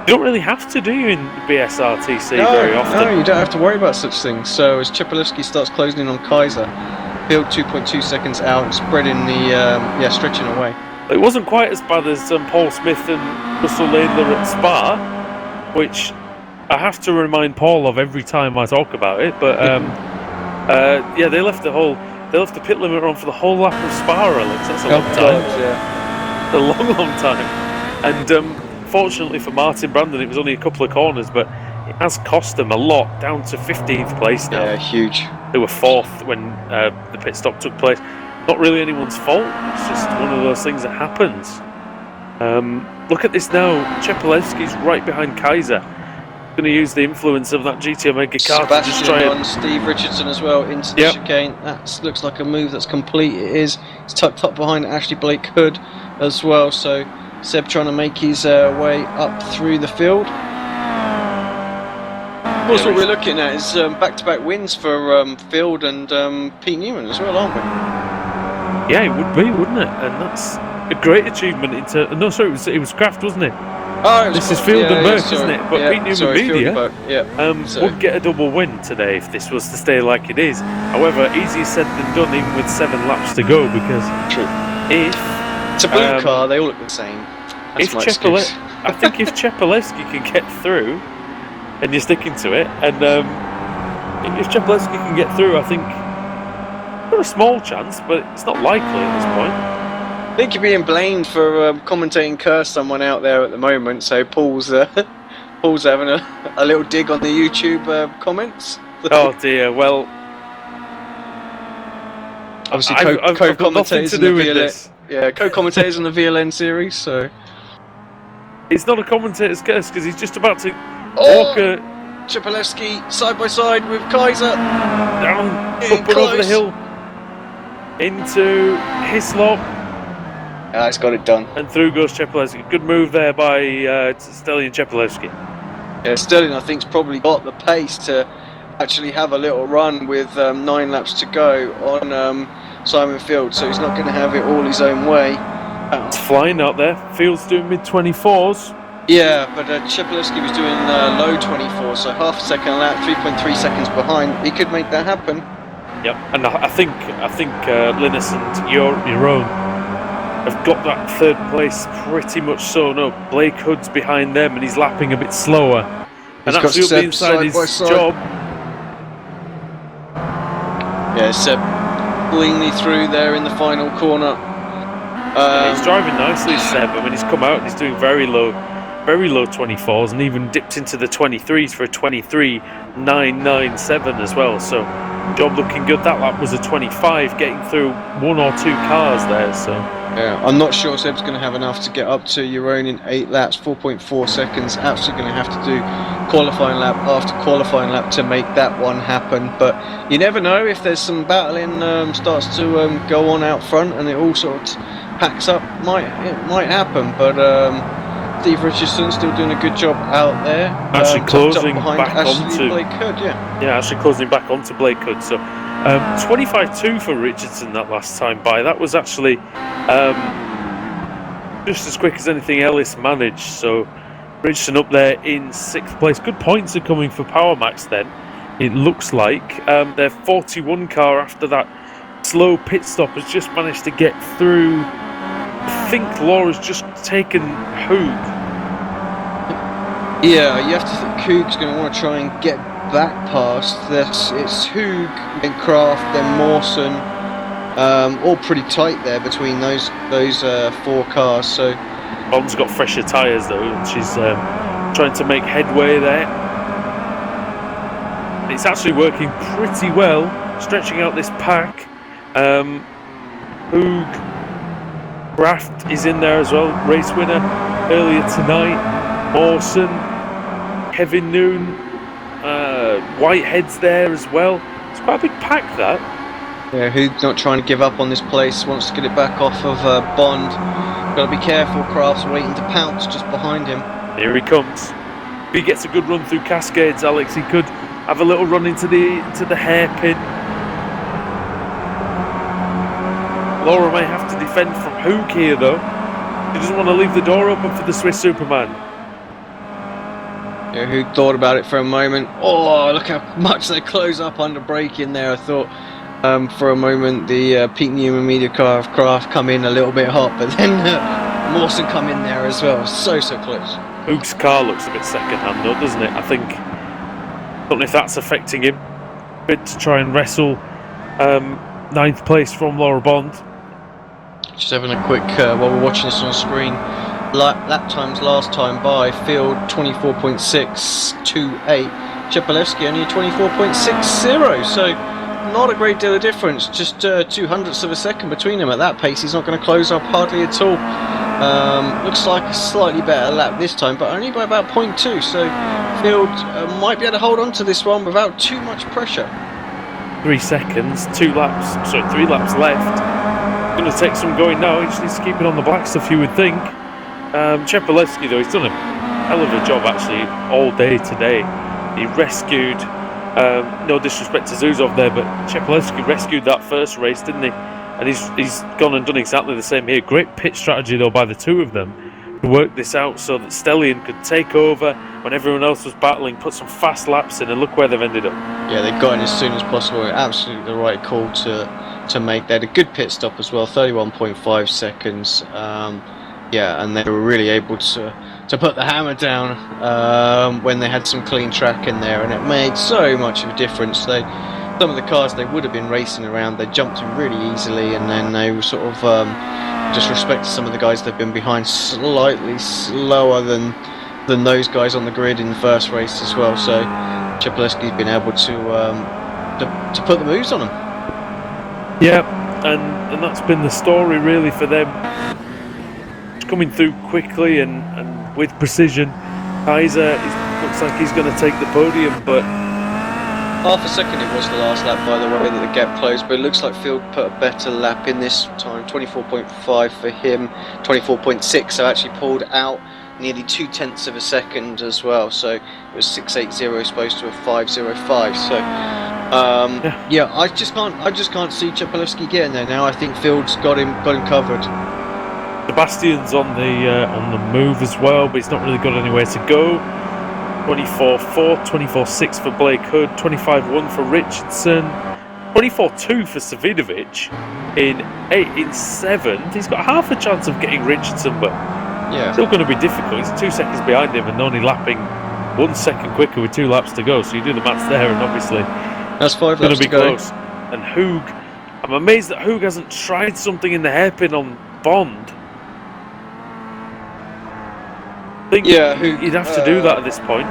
You don't really have to do in BSRTC very often. No, you don't have to worry about such things. So as Chepelewski starts closing in on Kaiser, Field 2.2 seconds out and spreading the stretching away. It wasn't quite as bad as Paul Smith and Russell Laidler at Spa, which I have to remind Paul of every time I talk about it. But yeah, they left the pit limit on for the whole lap of Spa, Alex. That's a long time. Yeah. A long time. And fortunately for Martin Brandon, it was only a couple of corners, but it has cost them a lot, down to 15th place now. Yeah, huge. They were 4th when the pit stop took place. Not really anyone's fault. It's just one of those things that happens. Look at this now. Chepelewski's right behind Kaiser. Going to use the influence of that GT Omega car to just try on and... Steve Richardson as well into the chicane. That looks like a move that's complete. It is. It's tucked up behind Ashley Blake Hood as well. So Seb trying to make his way up through the field. Of course, what we're looking at is back-to-back wins for Field and Pete Newman as well, aren't we? Yeah, it would be, wouldn't it? And that's a great achievement. No, sorry, it was Kraft, wasn't it? Oh, it was this is Field and Burke, isn't it? But Pete Newman Media would get a double win today if this was to stay like it is. However, easier said than done, even with 7 laps to go, because if it's a blue car, they all look the same. That's I think if Chepelewski can get through, and you're sticking to it, and if Chepelewski can get through, I think got a small chance, but it's not likely at this point. I think you're being blamed for commentating curse someone out there at the moment, so Paul's having a little dig on the YouTube comments. Oh dear, well... Obviously I've got nothing to do with this. Yeah, co-commentators on the VLN series, so... It's not a commentator's curse, because he's just about to walk a... Chepelewski side by side with Kaiser. Down, up and over the hill. Into Hislop. It's got it done. And through goes Chepelewski. Good move there by Stellian Chepelewski. Yeah, Stellian I think's probably got the pace to actually have a little run with 9 laps to go on Simon Field, so he's not going to have it all his own way. It's flying out there. Field's doing mid-24s. Yeah, but Chepelewski was doing low 24, so half a second a lap, 3.3 seconds behind. He could make that happen. Yep, and I think Linus and Jeroen have got that 3rd place pretty much sewn up. Blake Hood's behind them and he's lapping a bit slower. And that's will be inside his job. Yeah, Seb cleanly through there in the final corner. He's driving nicely, Seb. I mean, he's come out and he's doing very low 24s and even dipped into the 23s for a 23.997 as well. So, job looking good. That lap was a 25, getting through 1 or 2 cars there. So, yeah, I'm not sure Seb's going to have enough to get up to Jeroen in 8 laps, 4.4 seconds. Absolutely going to have to do qualifying lap after qualifying lap to make that one happen. But you never know if there's some battling starts to go on out front and it all sort of packs up. It might happen, but. Steve Richardson still doing a good job out there. Actually closing back onto Blake Hood, actually closing back onto Blake Hood. So 25.2 for Richardson that last time by. That was actually just as quick as anything Ellis managed. So Richardson up there in 6th place. Good points are coming for Power Max then. It looks like their 41 car after that slow pit stop has just managed to get through. I think Laura's just taken Hoog. Yeah, you have to think Hoog's going to want to try and get back past this. It's Hoog, then Kraft, then Mawson, all pretty tight there between those 4 cars. So Bond's got fresher tyres though, and she's trying to make headway there. It's actually working pretty well, stretching out this pack. Hoog. Kraft is in there as well, race winner earlier tonight. Mawson, Kevin Noon, Whitehead's there as well. It's quite a big pack, that. Yeah, who's not trying to give up on this place, wants to get it back off of Bond. Got to be careful, Kraft's waiting to pounce just behind him. Here he comes. If he gets a good run through Cascades, Alex, he could have a little run into the hairpin. Laura may have to defend from Hoog here, though. He doesn't want to leave the door open for the Swiss Superman. Yeah, who thought about it for a moment? Oh, look how much they close up under braking there. I thought for a moment the Pete Newman media car of Kraft come in a little bit hot, but then Mawson come in there as well. So close. Hoog's car looks a bit second-hand, though, doesn't it? I don't know if that's affecting him. A bit to try and wrestle 9th place from Laura Bond. Just having a quick, while we're watching this on screen, lap times last time by Field 24.628, Chepelewski only 24.60, so not a great deal of difference, just 0.02 of a second between them. At that pace he's not going to close up hardly at all. Looks like a slightly better lap this time, but only by about 0.2, so Field might be able to hold on to this one without too much pressure. 3 seconds, 3 laps left. Going to take some going now. He just needs to keep it on the black stuff, you would think. Chepelewski, though, he's done a hell of a job actually all day today. He rescued, no disrespect to Zuzov there, but Chepelewski rescued that first race, didn't he? And he's gone and done exactly the same here. Great pit strategy though by the two of them to work this out so that Stellion could take over when everyone else was battling, put some fast laps in, and look where they've ended up. Yeah, they got in as soon as possible. Absolutely the right call to make. They had a good pit stop as well, 31.5 seconds. Yeah, and they were really able to put the hammer down when they had some clean track in there, and it made so much of a difference. Some of the cars they would have been racing around, they jumped in really easily, and then they were sort of just respected some of the guys they've been behind slightly slower than those guys on the grid in the first race as well. So Chepelewski's been able to put the moves on them. Yeah, and that's been the story really for them. It's coming through quickly and with precision. Kaiser looks like he's going to take the podium, but half a second it was the last lap, by the way, that the gap closed, but it looks like Field put a better lap in this time. 24.5 for him, 24.6, so actually pulled out nearly 0.2 of a second as well, so it was 6.80 as opposed to a 5.05. So yeah, I just can't see Chepelewski getting there now. I think Field's got him covered. Sebastian's on the move as well, but he's not really got anywhere to go. 24.4, 24.6 for Blake Hood, 25.1 for Richardson, 24.2 for Savidovic in 7th. He's got half a chance of getting Richardson, but yeah, still going to be difficult. He's 2 seconds behind him and only lapping 1 second quicker with 2 laps to go. So you do the maths there, and obviously that's 5 laps to go. Close. And Hoog, I'm amazed that Hoog hasn't tried something in the hairpin on Bond. I think he'd have to do that at this point.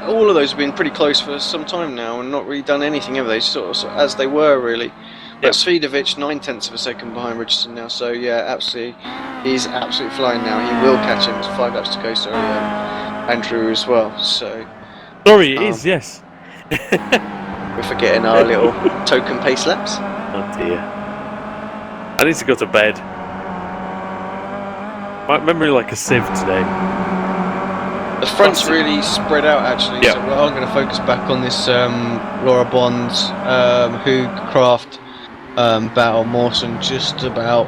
All of those have been pretty close for some time now and not really done anything, have they? Sort of as they were, really. But Svidovic 0.9 of a second behind Richardson now, so yeah, absolutely, he's absolutely flying now. He will catch him. There's 5 laps to go. Sorry, Andrew as well. So sorry, it is, yes. We're forgetting our little token pace laps. Oh dear. I need to go to bed. My memory like a sieve today. The front's really spread out actually, so I'm going to focus back on this Laura Bond, Hoog, Kraft battle. Mawson just about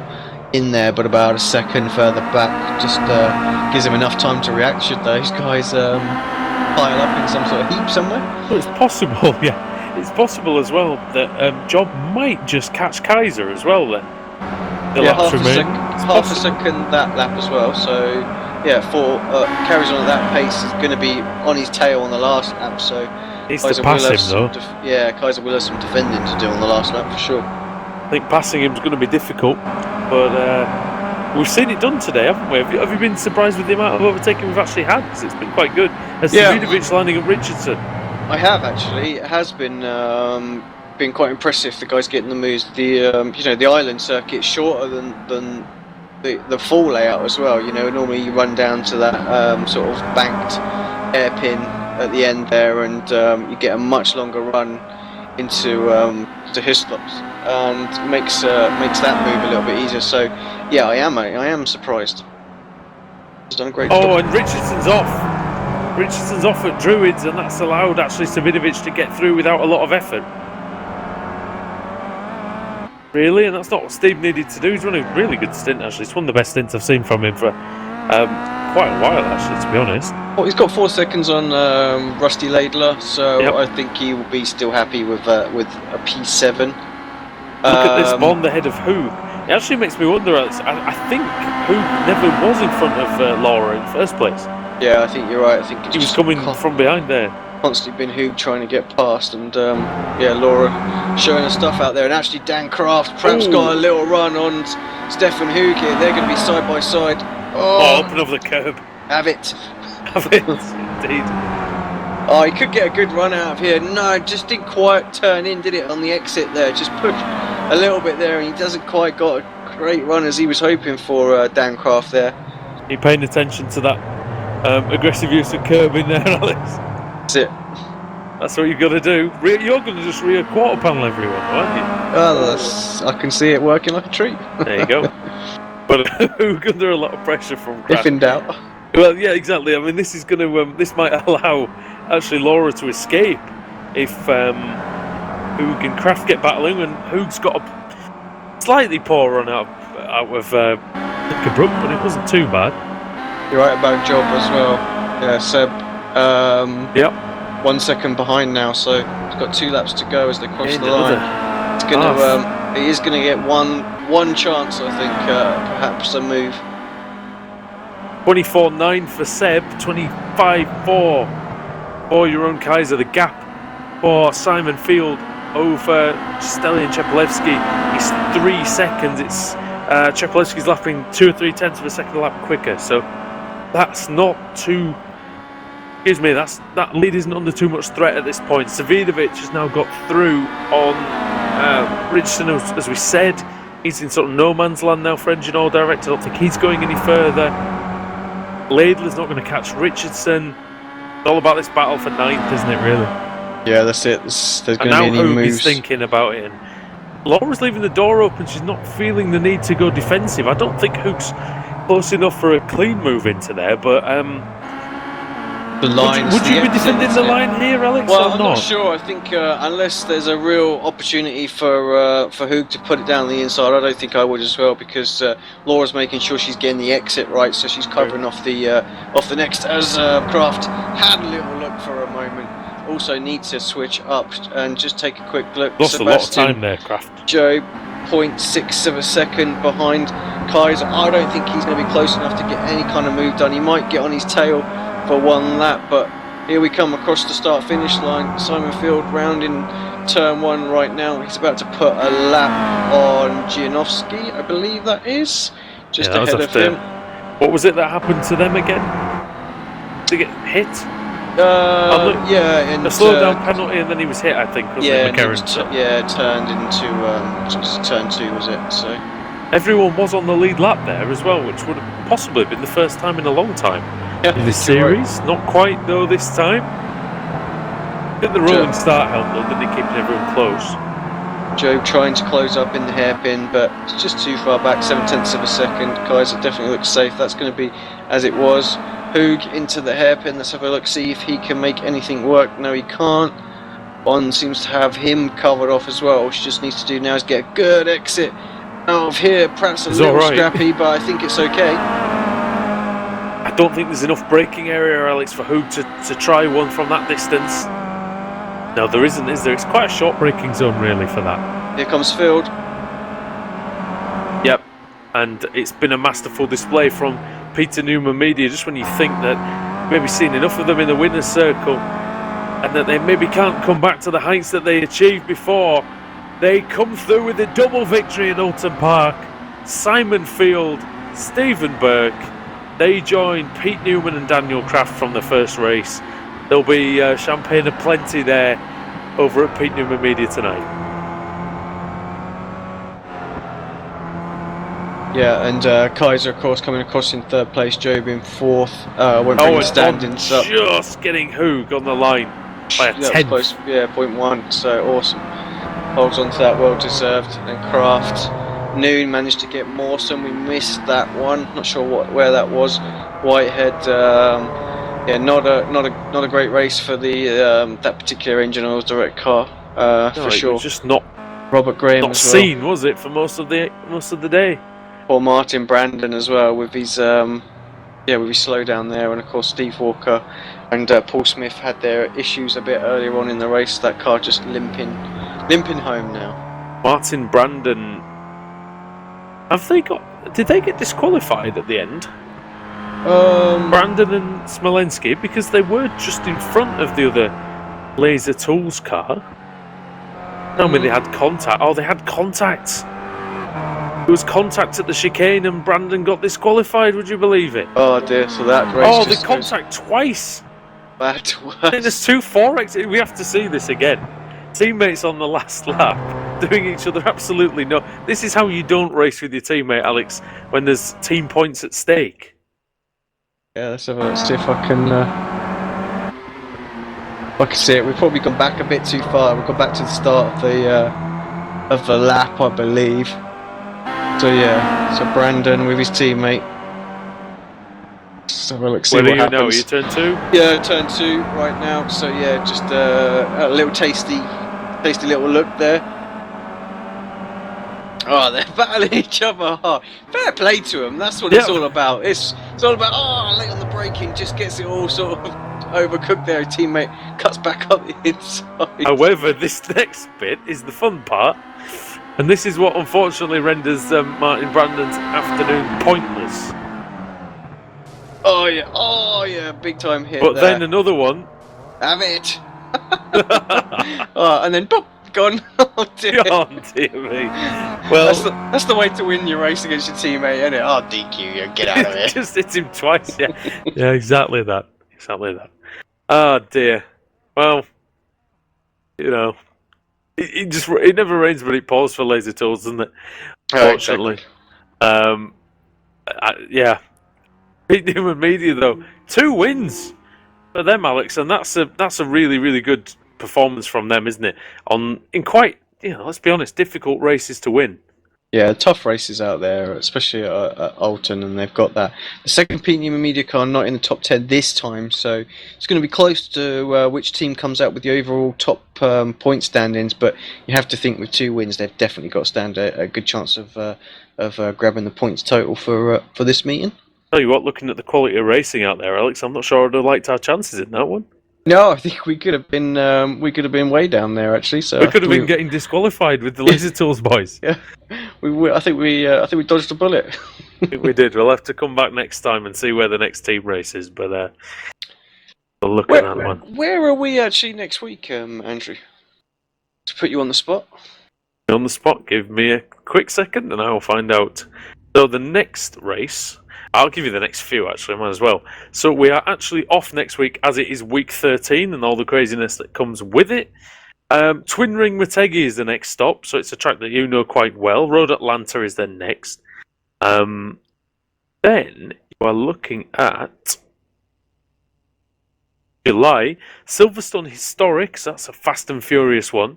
in there, but about a second further back. Just gives him enough time to react should those guys pile up in some sort of heap somewhere. Well, it's possible, yeah. It's possible as well that Job might just catch Kaiser as well then. Half a second that lap as well, so yeah, carries on at that pace is going to be on his tail on the last lap, so Kaiser will have some Kaiser will have some defending to do on the last lap for sure. I think passing him is going to be difficult, but we've seen it done today, haven't we? Have you been surprised with the amount of overtaking we've actually had? Because it's been quite good. Savidovic lining up Richardson. I have actually. It has been quite impressive. The guys getting the moves. The the island circuit is shorter than the full layout as well. You know, normally you run down to that sort of banked hairpin at the end there, and you get a much longer run into to Hislops, and makes that move a little bit easier. So yeah, I am surprised. He's done a great job. Oh, and Richardson's off. Richardson's off at Druids, and that's allowed actually Savidovic to get through without a lot of effort. Really, and that's not what Steve needed to do. He's run a really good stint actually. It's one of the best stints I've seen from him for quite a while actually, to be honest. Well, he's got 4 seconds on Rusty Laidler, so Yep. I think he will be still happy with a P7. Look at this bond ahead of Hoog. It actually makes me wonder, Alex. I think Hoog never was in front of Laura in the first place. Yeah, I think you're right. I think it's He was just coming from behind there. constantly been Hoog trying to get past, and yeah, Laura showing her stuff out there, and actually Dan Kraft perhaps Ooh. got a little run on Stefan Hoog here. They're going to be side by side. Oh, up and over the curb. Have it. Have it, indeed. Oh, he could get a good run out of here. No, just didn't quite turn in, did it, on the exit there? Just pushed a little bit there, and he doesn't quite got a great run as he was hoping for, Dan Kraft there. Are you paying attention to that aggressive use of curbing there, Alex? That's it. That's what you've got to do. You're going to just rear quarter panel everyone, aren't you? Oh, I can see it working like a treat. There you go. But Hoog under a lot of pressure from Kraft. If in doubt. Well, yeah, exactly. I mean, this is going to this might allow actually Laura to escape if Hoog and Kraft get battling, and Hoog's got a slightly poor run out of Brook, but it wasn't too bad. You're right about Job as well. Yeah, Seb. Yep. 1 second behind now, so he's got 2 laps to go as they cross the Another line. It's gonna, he is going to get one chance, I think, perhaps a move. 24.9 for Seb, 25.4 for your own Kaiser. The gap for Simon Field over Stelian Chepelevsky is 3 seconds. It's Chepelevsky's lapping 2 or 3 tenths of a second a lap quicker, so that's not too. Excuse me, that lead isn't under too much threat at this point. Savidovic has now got through on Richardson, as we said. He's in sort of no man's land now for engine oil direct. I don't think he's going any further. Laidler's not going to catch Richardson. It's all about this battle for 9th, isn't it, really? Yeah, that's it. There's going to be any Hoog moves. is thinking about it. And Laura's leaving the door open. She's not feeling the need to go defensive. I don't think Hoog's close enough for a clean move into there, but The lines, would you be defending the line here, Alex, Well, or I'm not sure. I think unless there's a real opportunity for Hoog to put it down the inside, I don't think I would as well, because Laura's making sure she's getting the exit right, so she's covering off the next. As Kraft had a little look for a moment, also needs to switch up and just take a quick look. Lost a lot of time there, Kraft. Joe, 0.6 of a second behind Kaiser. I don't think he's going to be close enough to get any kind of move done. He might get on his tail for 1 lap, but here we come across the start-finish line. Simon Field rounding turn 1 right now. He's about to put a lap on Gianowski, I believe that is, just that was ahead of him. What was it that happened to them again? Did they get hit? Yeah, and A slow down penalty, and then he was hit, I think, wasn't yeah, it, McCarran? turned into turn 2, was it? So Everyone was on the lead lap there as well, which would have possibly been the first time in a long time yeah, in this series. Not quite, though, this time. I think the rolling start helped, though, didn't it, keeping everyone close? Joe trying to close up in the hairpin, but it's just too far back, 7/10 of a second. Kaiser definitely looks safe. That's going to be as it was. Hoog into the hairpin. Let's have a look, see if he can make anything work. No, he can't. Bond seems to have him covered off as well. All she just needs to do now is get a good exit out of here. Perhaps a little scrappy, but I think it's okay. I don't think there's enough braking area, Alex, for Hoog to try one from that distance. No, there isn't, is there? It's quite a short braking zone, really, for that. Here comes Field. Yep, and it's been a masterful display from Peter Newman Media, just when you think that maybe seen enough of them in the winner's circle and that they maybe can't come back to the heights that they achieved before. They come through with a double victory in Oulton Park. Simon Field, Stephen Burke, they join Pete Newman and Daniel Kraft from the first race. There'll be champagne aplenty there over at Pete Newman Media tonight. Yeah, and Kaiser, of course, coming across in third place. Job in fourth. Won't bring the and standings Don up. just getting Hoog on the line by a That was tenth. close. Yeah, 0.1. So awesome. Holds on to that, well deserved. And Kraft, Noon managed to get Mawson. We missed that one. Not sure where that was. Whitehead. Yeah, not a great race for the that particular engine oil direct car. For It sure. was just not Robert Graham as well. seen, was it, for most of the day? Paul Martin Brandon as well with his with his slowdown there, and of course Steve Walker and Paul Smith had their issues a bit earlier on in the race. That car just limping home now. Martin Brandon. Did they get disqualified at the end? Brandon and Smolensky, because they were just in front of the other Laser Tools car. I mean, they had contact. Oh, they had contact. There was contact at the chicane, and Brandon got disqualified. Would you believe it? Oh dear! So that race. Oh, just they contact twice. Bad I think there's 2 4X. We have to see this again. Teammates on the last lap doing each other absolutely no. This is how you don't race with your teammate, Alex, when there's team points at stake. Yeah, let's see if I can see it. We've probably gone back a bit too far. We've gone back to the start of the lap, I believe. So yeah, so Brandon with his teammate. So we'll see Where what do you happens. know? You turn 2? Yeah, turn 2 right now. So yeah, just a little tasty little look there. Oh, they're battling each other hard. Fair play to them. That's what it's all about. It's all about late on the braking, just gets it all sort of overcooked there. His teammate cuts back up the inside. However, this next bit is the fun part, and this is what unfortunately renders Martin Brandon's afternoon pointless. Oh yeah, big time hit. But there. then another one. Have it. And then boop, gone. Oh dear. Oh dear me. Well, that's the way to win your race against your teammate, isn't it? Oh, DQ you, get out of here. just hit him twice. Yeah, yeah, exactly that. Oh dear. Well, you know, it never rains but it pours for Laser Tools, doesn't it? Fortunately. Exactly. Yeah. Pete Newman Media though, 2 wins for them, Alex, and that's a really, really good performance from them, isn't it? In quite, let's be honest, difficult races to win. Yeah, tough races out there, especially at Oulton, and they've got that. The second Pete Newman Media car not in the top 10 this time, so it's going to be close to which team comes out with the overall top point standings. But you have to think with 2 wins, they've definitely got to stand a good chance of grabbing the points total for this meeting. Tell you what, looking at the quality of racing out there, Alex, I'm not sure I'd have liked our chances in that one. No, I think we could have been way down there actually. So we could have been getting disqualified with the Laser Tools boys. Yeah, I think we dodged a bullet. I think we did. We'll have to come back next time and see where the next team race is. But we'll look at that one. Where are we actually next week, Andrew? To put you on the spot. On the spot. Give me a quick second, and I will find out. So the next race. I'll give you the next few, actually, might as well. So we are actually off next week, as it is week 13 and all the craziness that comes with it. Twin Ring Motegi is the next stop, so it's a track that you know quite well. Road Atlanta is then next. Then you are looking at July, Silverstone Historic, so that's a fast and furious one.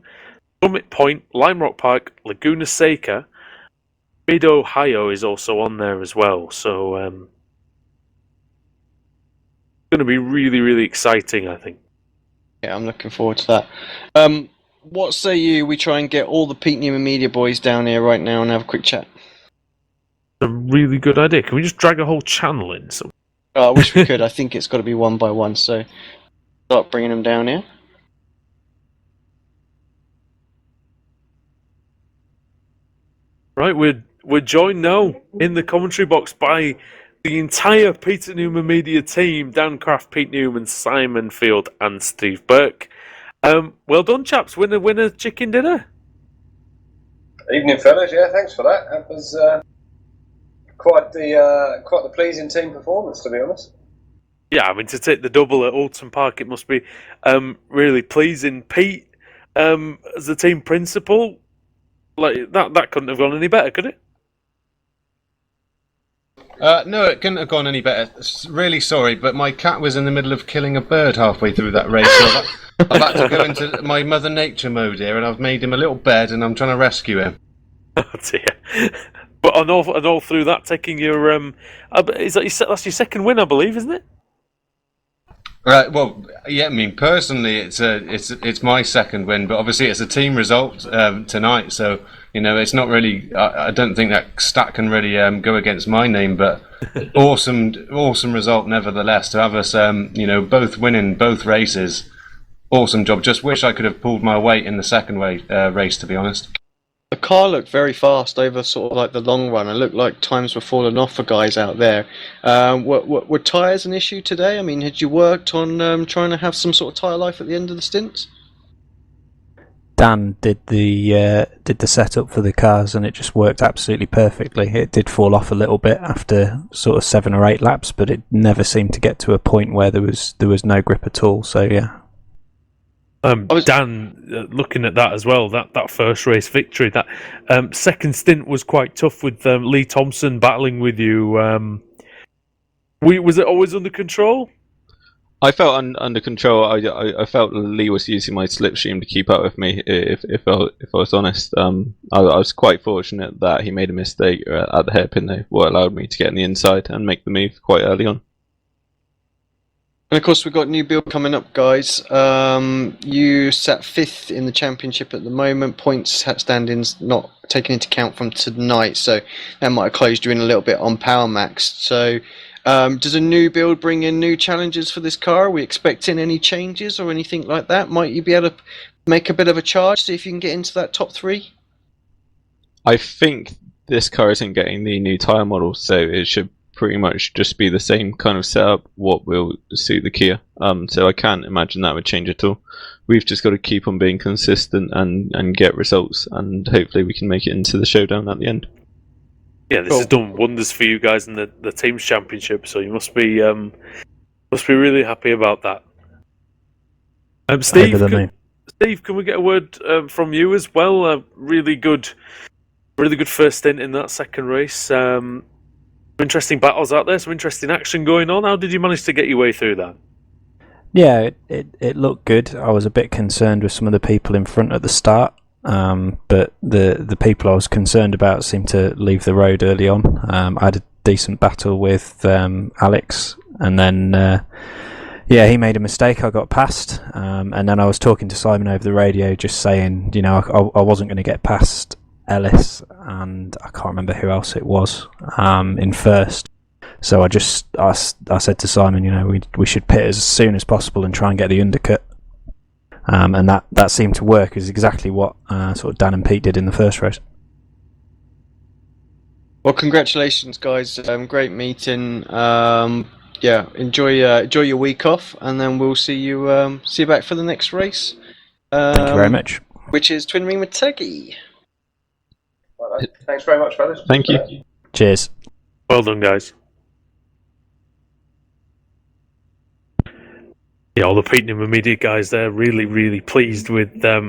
Summit Point, Lime Rock Park, Laguna Seca. Mid Ohio is also on there as well, so it's going to be really, really exciting, I think. Yeah, I'm looking forward to that. What say you? We try and get all the Pete Newman Media boys down here right now and have a quick chat. A really good idea. Can we just drag a whole channel in? I wish we could. I think it's got to be one by one, so start bringing them down here. Right, we're joined now in the commentary box by the entire Peter Newman Media team: Dan Craft, Pete Newman, Simon Field, and Steve Burke. Well done, chaps! Winner chicken dinner. Evening, fellas. Yeah, thanks for that. That was quite the pleasing team performance, to be honest. Yeah, I mean, to take the double at Oulton Park, it must be really pleasing. Pete, as the team principal, like that couldn't have gone any better, could it? No, it couldn't have gone any better. Really sorry, but my cat was in the middle of killing a bird halfway through that race. So I've had to go into my Mother Nature mode here, and I've made him a little bed, and I'm trying to rescue him. Oh dear. But and all through that, taking your that's your second win, I believe, isn't it? Well, yeah. I mean, personally, it's my second win, but obviously it's a team result tonight. So it's not really. I don't think that stat can really go against my name. But awesome result nevertheless to have us, both winning both races. Awesome job. Just wish I could have pulled my weight in the second race, to be honest. The car looked very fast over sort of like the long run. It looked like times were falling off for guys out there. Were tyres an issue today? I mean, had you worked on trying to have some sort of tyre life at the end of the stints? Dan did the setup for the cars, and it just worked absolutely perfectly. It did fall off a little bit after sort of 7 or 8 laps, but it never seemed to get to a point where there was no grip at all. So yeah. Dan, looking at that as well, that first race victory, that second stint was quite tough with Lee Thompson battling with you. Was it always under control? I felt under control. I felt Lee was using my slipstream to keep up with me. If I was honest, I was quite fortunate that he made a mistake at the hairpin, though, what allowed me to get in the inside and make the move quite early on. And of course, we've got new build coming up, guys. You sat 5th in the championship at the moment. Points standings not taken into account from tonight, so that might have closed you in a little bit on Power Max. So, does a new build bring in new challenges for this car? Are we expecting any changes or anything like that? Might you be able to make a bit of a charge, see if you can get into that top 3? I think this car isn't getting the new tyre model, so it should pretty much just be the same kind of setup, what will suit the Kia. So I can't imagine that would change at all. We've just got to keep on being consistent and get results, and hopefully we can make it into the showdown at the end. Yeah, this has done wonders for you guys in the team's championship, so you must be really happy about that. Steve, can we get a word from you as well? Really good first stint in that second race. Interesting battles out there, some interesting action going on. How did you manage to get your way through that? Yeah, it looked good. I was a bit concerned with some of the people in front at the start, but the people I was concerned about seemed to leave the road early on. I had a decent battle with Alex, and then he made a mistake. I got past, and then I was talking to Simon over the radio, just saying, I wasn't going to get past Ellis, and I can't remember who else it was in first. So I said to Simon, we should pit as soon as possible and try and get the undercut. And that seemed to work. Is exactly what sort of Dan and Pete did in the first race. Well, congratulations, guys! Great meeting. Enjoy your week off, and then we'll see you back for the next race. Thank you very much. Which is Twin Ring Mategi. Right, thanks very much, fellas. Thank you. Cheers. Well done, guys. Yeah, all the Pete and media guys there really, really pleased with their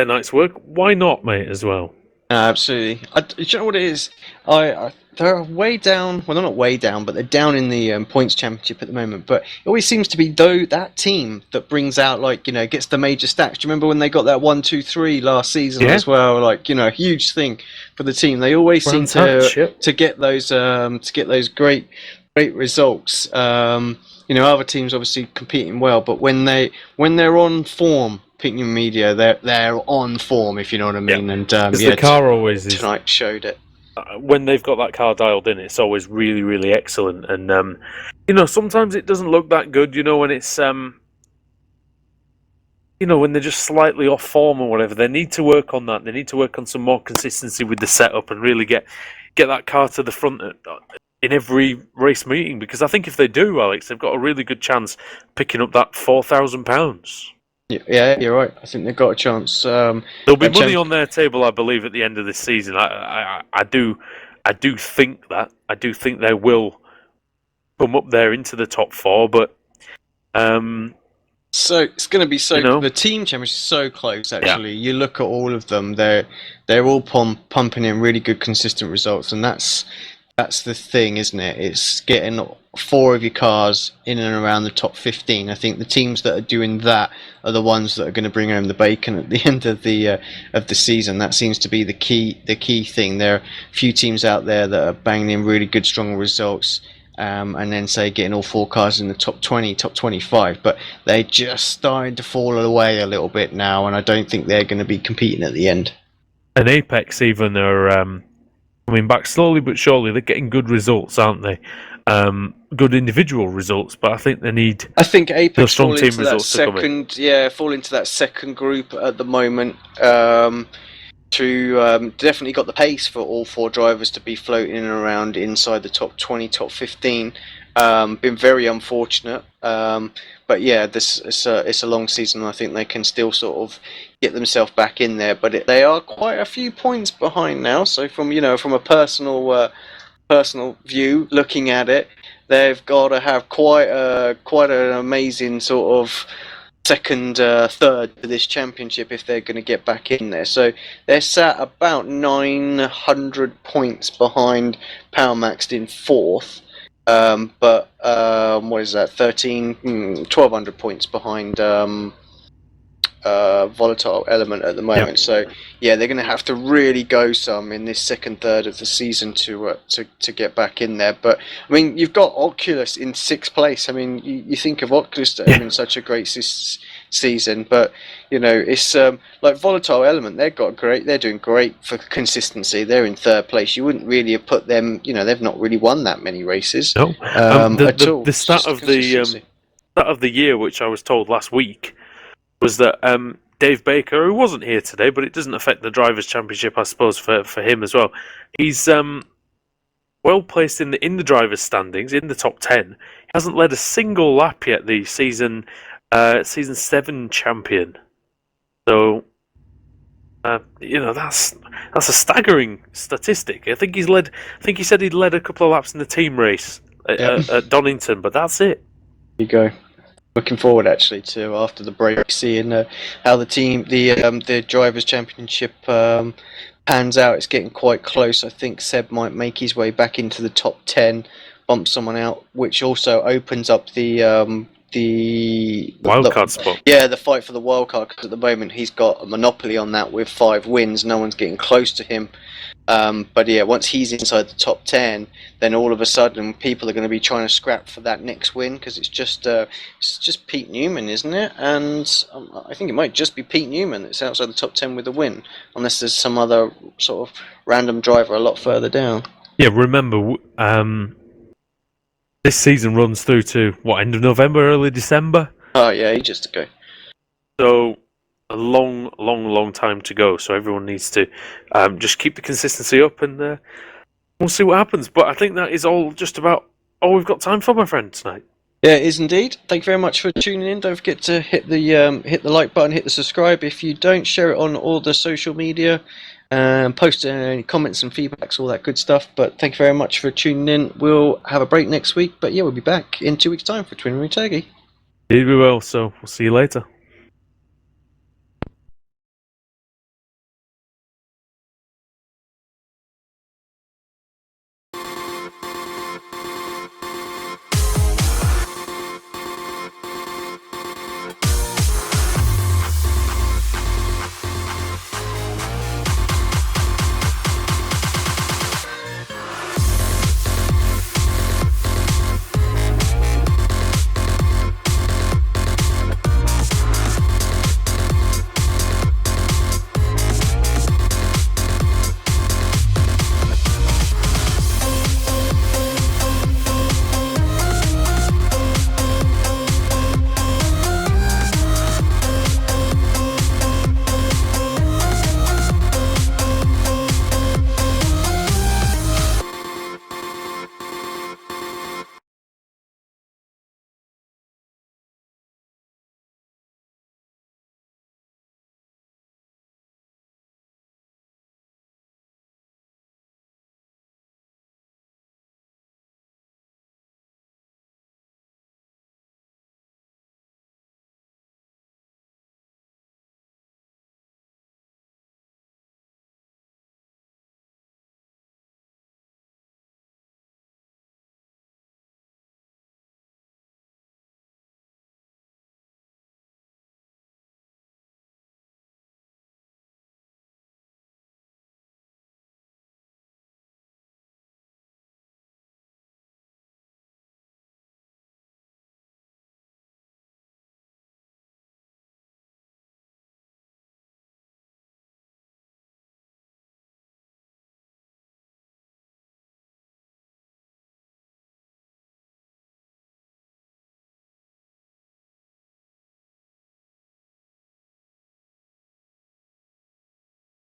night's work. Why not, mate, as well? Absolutely. Do you know what it is? They're way down. Well, they're not way down, but they're down in the points championship at the moment. But it always seems to be that team that brings out, gets the major stacks. Do you remember when they got that 1, 2, 3 last season as well? A huge thing for the team. They always seem to get those great results. Other teams obviously competing well, but when they're on form, Picnic Media, they're on form, if you know what I mean. And the car always is. Tonight showed it. When they've got that car dialed in, it's always really, really excellent. And sometimes it doesn't look that good. When it's when they're just slightly off form or whatever. They need to work on that. They need to work on some more consistency with the setup and really get that car to the front in every race meeting. Because I think if they do, Alex, they've got a really good chance picking up that £4,000. Yeah, you're right. I think they've got a chance. There'll be money on their table, I believe, at the end of this season. I do think that. I do think they will come up there into the top 4, but so it's going to be so. The team championship is so close. Actually, you look at all of them; they're all pumping in really good, consistent results, and that's That's the thing, isn't it? It's getting 4 of your cars in and around the top 15. I think the teams that are doing that are the ones that are going to bring home the bacon at the end of the season. That seems to be the key thing. There are a few teams out there that are banging in really good, strong results, and then say getting all 4 cars in the top 20, top 25. But they're just starting to fall away a little bit now, and I don't think they're going to be competing at the end. And Apex even are coming back slowly but surely. They're getting good results, aren't they? Good individual results, but I think they need. I think Apex strong fall team into that results to come in. fall into that second group at the moment. Definitely got the pace for all 4 drivers to be floating around inside the top 20, top 15. Been very unfortunate, but yeah, it's a long season. I think they can still sort of get themselves back in there, but they are quite a few points behind now. So from a personal view, looking at it, they've got to have quite an amazing sort of second, third to this championship if they're going to get back in there. So they're sat about 900 points behind Power Maxed in 4th. But what is that? 1,200 points behind Volatile Element at the moment. Yep. So yeah, they're going to have to really go some in this second third of the season to get back in there. But I mean, you've got Oculus in 6th place. I mean, you think of Oculus having such a great season, but it's like Volatile Element. They're doing great for consistency. They're in 3rd place. You wouldn't really have put them. They've not really won that many races. No, at all. The start of the year, which I was told last week, was that Dave Baker, who wasn't here today, but it doesn't affect the Drivers' Championship, I suppose, for him as well. He's well placed in the Drivers' standings, in the top 10. He hasn't led a single lap yet. The season 7 champion. So that's a staggering statistic. I think he said he'd led a couple of laps in the team race at Donington, but that's it. There you go. Looking forward actually to after the break seeing how the Drivers' Championship pans out. It's getting quite close. I think Seb might make his way back into the top 10, bump someone out, which also opens up the wildcard spot. Yeah, the fight for the wildcard, because at the moment he's got a monopoly on that with 5 wins. No one's getting close to him. But yeah, once he's inside the top 10, then all of a sudden people are going to be trying to scrap for that next win, because it's just Pete Newman, isn't it? And I think it might just be Pete Newman that's outside the top 10 with a win, unless there's some other sort of random driver a lot further down. Yeah, remember, this season runs through to end of November, early December? Oh yeah, ages to go. So a long time to go. So everyone needs to just keep the consistency up, and we'll see what happens. But I think that is just about all we've got time for, my friend, tonight. Yeah, it is indeed. Thank you very much for tuning in. Don't forget to hit the like button, hit the subscribe. If you don't, share it on all the social media. Post any comments and feedbacks, all that good stuff. But thank you very much for tuning in. We'll have a break next week, but yeah, we'll be back in 2 weeks' time for Twin Ring Turkey. Indeed we will, so we'll see you later.